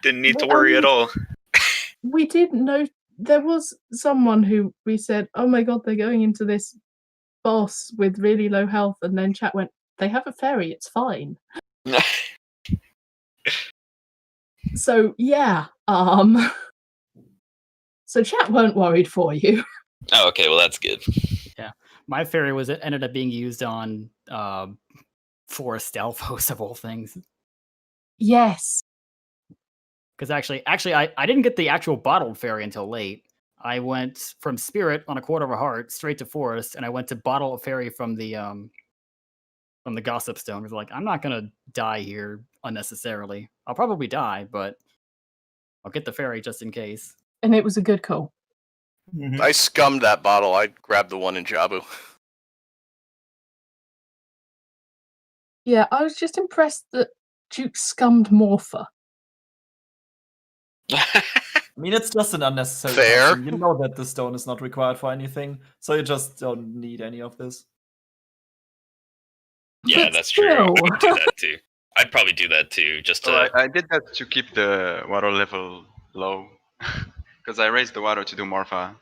Didn't need to Well, worry at all. We did know there was someone who we said, oh my god, they're going into this boss with really low health, and then chat went, they have a fairy, it's fine. So yeah, so chat weren't worried for you. Oh, okay, well that's good. My fairy ended up being used on Forest Stalfos of all things. Yes. Because actually, I didn't get the actual bottled fairy until late. I went from Spirit on a quarter of a heart straight to Forest, and I went to bottle a fairy from the Gossip Stone. I was like, I'm not gonna die here unnecessarily. I'll probably die, but I'll get the fairy just in case. And it was a good call. I scummed that bottle. I grabbed the one in Jabu. Yeah, I was just impressed that Duke scummed Morpher. I mean, it's just an unnecessary Fair. custom. You know that the stone is not required for anything, so you just don't need any of this. Yeah, But that's true. I still. would do that too. I'd probably do that too, just to. So I did that to keep the water level low, because I raised the water to do Morpha,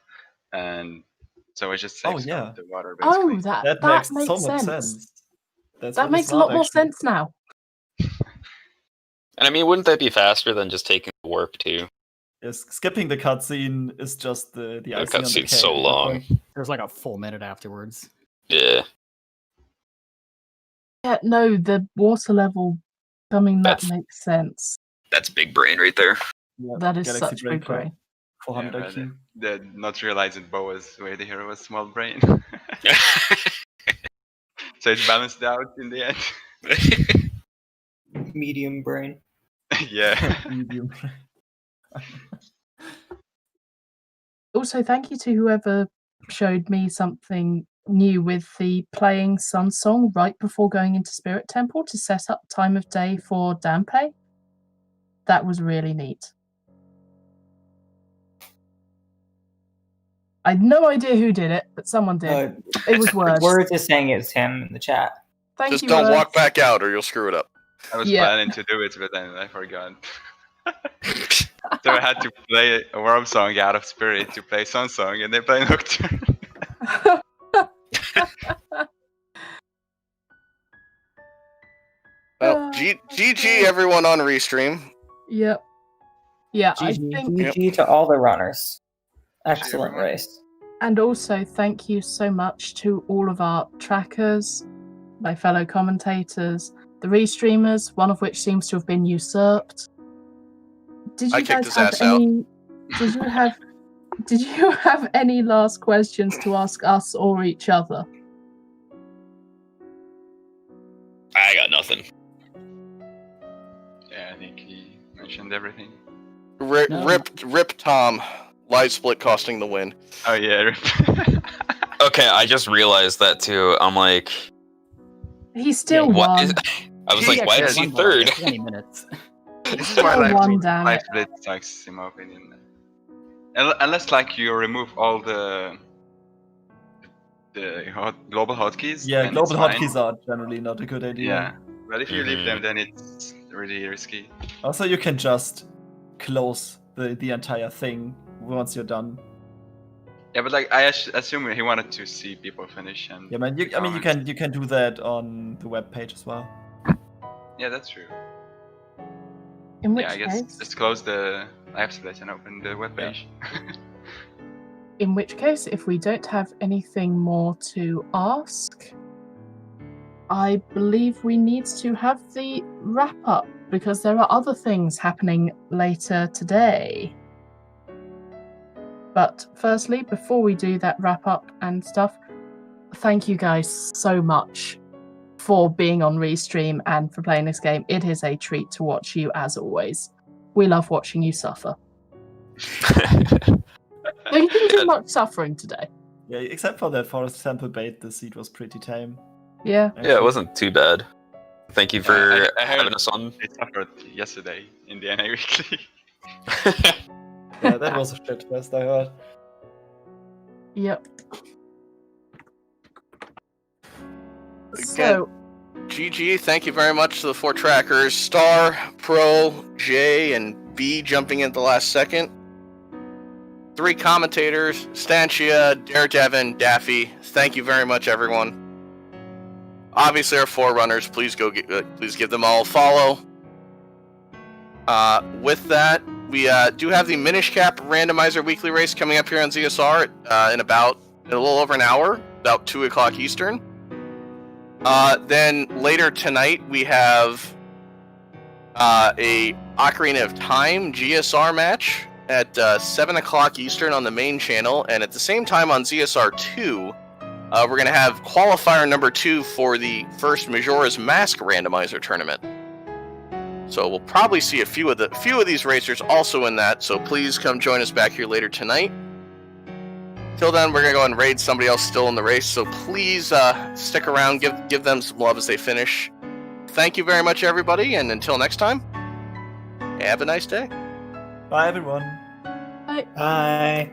and so I just saved yeah. the water basically. Oh, that That makes makes so much sense. sense. That's That really makes a smart, lot more actually. sense now. And I mean, wouldn't that be faster than just taking the warp too? Yes, skipping the cutscene is just the The icing on the cutscene's cake. so long. There's like a full minute afterwards. Yeah. Yeah, no, the water level coming that That's- makes sense. That's big brain right there. Yeah, That is Galaxy such big brain. 400 Yeah, IQ. the not realizing Bo was where the hero was small brain. So it's balanced out in the end. Medium brain. Yeah. Medium. Also, thank you to whoever showed me something new with the playing Sun Song right before going into Spirit Temple to set up time of day for Dampe. That was really neat. I had no idea who did it, but someone did. It was Words. Words is saying it's him in the chat. Thank Just you, don't Words. walk back out or you'll screw it up. I was Yeah. planning to do it, but then I forgot. So I had to play a Worm song out of spirit to play Sun Song, and they play Nocturne. Well, GG everyone on Restream. Yep. Yeah, I GG, think. GG to all the runners. Excellent everyone. race. And also, thank you so much to all of our trackers, my fellow commentators, the restreamers, one of which seems to have been usurped. Did I you kicked guys his have ass out. any? Did you have any last questions to ask us or each other? I got nothing. Yeah, I think he mentioned everything. No. Rip Tom. Live split costing the win. Oh yeah. Okay, I just realized that too. I'm like, He still what won. is? I was like, why actually is he won by like third? 20 minutes. This is why Still won, live damn it. split sucks, in my opinion. Unless like you remove all the global hotkeys. Yeah, then global it's fine. hotkeys are generally not a good idea. Yeah, but if you leave Mhm. them, then it's really risky. Also, you can just close the entire thing once you're done. Yeah, but like I assume he wanted to see people finish and. Yeah, man. You can do that on the web page as well. Yeah, that's true. In which Yeah, I guess case, just close the live split and open the web page. if we don't have anything more to ask, I believe we need to have the wrap up because there are other things happening later today. But firstly, before we do that wrap up and stuff, thank you guys so much for being on Restream and for playing this game. It is a treat to watch you as always. We love watching you suffer. You didn't do much suffering today. Yeah, except for that forest sample bait, the seed was pretty tame. Yeah. Yeah, it wasn't too bad. Thank you for I heard having us on. They suffered yesterday in the NA Weekly. Yeah, that was a shit fest, I heard. Yep. Again, So, GG, thank you very much to the 4 trackers. Star, Pro, J, and B jumping in at the last second. 3 commentators, Stanchia, Daredevin, Daffy. Thank you very much, everyone. Obviously, our 4 runners. Please please give them all a follow. With that, we do have the Minish Cap Randomizer weekly race coming up here on ZSR in a little over an hour, about 2 o'clock Eastern. Then later tonight, we have a Ocarina of Time GSR match at 7 o'clock Eastern on the main channel, and at the same time on ZSR 2, we're going to have qualifier number 2 for the first Majora's Mask randomizer tournament. So we'll probably see a few of these racers also in that, so please come join us back here later tonight. Till then, we're going to go and raid somebody else still in the race, so please stick around, give them some love as they finish. Thank you very much, everybody, and until next time, have a nice day. Bye, everyone. bye. Bye.